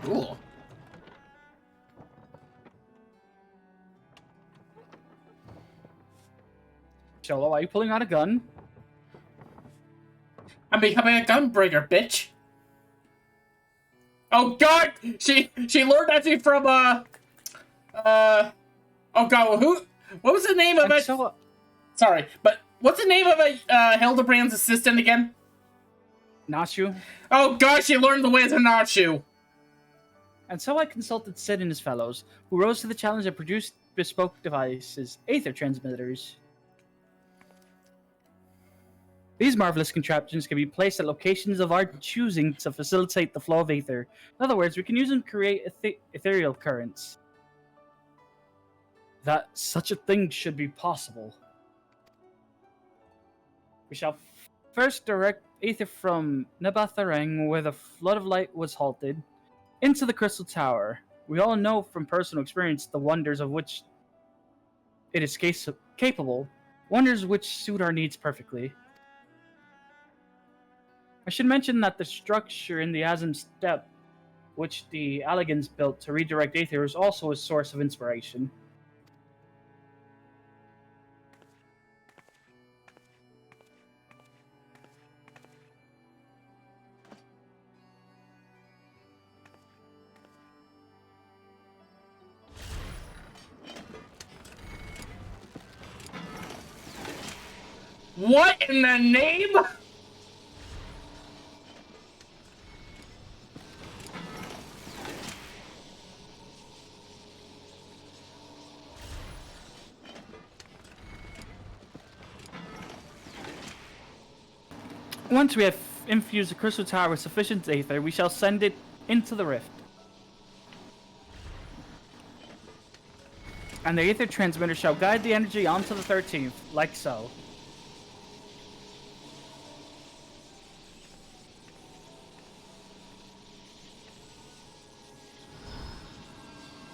Cool. Cholo, why are you pulling out a gun? I'm becoming a gunbreaker, bitch. Oh god! She learned that thing from oh god, what was the name of it? Sorry, but what's the name of Hildebrand's assistant again? Nachu. Oh god, she learned the ways of Nachu. And so I consulted Sid and his fellows, who rose to the challenge and produced bespoke devices, aether transmitters. These marvelous contraptions can be placed at locations of our choosing to facilitate the flow of aether. In other words, we can use them to create ethereal currents. That such a thing should be possible. We shall first direct aether from Nebatharang, where the flood of light was halted, into the Crystal Tower. We all know from personal experience the wonders of which it is capable, wonders which suit our needs perfectly. I should mention that the structure in the Azim Steppe, which the Alligans built to redirect aether, is also a source of inspiration. What in the name? Once we have infused the Crystal Tower with sufficient aether, we shall send it into the rift. And the aether transmitter shall guide the energy onto the 13th, like so.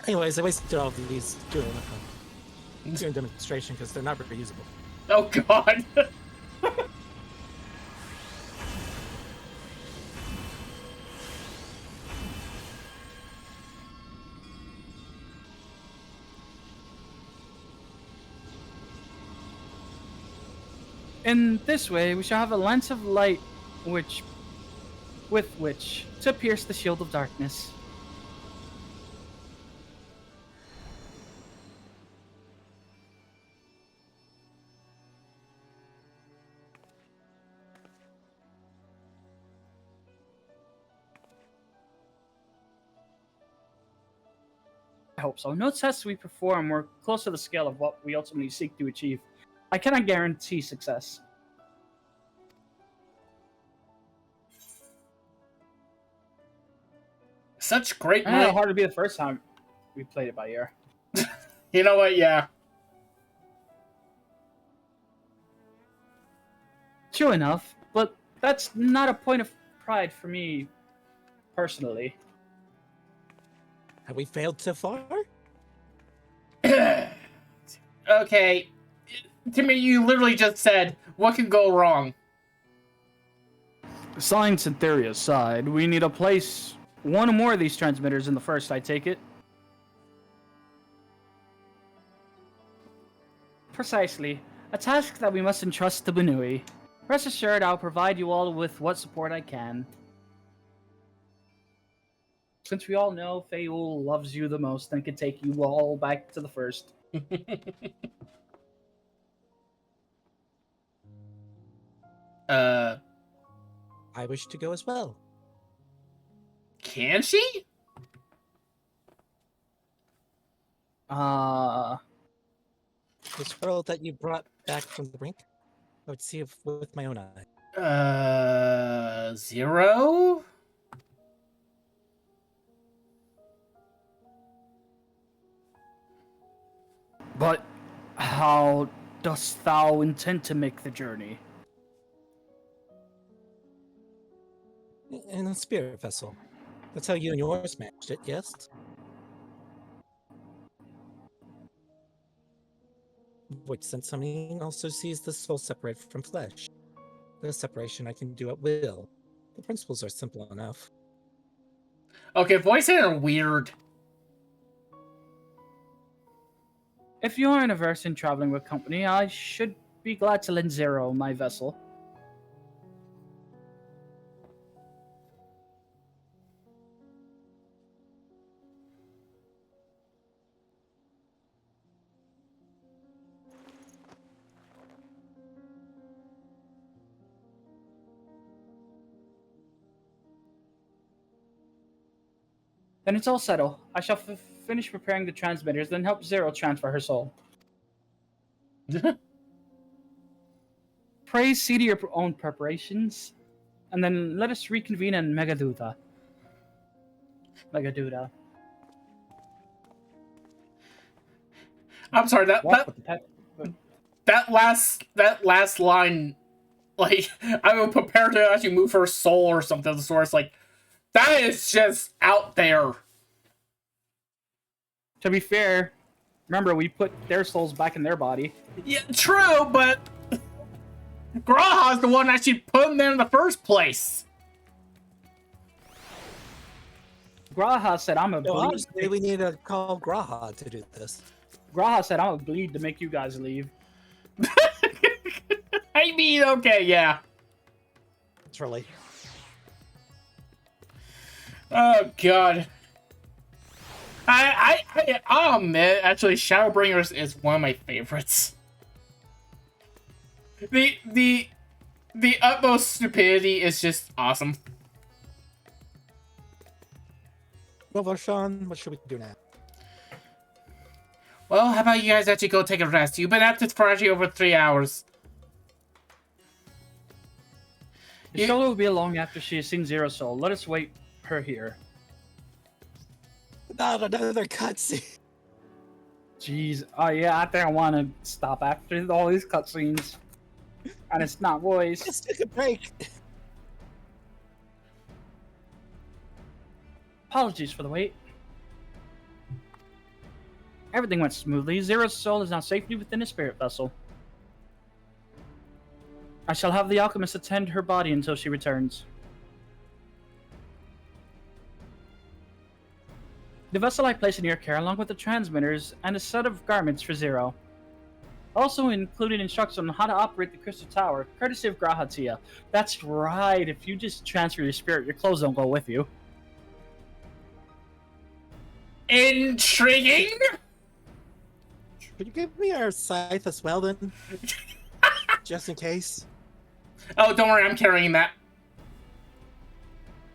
Anyways, I wasted all of these doing demonstration because they're not very usable. Oh god. In this way, we shall have a lance of light with which to pierce the shield of darkness. I hope so. No tests we perform were close to the scale of what we ultimately seek to achieve. I cannot guarantee success. Such great I know how hard it'd be the first time we played it by ear. You know what? Yeah. True enough, but that's not a point of pride for me, personally. Have we failed so far? Okay. Timmy, you literally just said, what can go wrong? Science and theory aside, we need to place one or more of these transmitters in the first, I take it. Precisely. A task that we must entrust to BNUUY. Rest assured, I'll provide you all with what support I can. Since we all know Faol loves you the most and can take you all back to the first. I wish to go as well. Can she? The scroll that you brought back from the brink? I would see it with my own eye. 0? But how dost thou intend to make the journey? In a spirit vessel. That's how you and yours managed it, yes? Void sense summoning also sees the soul separate from flesh. The separation I can do at will. The principles are simple enough. Okay, voices are weird. If you are averse in traveling with company, I should be glad to lend Zero my vessel. Then it's all settled. I shall finish preparing the transmitters, then help Zero transfer her soul. Praise see to your own preparations, and then let us reconvene in Megaduda. I'm sorry, that last line, like, I will prepare to actually move her soul or something of the sort. It's like, that is just out there. To be fair, remember, we put their souls back in their body. Yeah, true, but Graha's the one actually put them there in the first place. Graha said, I'm a bleed. Honestly, we need to call Graha to do this. Graha said, I'm a bleed to make you guys leave. I mean, okay, yeah. Truly. Oh, God. I'll admit, actually, Shadowbringers is one of my favorites. The utmost stupidity is just awesome. Well, Varshan, what should we do now? Well, how about you guys actually go take a rest? You've been at this for actually over 3 hours. The show will be along after she has seen Zero Soul. Let us wait her here. Not another cutscene. Jeez. Oh, yeah, I think I want to stop after all these cutscenes. And it's not voice. Let's take a break. Apologies for the wait. Everything went smoothly. Zero's soul is now safely within a spirit vessel. I shall have the alchemist attend her body until she returns. The vessel I place in your care, along with the transmitters and a set of garments for Zero. Also included instructions on how to operate the crystal tower, courtesy of Grahatia. That's right, if you just transfer your spirit, your clothes don't go with you. Intriguing! Could you give me our scythe as well, then? Just in case. Oh, don't worry, I'm carrying that.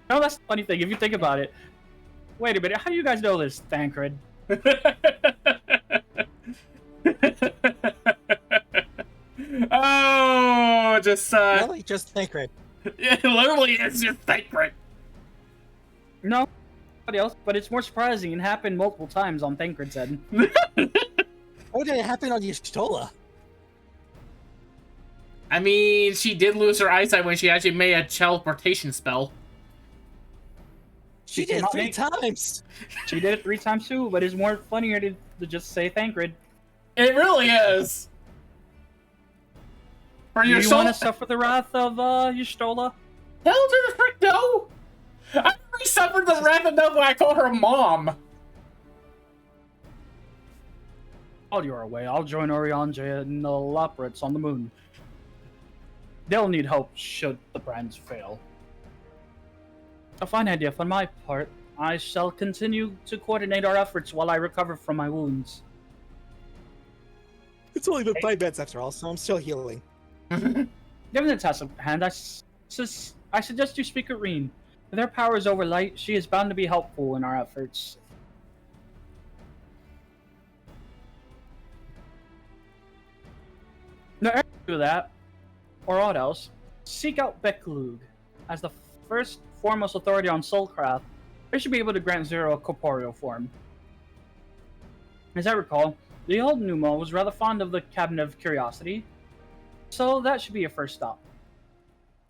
No, that's the funny thing, if you think about it. Wait a minute, how do you guys know this, Thancred? Oh, just, Really? Just Thancred. It literally is just Thancred. No, nobody else, but it's more surprising and happened multiple times on Thancred's end. Oh, did it happen on Y'shtola? I mean, she did lose her eyesight when she actually made a teleportation spell. She did it 3 times. She did it 3 times too, but it's more funnier to just say Thancred. It really is. For your Do you soul... want to suffer the wrath of Y'shtola? Hell to the frick no! I already suffered the wrath enough when I called her mom. While you're away, I'll join Orianja and the Loprits on the moon. They'll need help should the brands fail. A fine idea on my part. I shall continue to coordinate our efforts while I recover from my wounds. It's only been 5 minutes after all, so I'm still healing. Given the task at hand, I suggest you speak with Reen. With her powers over light, she is bound to be helpful in our efforts. Do that, or what else? Seek out BNUUY. As the first foremost authority on soulcraft, they should be able to grant Zero a corporeal form. As I recall, the old Numo was rather fond of the Cabinet of Curiosity, so that should be your first stop.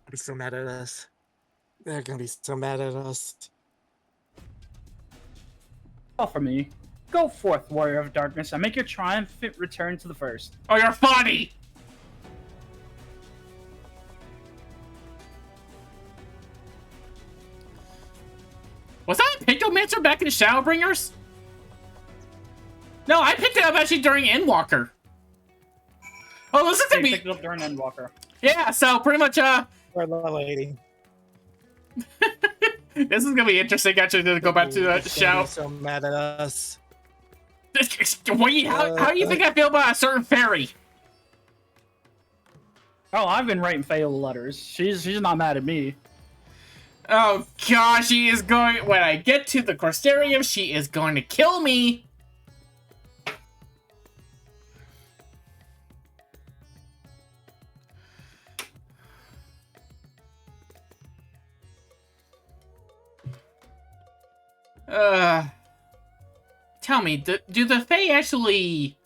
I'll be so mad at us. They're gonna be so mad at us. All for me. Go forth, Warrior of Darkness, and make your triumphant return to the first. Oh, you're funny! Was that a Pictomancer back in Shadowbringers? No, I picked it up actually during Endwalker. Oh, this is gonna be... picked it up during Endwalker. Yeah, so pretty much, Poor little lady. This is gonna be interesting, actually, to go back to the Shadow. So mad at us. Wait, how do you think I feel about a certain fairy? Oh, I've been writing Fail letters. She's not mad at me. Oh gosh, she is going... When I get to the Corsarium, she is going to kill me! Tell me, do the Fae actually,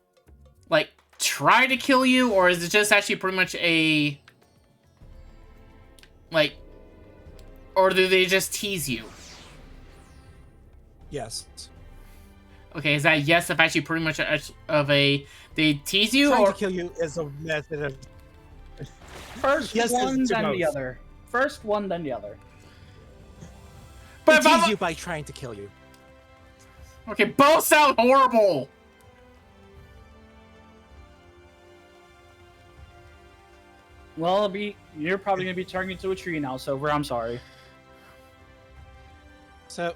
like, try to kill you, or is it just actually pretty much a, like, or do they just tease you? Yes. Okay, is that yes if actually pretty much of a, they tease you, Trying or? to kill you is a method of... First Yes, one, it's then most. the other. First one, then the other. But they tease you by trying to kill you. Okay, both sound horrible! Well, you're probably going to be turning into a tree now, Silver. I'm sorry. So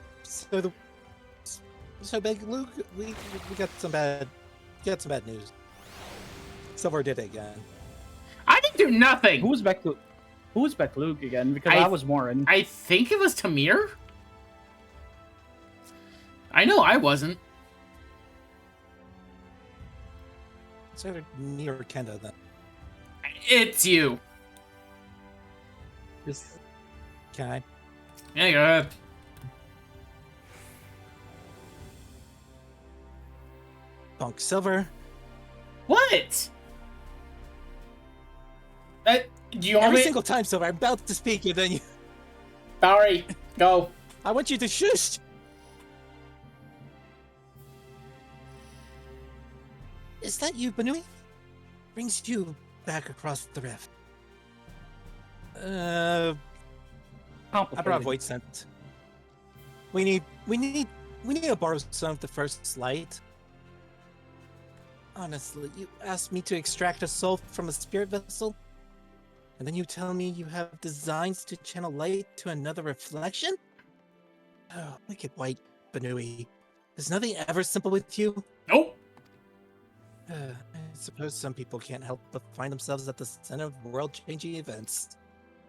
Big Luke, we got some bad news. Silver did it again. I didn't do nothing! Who's BNUUY again? Because I was Warren. I think it was Tamir? I know I wasn't. It's either me or Kenda then. It's you. Can I? Yeah, go ahead. Bonk Silver. What? Do you want Every me? single time, Silver, I'm about to speak, and then you... Sorry, go. I want you to shush! Is that you, BNUUY? Brings you back across the rift. I brought Void Scent. We need to borrow some of the first light. Honestly, you asked me to extract a soul from a spirit vessel? And then you tell me you have designs to channel light to another reflection? Oh, wicked white, BNUUY. Is nothing ever simple with you? Nope. I suppose some people can't help but find themselves at the center of world-changing events.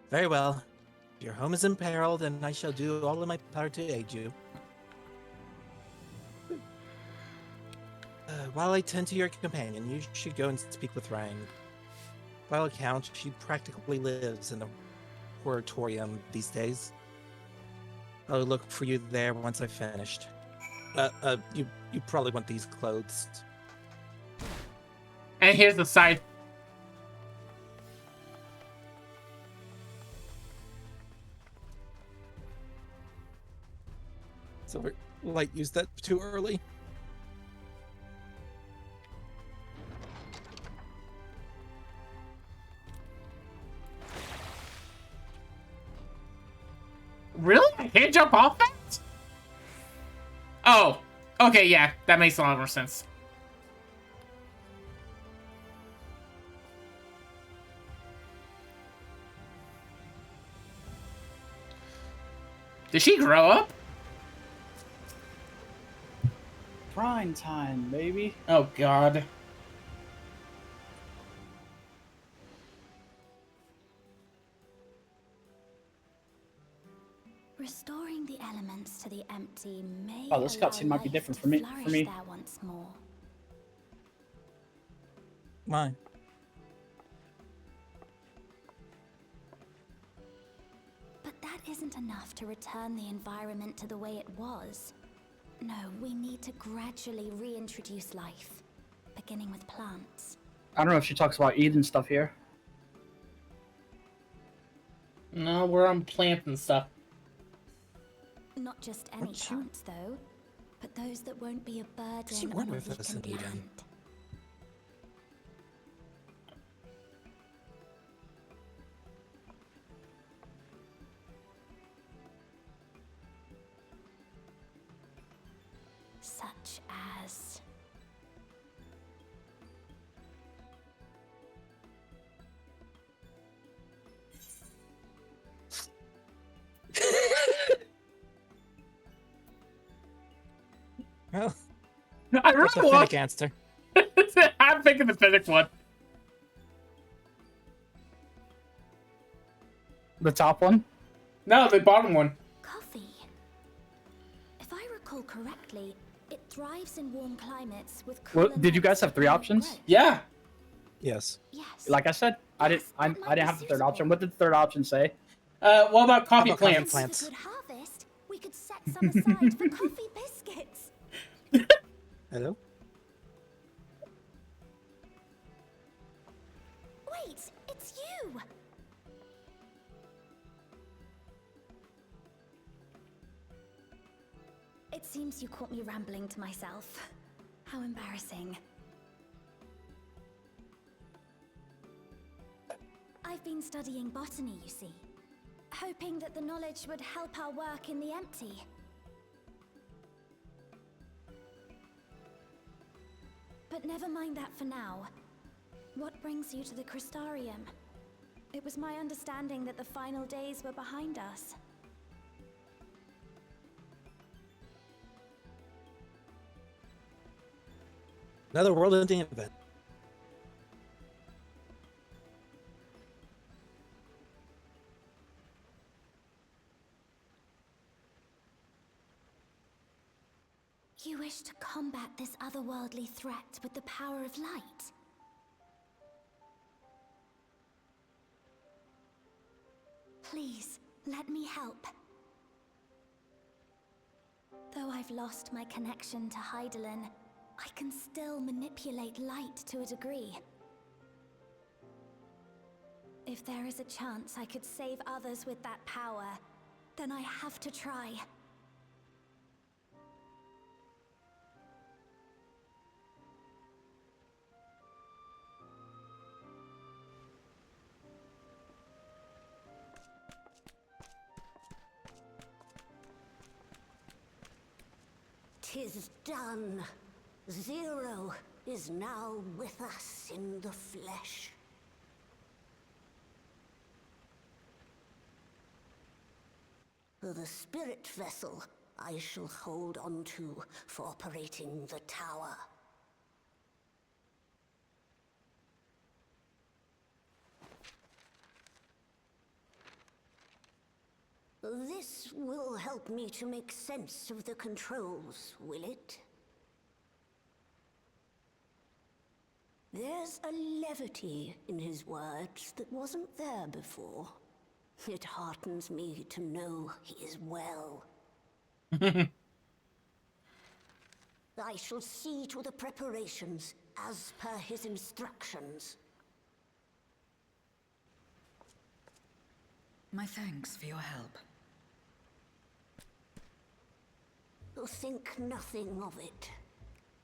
Very well. If your home is imperiled, then I shall do all in my power to aid you. While I tend to your companion, you should go and speak with Rang. By all accounts, she practically lives in the oratorium these days. I'll look for you there once I've finished. You probably want these clothes. And here's the side. Silver, light used that too early. Really? I can't jump off that? Oh. Okay, yeah. That makes a lot more sense. Did she grow up? Prime time, baby. Oh, God. Restoring the elements to the empty may Oh, this cutscene might be life different to for me. flourish there once more. Mine. isn't enough to return the environment to the way it was. No, we need to gradually reintroduce life, beginning with plants. I don't know if she talks about Eden stuff here. No, we're on plants and stuff. Not just any plants, though, but those that won't be a burden She on went a with us in weakened Eden. land. Such as... Well, I that's a really want. Finnick answer. I'm picking the Finnick one. The top one? No, the bottom one. Coffee. If I recall correctly, it thrives in warm climates with Well, cooler did you guys nights have and 3 higher options? growth. Yeah. Yes. Yes. Like I said, I didn't have the third option. What did the third option say? What about coffee How about coffee plants? plants? With a good harvest, we could set some aside for coffee biscuits. Hello? Wait, it's you! It seems you caught me rambling to myself. How embarrassing. I've been studying botany, you see. Hoping that the knowledge would help our work in the empty. But never mind that for now. What brings you to the Crystarium? It was my understanding that the final days were behind us. Another world-ending event. You wish to combat this otherworldly threat with the power of light? Please, let me help. Though I've lost my connection to Hydaelyn, I can still manipulate light to a degree. If there is a chance I could save others with that power, then I have to try. "'Tis done. Zero is now with us in the flesh. The spirit vessel I shall hold on to for operating the tower. This will help me to make sense of the controls, will it? There's a levity in his words that wasn't there before. It heartens me to know he is well. I shall see to the preparations as per his instructions. My thanks for your help. Think nothing of it.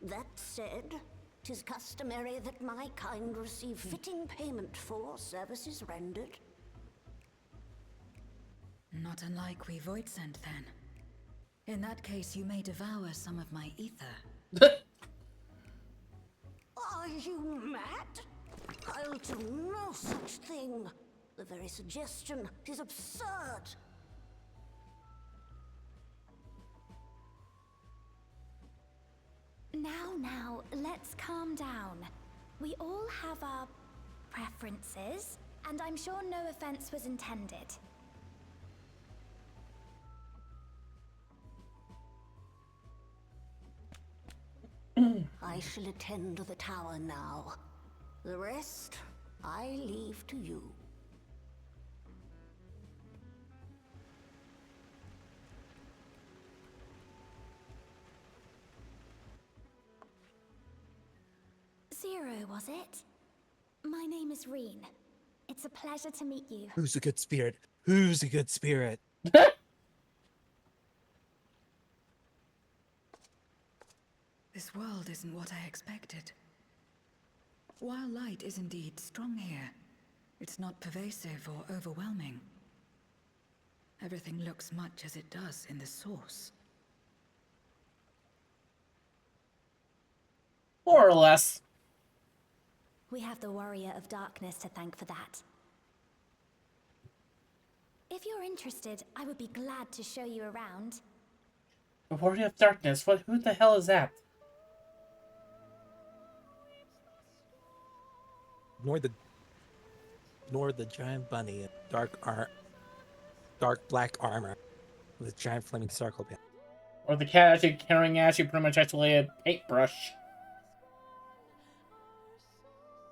That said, 'tis customary that my kind receive fitting payment for services rendered. Not unlike we Voidsent, then. In that case, you may devour some of my ether. Are you mad? I'll do no such thing. The very suggestion is absurd. Now, let's calm down. We all have our preferences, and I'm sure no offense was intended. I shall attend to the tower now. The rest, I leave to you. hero, was it? My name is Reen. It's a pleasure to meet you. Who's a good spirit? Who's a good spirit? This world isn't what I expected. While light is indeed strong here, it's not pervasive or overwhelming. Everything looks much as it does in the source. More or less. We have the Warrior of Darkness to thank for that. If you're interested, I would be glad to show you around. The Warrior of Darkness? Who the hell is that? Nor the giant bunny in dark black armor with a giant flaming circle behind. Or the cat actually carrying pretty much actually a paintbrush.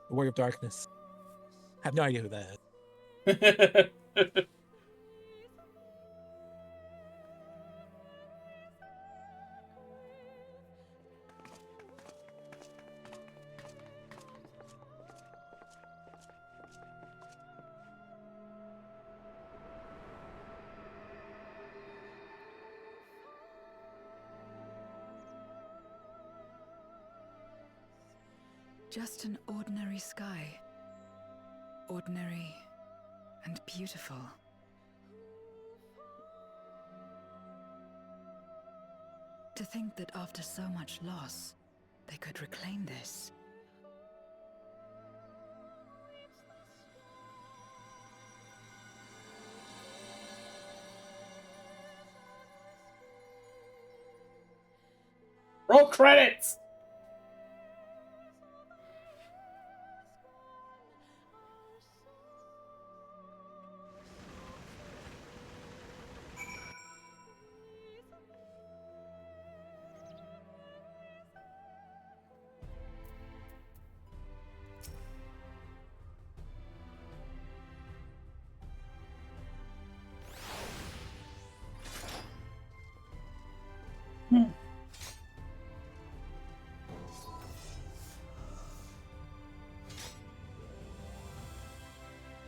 The Warrior of Darkness. I have no idea who that is. Just an ordinary sky. Ordinary and beautiful. To think that after so much loss, they could reclaim this. Roll credits!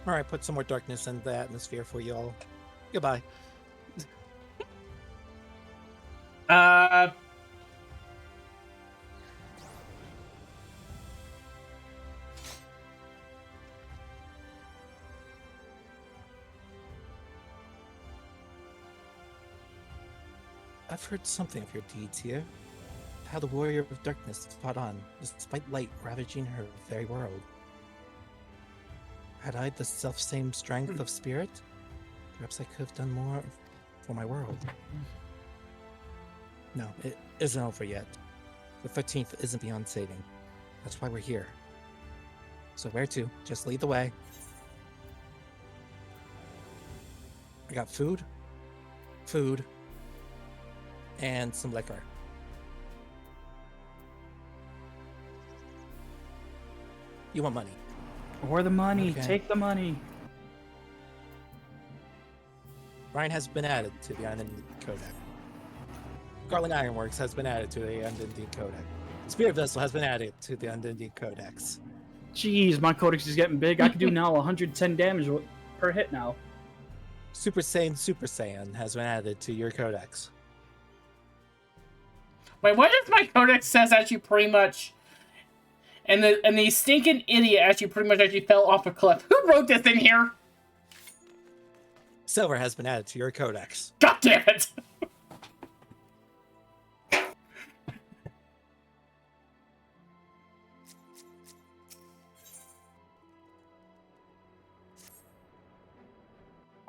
Alright, put some more darkness in the atmosphere for y'all. Goodbye. I've heard something of your deeds here. How the Warrior of Darkness fought on, despite light ravaging her very world. Had I the self-same strength of spirit, perhaps I could have done more for my world. No, it isn't over yet. The 13th isn't beyond saving. That's why we're here. So where to? Just lead the way. I got food, and some liquor. You want money? Or the money. Okay. Take the money. Ryan has been added to the Unending Codex. Garland Ironworks has been added to the Unending Codex. Spirit Vessel has been added to the Unending Codex. Jeez, my codex is getting big. I can do now 110 damage per hit now. Super Saiyan has been added to your codex. Wait, what if my codex says actually pretty much... And the stinking idiot actually pretty much actually fell off a cliff. Who wrote this in here? Silver has been added to your codex. God damn it!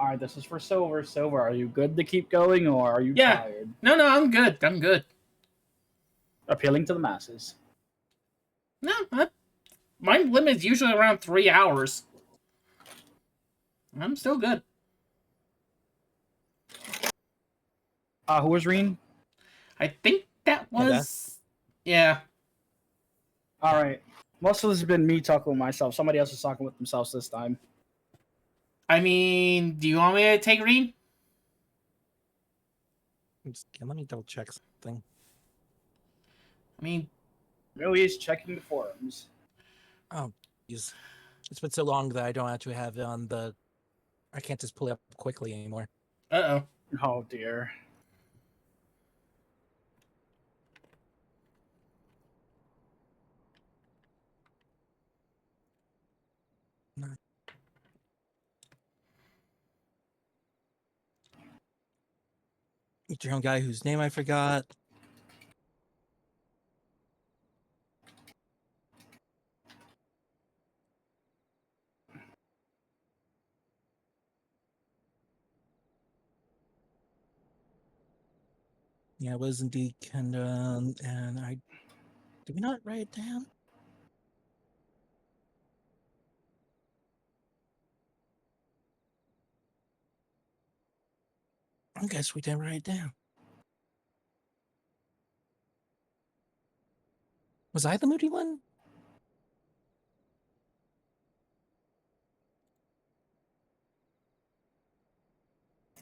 Alright, this is for Silver. Silver, are you good to keep going, or are you tired? No, I'm good. I'm good. Appealing to the masses. No, my limit is usually around 3 hours. I'm still good. Who was Reen? I think that was... Yeah. Alright. Most of this has been me talking with myself. Somebody else is talking with themselves this time. I mean, do you want me to take Reen? Let me double check something. I mean... Really is checking the forums. Oh, geez. It's been so long that I don't actually have it on the... I can't just pull it up quickly anymore. Uh-oh. Oh, dear. Your own guy whose name I forgot. Yeah, it was indeed Kendra, and I... Did we not write it down? I guess we didn't write it down. Was I the moody one?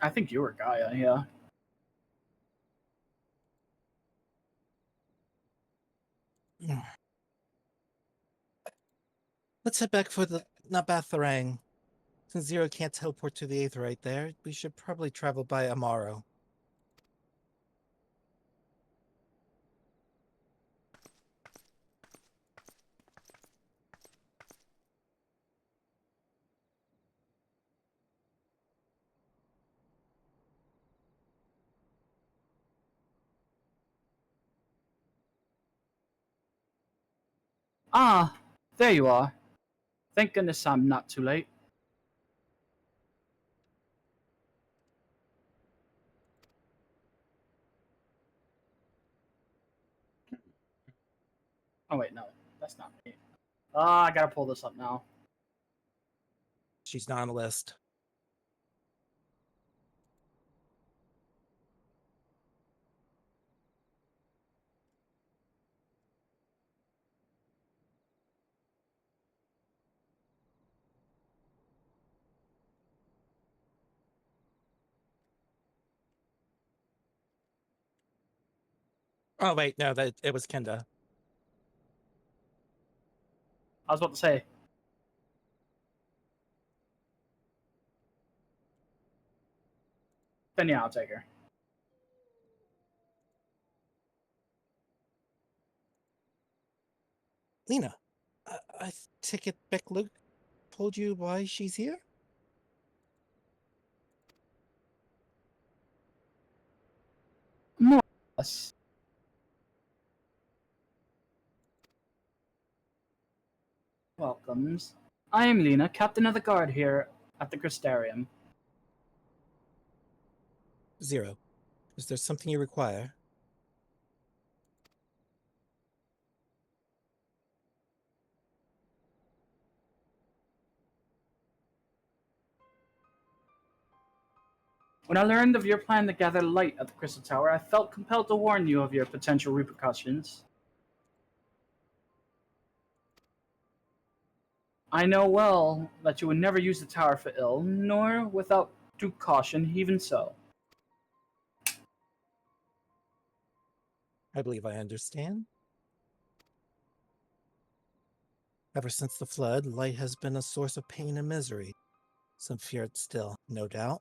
I think you were Gaia, yeah. Let's head back for the Nabatharang. Since Zero can't teleport to the Aetherite there, we should probably travel by Amaro. Ah, there you are. Thank goodness I'm not too late. Oh, wait, no. That's not me. Ah, I gotta pull this up now. She's not on the list. Oh, wait, no, it was Kenda. I was about to say. Then yeah, I'll take her. Lena, I take it back Luke told you why she's here? More or less. Welcomes. I am Lena, captain of the guard here at the Crystarium. Zero. Is there something you require? When I learned of your plan to gather light at the Crystal Tower, I felt compelled to warn you of your potential repercussions. I know well that you would never use the tower for ill, nor without due caution, even so. I believe I understand. Ever since the flood, light has been a source of pain and misery. Some fear it still, no doubt.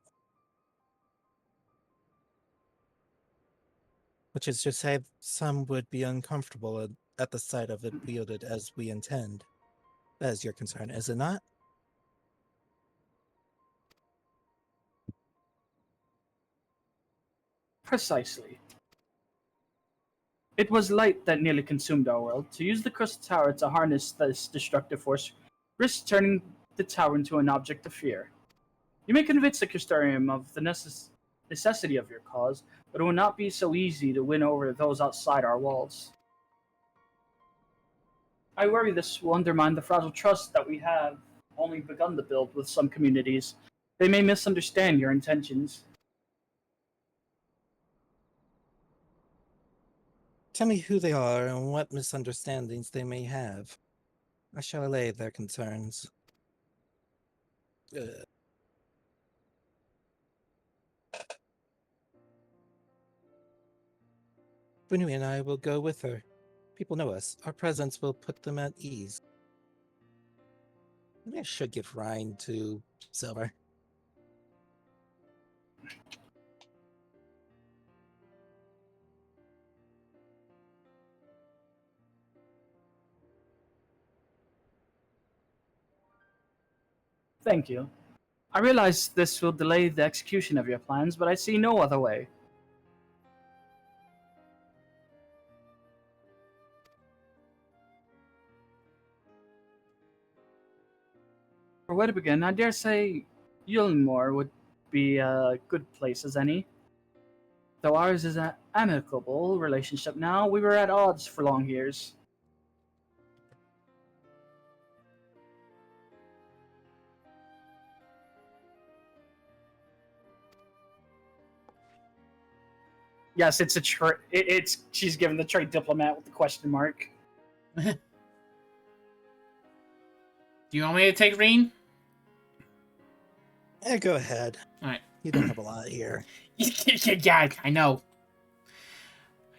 Which is to say, some would be uncomfortable at the sight of it wielded as we intend. That is your concern, is it not? Precisely. It was light that nearly consumed our world. To use the Crystal Tower to harness this destructive force risks turning the tower into an object of fear. You may convince the Crystarium of the necessity of your cause, but it will not be so easy to win over those outside our walls. I worry this will undermine the fragile trust that we have only begun to build with some communities. They may misunderstand your intentions. Tell me who they are and what misunderstandings they may have. I shall allay their concerns. BNUUY and I will go with her. People know us. Our presence will put them at ease. I should give Ryan to Silver. Thank you. I realize this will delay the execution of your plans, but I see no other way. For where to begin, I dare say Yulmore would be a good place as any. Though ours is an amicable relationship now, we were at odds for long years. Yes, it's a it's she's given the trade diplomat with the question mark. Do you want me to take Reen? Yeah, go ahead. Alright. You don't have a lot here. Yeah, I know.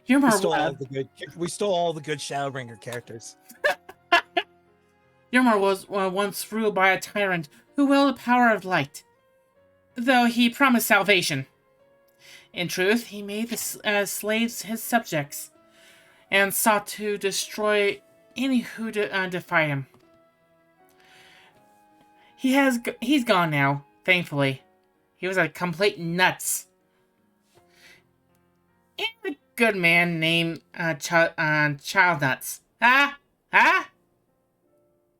We stole all the good Shadowbringer characters. Yurmur was once ruled by a tyrant who willed the power of light, though he promised salvation. In truth, he made the slaves his subjects, and sought to destroy any who defy him. He's gone now, thankfully. He was a complete nuts. And a good man named Child Nuts. Huh?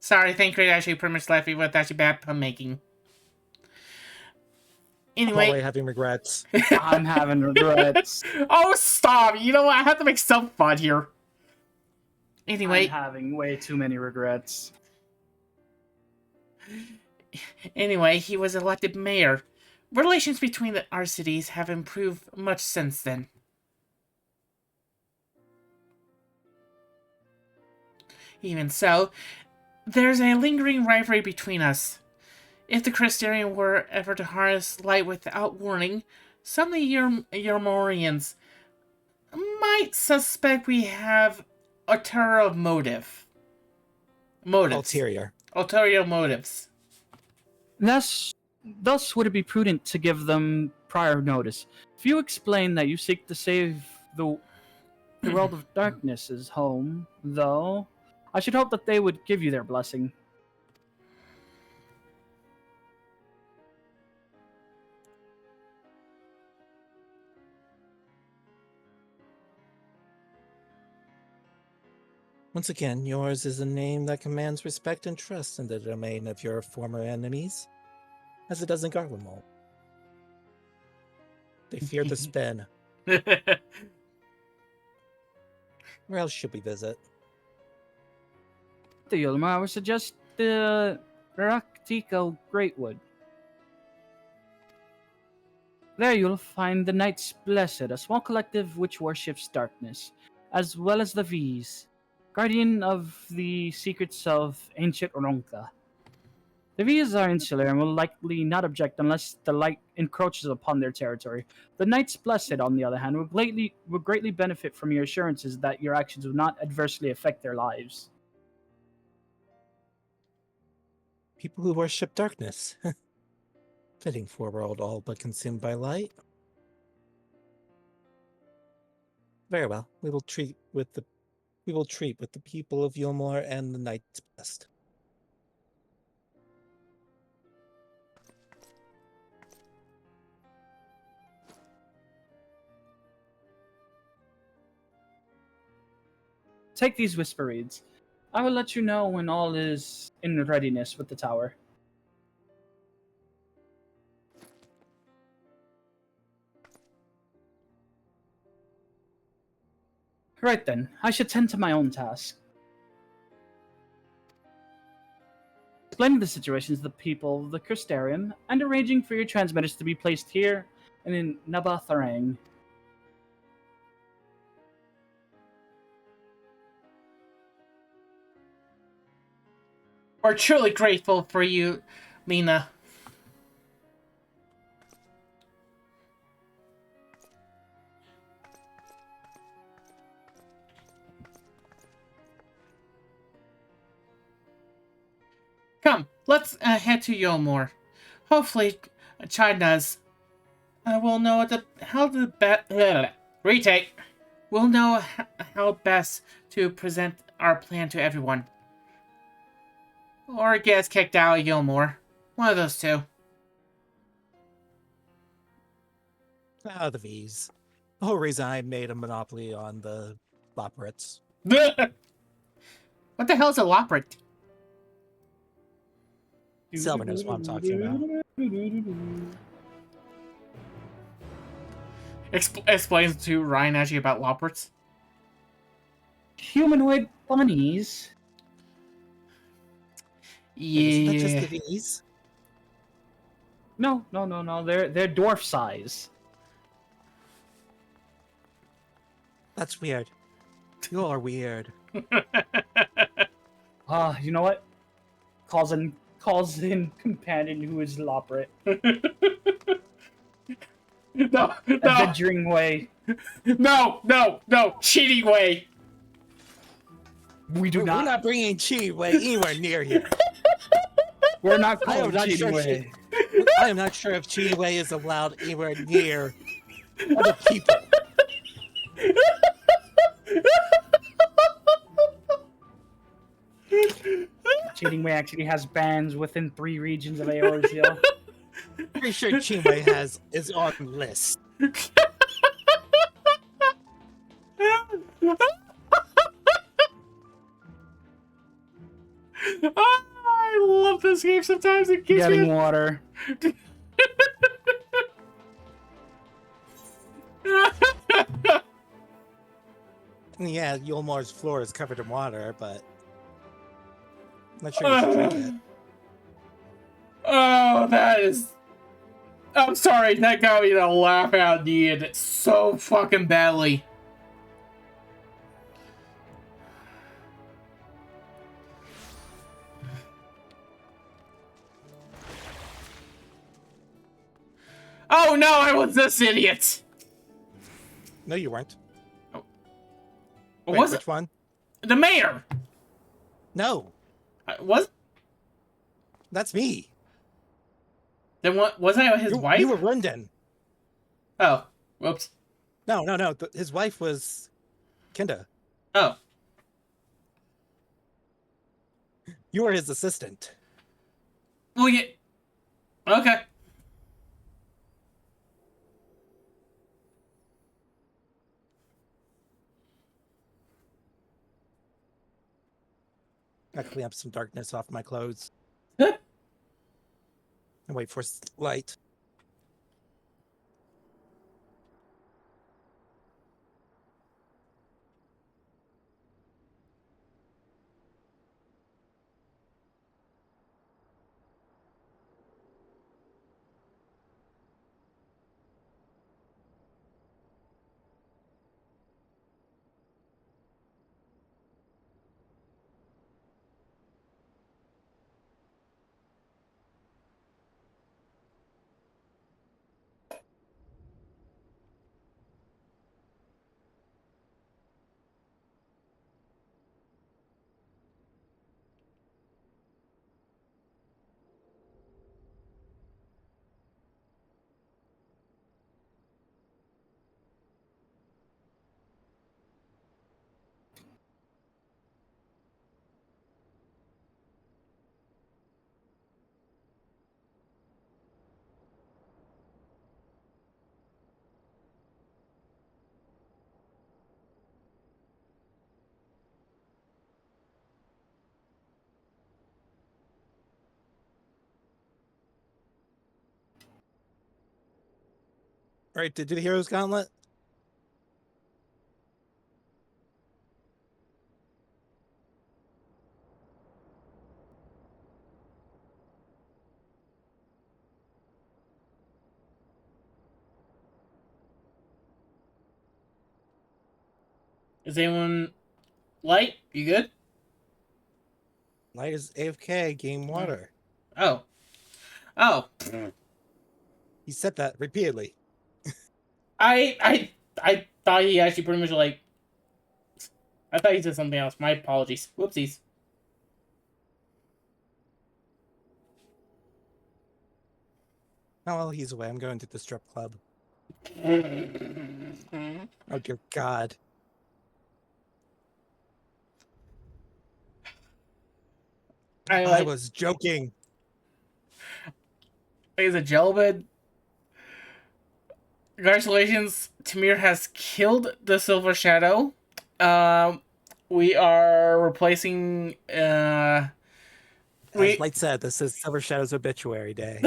Sorry, Thancred actually pretty much left me with actually bad pun making. Anyway. I'm already having regrets. I'm having regrets. Oh, stop! You know what? I have to make some fun here. Anyway. I'm having way too many regrets. Anyway, he was elected mayor. Relations between our cities have improved much since then. Even so, there's a lingering rivalry between us. If the Crystarian were ever to harness light without warning, some of the Yurmorians might suspect we have ulterior motives. Ulterior motives. Thus would it be prudent to give them prior notice. If you explain that you seek to save the world of darkness's home, though, I should hope that they would give you their blessing. Once again, yours is a name that commands respect and trust in the domain of your former enemies, as it does in Garlemald. They fear the spin. Where else should we visit? The Yulma, I would suggest the Raktika Greatwood. There you'll find the Knights Blessed, a small collective which worships darkness, as well as the V's, guardian of the secrets of ancient Ronka. The V's are insular and will likely not object unless the light encroaches upon their territory. The Knights Blessed, on the other hand, will greatly benefit from your assurances that your actions will not adversely affect their lives. People who worship darkness. Fitting for a world all but consumed by light. Very well. We will treat with the people of Yulmore and the Knights Blessed. Take these whisper reeds. I will let you know when all is in readiness with the tower. Right then, I should tend to my own task. Explaining the situation to the people of the Crystarium, and arranging for your transmitters to be placed here and in Nabatharang. We're truly grateful for you, Lena. Come, Let's head to Yolmore. Hopefully, China's will know how to retake. We'll know how best to present our plan to everyone. Or get us kicked out of Gilmore. One of those two. Ah, the V's. The whole reason I made a monopoly on the Loporits. What the hell is a Loporit? Silver knows what I'm talking about. Explains to Ryan actually about Loporits. Humanoid bunnies. Yeah. Isn't that just the V's? No. They're dwarf size. That's weird. You are weird. You know what? Calls in companion who is Loporit. No. Adventuring way. No. Cheating way. We're not bringing cheating way anywhere near here. We're not calling cheating way. I am not sure if cheating way is allowed anywhere near other people. Cheating way actually has bans within 3 regions of Eorzea. Pretty sure cheating way is on the list. Oh, I love this game. Sometimes it gives Getting me water. Yeah, Yulmar's floor is covered in water, but I'm not sure you should drink it. Oh, that is... I'm sorry, that got me to laugh out the end so fucking badly. Oh no, I was this idiot! No, you weren't. Oh. Wait, Was which it? one? The mayor! No. Was? That's me. Then what? Was I his wife? You were Rundon. Oh, whoops. No. His wife was Kenda. Oh. You were his assistant. Well, yeah. Okay. I clean up some darkness off my clothes. And wait for light. All right, to do the Hero's Gauntlet. Is anyone... Light? You good? Light is AFK, game water. Oh. Oh. He said that repeatedly. I thought he actually pretty much like... I thought he said something else. My apologies. Whoopsies. Oh, well, he's away. I'm going to the strip club. Oh, dear God. I was joking. Ladies and gentlemen, congratulations. Tamir has killed the Silver Shadow. We are replacing. As Light said, this is Silver Shadow's obituary day.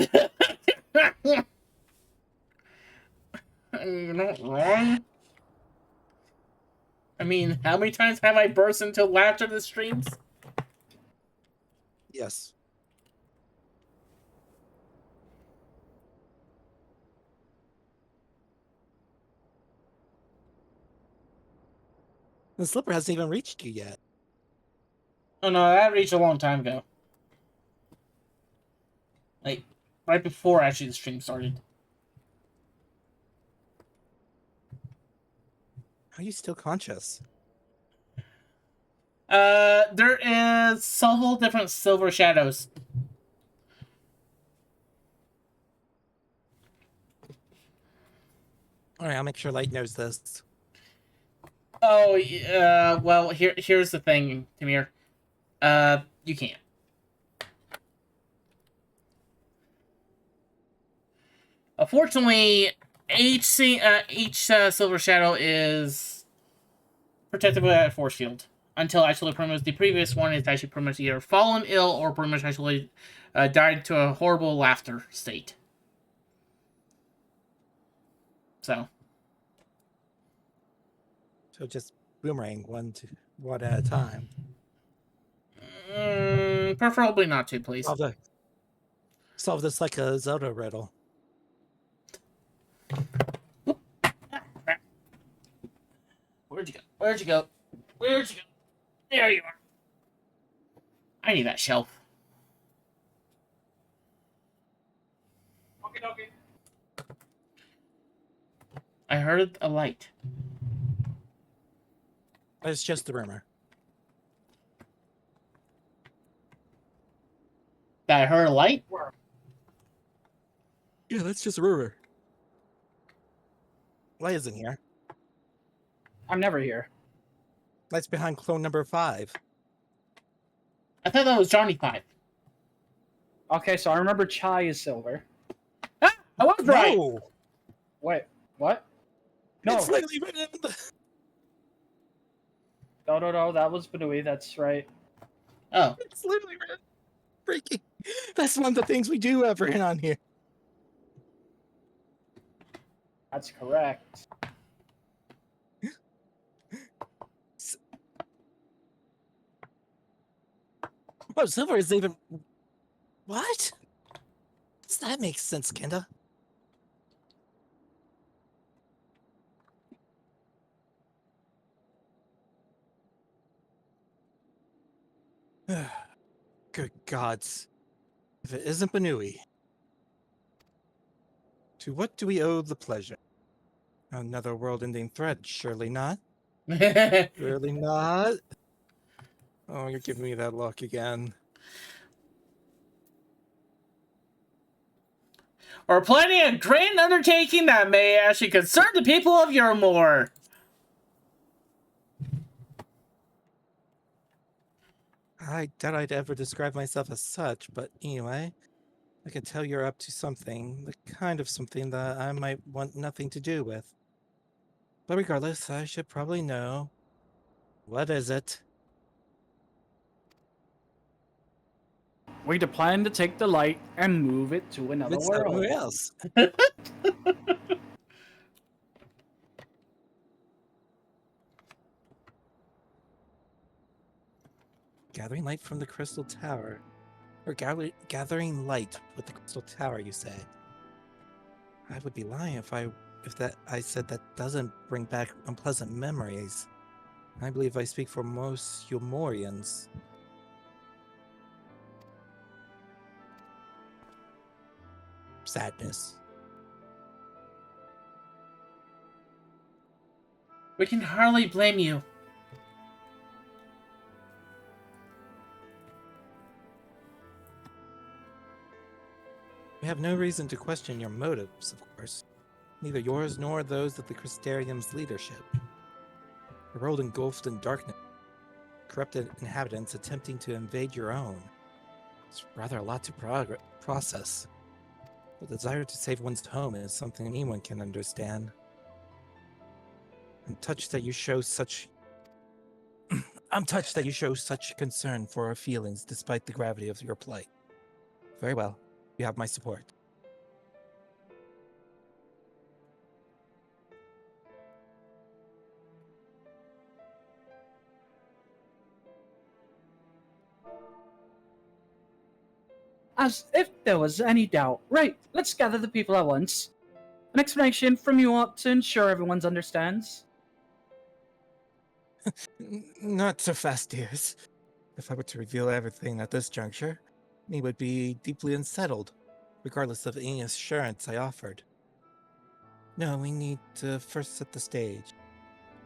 You're not wrong. I mean, how many times have I burst into laughter in the streams? Yes. The slipper hasn't even reached you yet. Oh no, that reached a long time ago. Like, right before actually the stream started. Are you still conscious? There is several different Silver Shadows. Alright, I'll make sure Light knows this. Oh, well, here's the thing, Tamir. You can't. Unfortunately, each Silver Shadow is protected by a force field until actually pretty much the previous one is actually pretty much either fallen ill or pretty much actually died to a horrible laughter state. So just boomerang one at a time. Preferably not to, please. Solve this like a Zelda riddle. Where'd you go? Where'd you go? Where'd you go? There you are. I need that shelf. Okay. I heard a light. It's just the rumor. I heard a light? Yeah, that's just a rumor. Light isn't here. I'm never here. Light's behind clone number 5. I thought that was Johnny 5. Okay, so I remember Chai is silver. Ah, I was right. Wait, what? No. It's literally written in the... No, that was BNUUY, that's right. Oh. It's literally written. Freaking. That's one of the things we do ever in on here. That's correct. Oh, silver is even... What? Does that make sense, Kenda? Good gods. If it isn't BNUUY. To what do we owe the pleasure? Another world-ending threat, surely not? Surely not? Oh, you're giving me that look again. Or planning a grand undertaking that may actually concern the people of Euromore. I doubt I'd ever describe myself as such, but anyway, I can tell you're up to something, the kind of something that I might want nothing to do with. But regardless, I should probably know. What is it? We plan to take the light and move it to another world. Somewhere else. Gathering light from the crystal tower. Or gathering light with the crystal tower, you say? I would be lying if I said that doesn't bring back unpleasant memories. I believe I speak for most Eumorians. Sadness. We can hardly blame you. We have no reason to question your motives, of course. Neither yours nor those of the Crystarium's leadership. A world engulfed in darkness, corrupted inhabitants attempting to invade your own. It's rather a lot to process. The desire to save one's home is something anyone can understand. I'm touched that you show such concern for our feelings despite the gravity of your plight. Very well. You have my support. As if there was any doubt. Right, let's gather the people at once. An explanation from you ought to ensure everyone understands. Not so fast, dears. If I were to reveal everything at this juncture, me would be deeply unsettled, regardless of any assurance I offered. No, we need to first set the stage.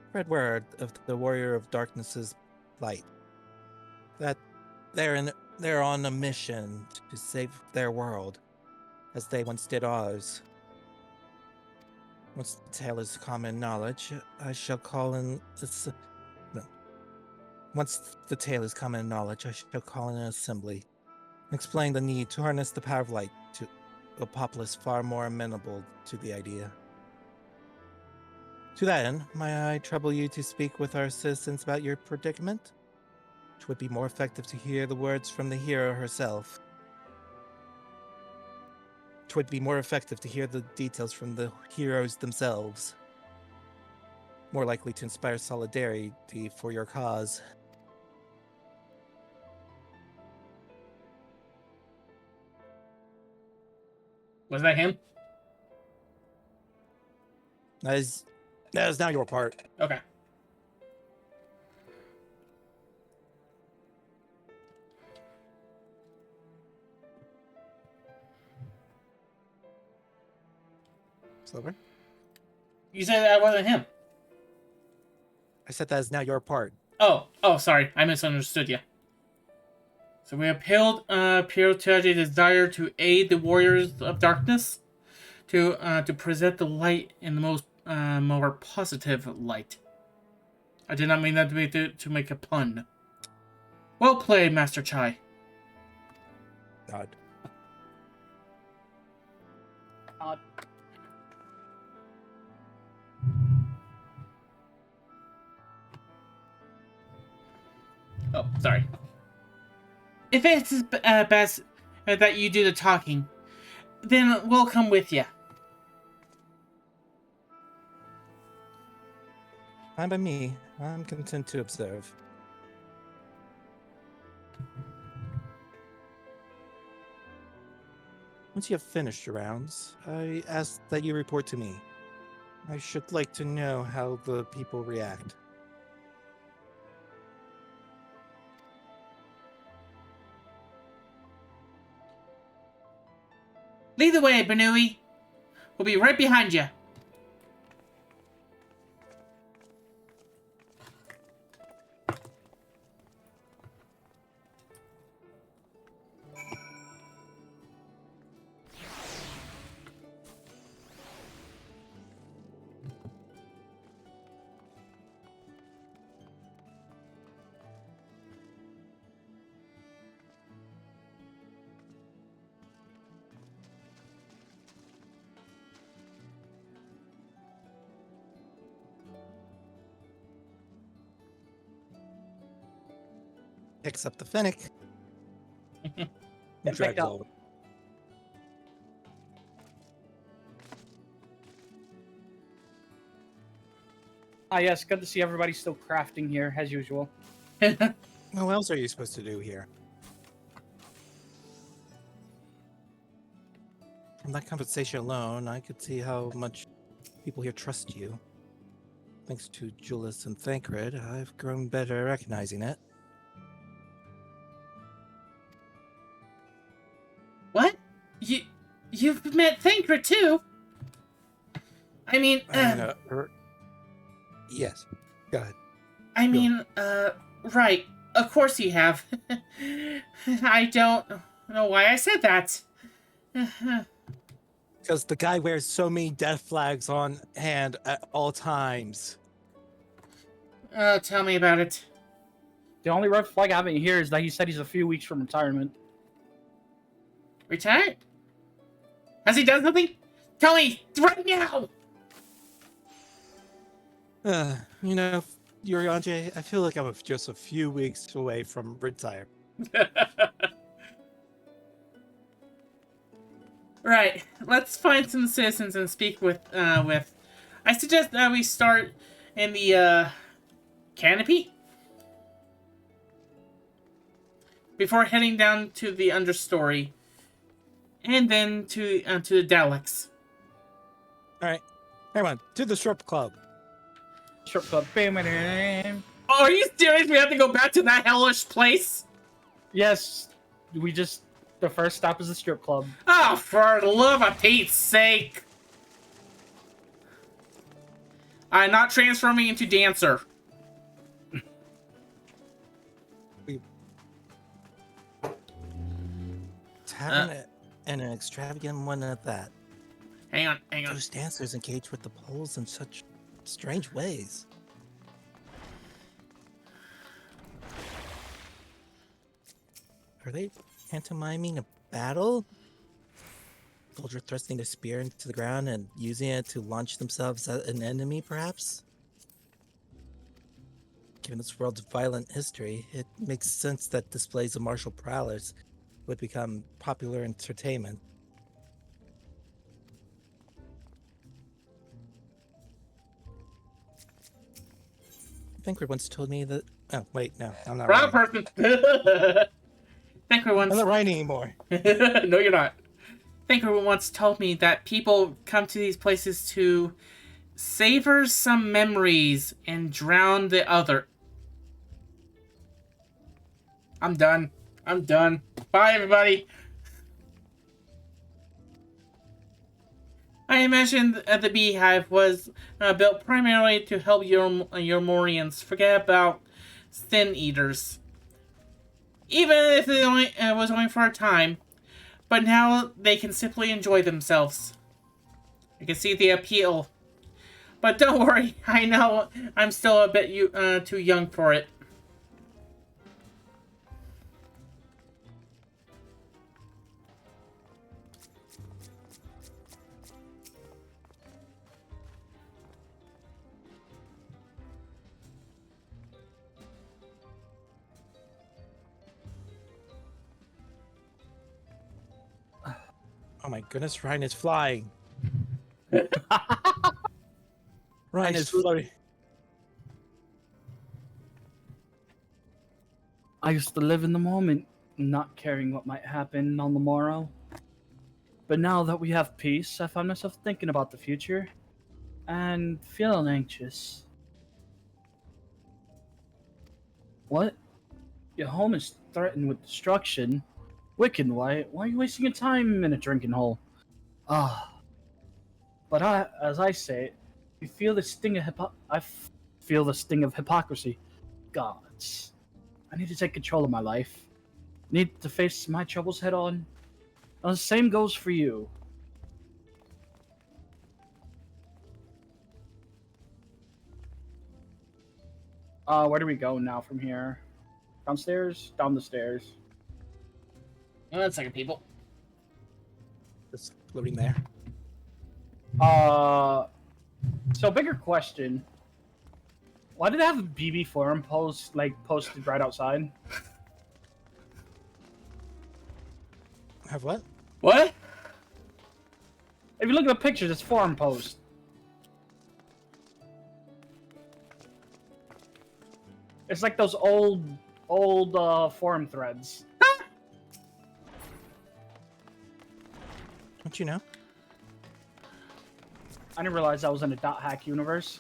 Spread word of the Warrior of Darkness's plight. That they're on a mission to save their world, as they once did ours. Once the tale is common knowledge, I shall call in Once the tale is common knowledge, I shall call in an assembly, and explain the need to harness the power of light to a populace far more amenable to the idea. To that end, may I trouble you to speak with our citizens about your predicament? It would be more effective to hear the words from the hero herself. It would be more effective to hear the details from the heroes themselves. More likely to inspire solidarity for your cause. Was that him? That is now your part. Okay. Silver? You said that wasn't him. I said that is now your part. Oh, sorry. I misunderstood you. So we appeal to the desire to aid the Warriors of Darkness, to present the light in the most more positive light. I did not mean that to make a pun. Well played, Master Chai. God. Oh, sorry. If it's best that you do the talking, then we'll come with you. Fine by me. I'm content to observe. Once you have finished your rounds, I ask that you report to me. I should like to know how the people react. Lead the way, BNUUY. We'll be right behind you. Picks up the Fennec. And drags up. over. Ah, yes, good to see everybody still crafting here, as usual. What else are you supposed to do here? From that compensation alone, I could see how much people here trust you. Thanks to Julius and Thancred, I've grown better at recognizing it. What? You've met Thancred too? I mean, yes. Go ahead. I mean, right. Of course you have. I don't know why I said that. Because the guy wears so many death flags on hand at all times. Oh, tell me about it. The only red flag I haven't here is that he said he's a few weeks from retirement. Retired? Has he done something? Tell me right now! You know, Yurianje, I feel like I'm just a few weeks away from retire. Right, let's find some citizens and speak with. I suggest that we start in the, canopy? Before heading down to the understory. And then to the Daleks. Alright, everyone, to the strip club. Strip club. Oh, are you serious? We have to go back to that hellish place? Yes, the first stop is the strip club. Oh, for the love of Pete's sake. I'm not transforming into dancer. Having an extravagant one at that. Hang on. Those dancers engage with the poles in such strange ways. Are they pantomiming a battle? Soldier thrusting a spear into the ground and using it to launch themselves at an enemy, perhaps? Given this world's violent history, it makes sense that displays of martial prowess would become popular entertainment. Thinker once told me that... Oh, wait, no, I'm not Wrong writing. person. Thinker once... I'm not writing anymore. No, you're not. Thinker once told me that people come to these places to savor some memories and drown the other. I'm done. Bye, everybody. I imagine the beehive was built primarily to help your Morians forget about sin eaters. Even if it was only for a time. But now they can simply enjoy themselves. I can see the appeal. But don't worry, I know I'm still a bit too young for it. Oh my goodness, Ryan is flying. Ryan is floating. I used to live in the moment, not caring what might happen on the morrow. But now that we have peace, I find myself thinking about the future and feeling anxious. What? Your home is threatened with destruction? Wicked, why are you wasting your time in a drinking hole? But as I say it, you feel the sting of I feel the sting of hypocrisy. Gods, I need to take control of my life. Need to face my troubles head on. And the same goes for you. Where do we go now from here? Downstairs? Down the stairs. Hang on a second, people. Just floating there. So bigger question. Why did they have a BB forum posted right outside? Have what? What? If you look at the pictures, it's forum post. It's like those old forum threads. Don't you know? I didn't realize I was in a .hack universe.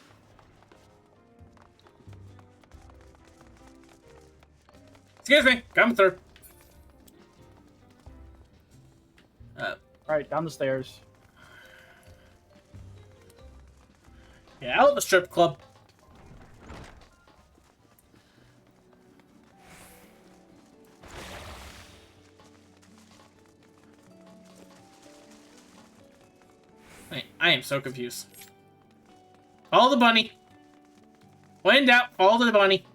Excuse me, come through. Alright, down the stairs. Yeah, out of the strip club. I am so confused. Follow the bunny. When in doubt, follow the bunny.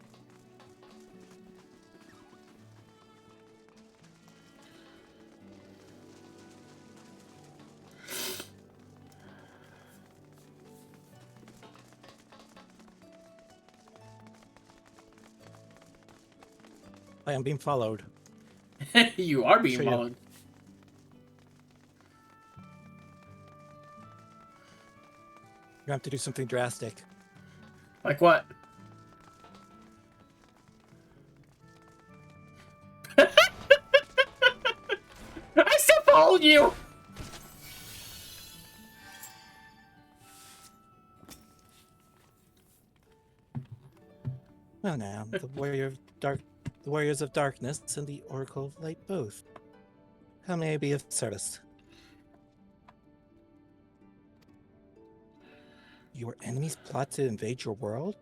I am being followed. You are being Sure, followed. You have to do something drastic. Like what? I still followed you! Well now, the Warriors of Darkness and the Oracle of Light both. How may I be of service? Your enemies plot to invade your world?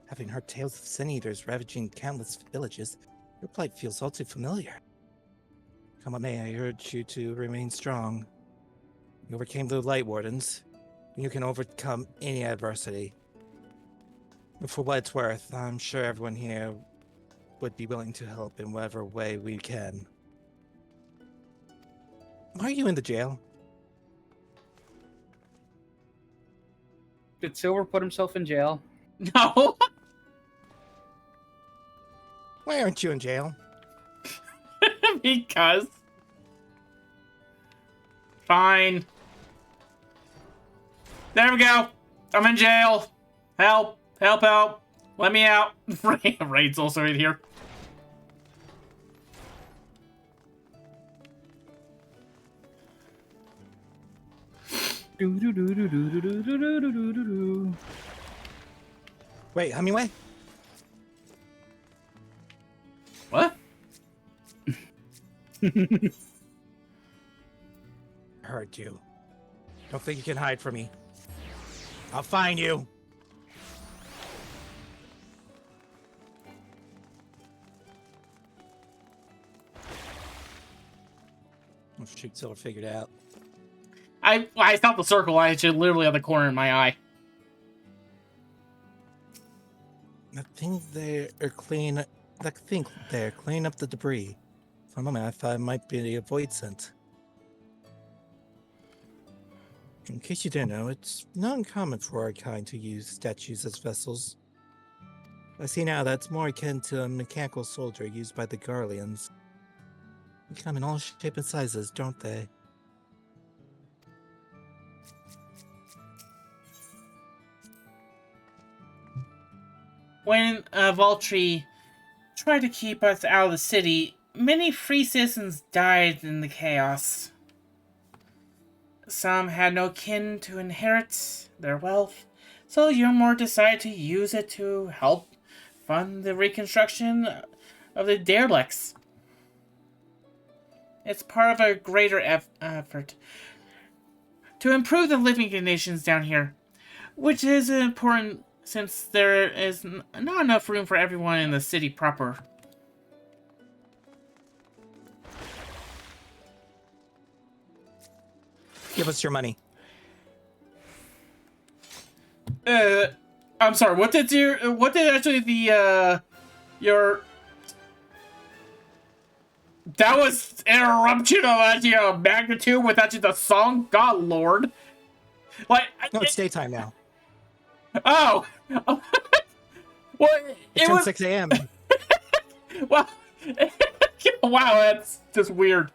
Having heard tales of sin eaters ravaging countless villages, your plight feels all too familiar. Come what may, I urge you to remain strong. You overcame the Light Wardens. You can overcome any adversity. And for what it's worth, I'm sure everyone here would be willing to help in whatever way we can. Why are you in the jail? Did Silver put himself in jail? No. Why aren't you in jail? Because. Fine. There we go. I'm in jail. Help. Help, help. Let me out. Raid's also in here. Wait, Hemingway? What? Heard you. Don't think you can hide from me. I'll find you. Oh, shoot, Silver figured it out. I thought the circle. I had you literally on the corner of my eye. I think they're clean up the debris. For a moment, I thought it might be a void scent. In case you didn't know, it's not uncommon for our kind to use statues as vessels. I see now that's more akin to a mechanical soldier used by the Garleans. They come in all shapes and sizes, don't they? When Valtry tried to keep us out of the city, many free citizens died in the chaos. Some had no kin to inherit their wealth, so Yumor decided to use it to help fund the reconstruction of the derelicts. It's part of a greater effort to improve the living conditions down here, which is important since there is not enough room for everyone in the city proper. Give us your money. I'm sorry, what did actually your... That was interruption of actually a magnitude with actually the song? God Lord. Like... No, it's daytime now. Oh! Well, It's it was 6 a.m. Well, wow, that's just weird.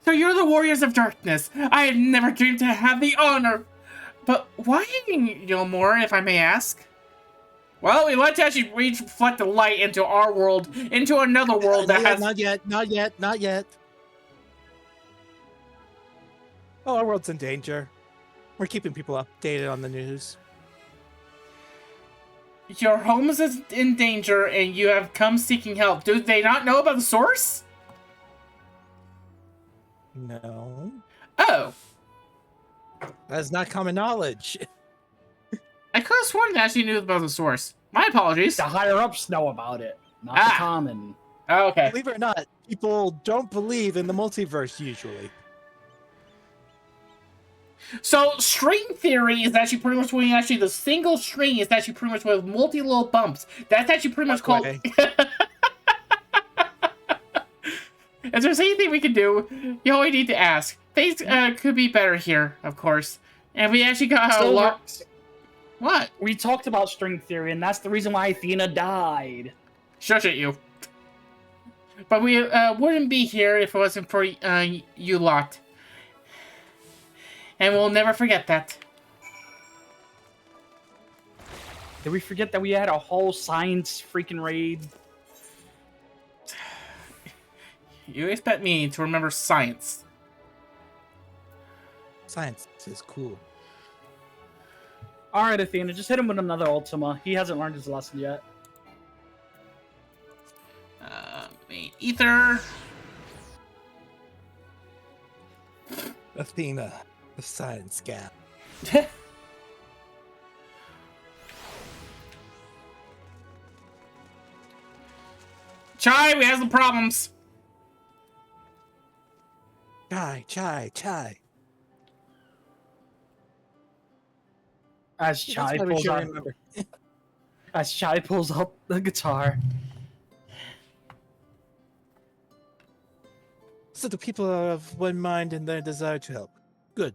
So you're the Warriors of Darkness. I had never dreamed to have the honor. But why Yumor, if I may ask? Well, we like to actually reflect the light into our world, into another world that has... Not yet. Oh, our world's in danger. We're keeping people updated on the news. Your home is in danger, and you have come seeking help. Do they not know about the source? No. Oh. That is not common knowledge. I could have sworn they actually knew about the source. My apologies. The higher-ups know about it, not the common. Oh, okay. Believe it or not, people don't believe in the multiverse usually. So string theory is actually pretty much when actually the single string is actually pretty much with multi little bumps. That's actually pretty much called. If there's anything we can do, you only need to ask. Things could be better here, of course. And we actually got a lot. What? We talked about string theory, and that's the reason why Athena died. Shush at you. But we wouldn't be here if it wasn't for you lot. And we'll never forget that. Did we forget that we had a whole science freaking raid? You expect me to remember science. Science is cool. Alright, Athena, just hit him with another Ultima. He hasn't learned his lesson yet. Main ether. Athena, the science gap. Chai, we have some problems. Chai. As Chai pulls up the guitar. So the people are of one mind in their desire to help. Good.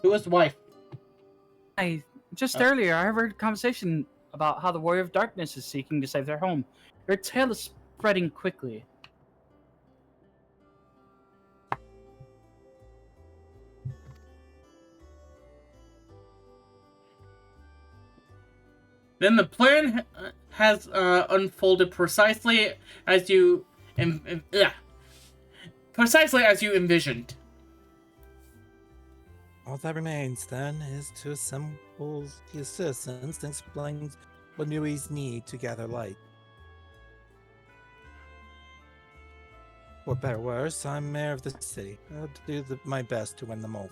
Who was the wife? Earlier, I heard a conversation about how the Warrior of Darkness is seeking to save their home. Your tale is spreading quickly. Then the plan has unfolded precisely as you envisioned. All that remains, then, is to assemble the citizens and explain what BNUUY's need to gather light. For better or worse, I'm mayor of the city. I'll do my best to win them over.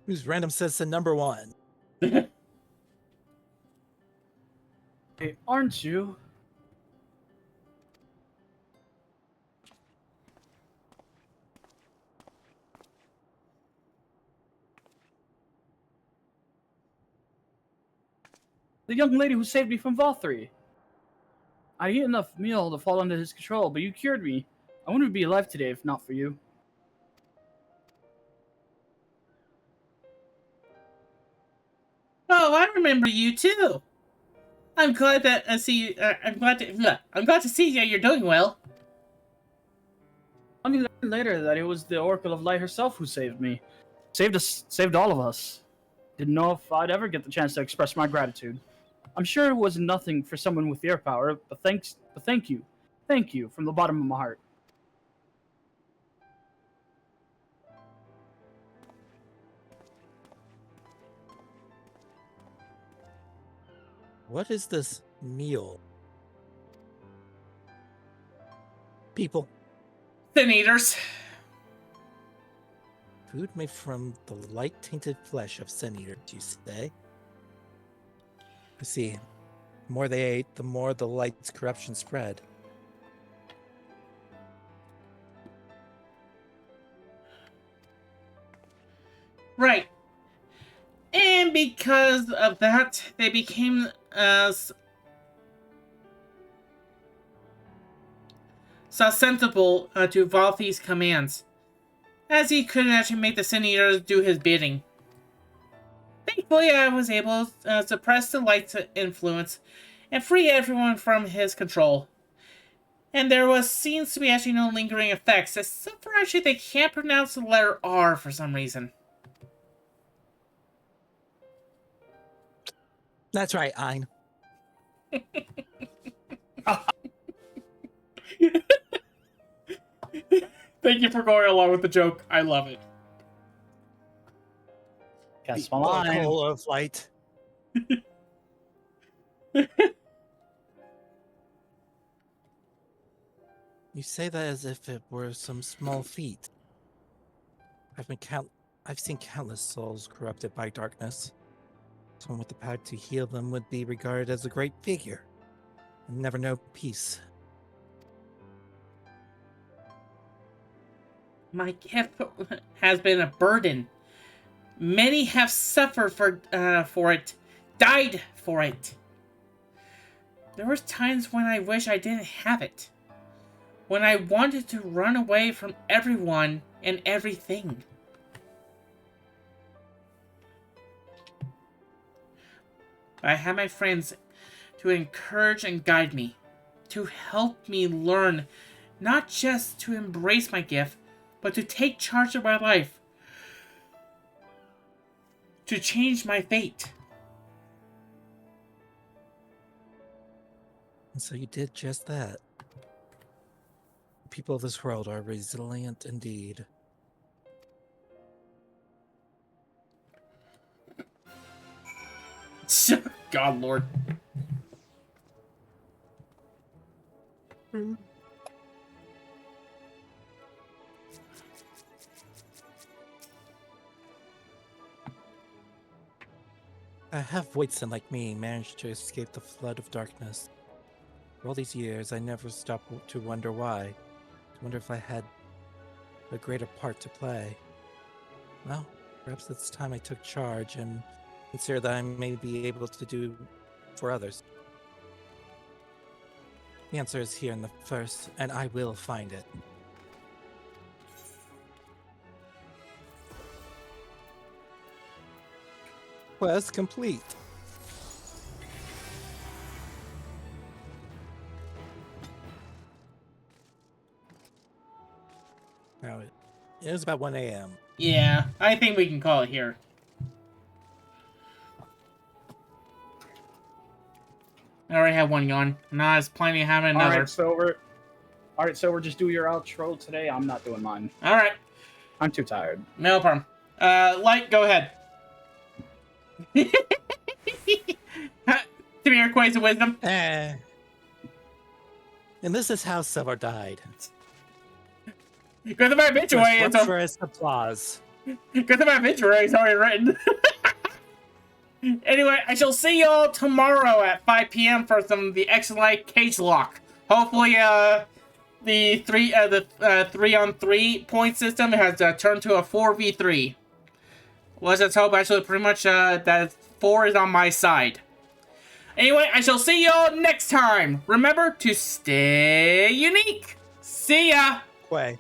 Who's random citizen number 1? Hey, aren't you? The young lady who saved me from Valkyrie. I ate enough meal to fall under his control, but you cured me. I wouldn't be alive today if not for you. Oh, I remember you too. I'm glad that I'm glad to see that you're doing well. I learned later that it was the Oracle of Light herself who saved me. Saved all of us. Didn't know if I'd ever get the chance to express my gratitude. I'm sure it was nothing for someone with your power, but thank you. Thank you from the bottom of my heart. What is this meal? People. Sin eaters. Food made from the light-tainted flesh of sin eaters, you say? I see. The more they ate, the more the light's corruption spread. Right. And because of that, they became susceptible to Valthi's commands, as he couldn't actually make the Sin Eaters do his bidding. Thankfully, I was able to suppress the light's influence and free everyone from his control. And there seems to be actually no lingering effects, except for actually they can't pronounce the letter R for some reason. That's right, Ein. Thank you for going along with the joke. I love it. Guess my line. Of light. You say that as if it were some small feat. I've seen countless souls corrupted by darkness. Someone with the power to heal them would be regarded as a great figure, and never know peace. My gift has been a burden. Many have suffered for it, died for it. There were times when I wish I didn't have it. When I wanted to run away from everyone and everything. I had my friends to encourage and guide me, to help me learn not just to embrace my gift, but to take charge of my life, to change my fate. And so you did just that. People of this world are resilient indeed. God, Lord. Have Voidson like me managed to escape the flood of darkness? For all these years, I never stopped to wonder why. To wonder if I had a greater part to play. Well, perhaps it's time I took charge and consider that I may be able to do for others. The answer is here in the first, and I will find it. Quest complete. Now it is about 1 a.m. Yeah, I think we can call it here. I already have one gone. Now I was planning on having another. All right, Silver, just do your outro today. I'm not doing mine. All right. I'm too tired. No problem. Light, go ahead. Give me your quiz of wisdom. And this is how Silver died. Because of my obituary, it's for his applause. Because of my obituary, it's already written. Anyway, I shall see y'all tomorrow at 5 p.m. for some of the XIV cage lock. Hopefully, the 3-on-3 point system has turned to a 4v3. Let's just hope actually pretty much that 4 is on my side. Anyway, I shall see y'all next time. Remember to stay unique. See ya. Quay.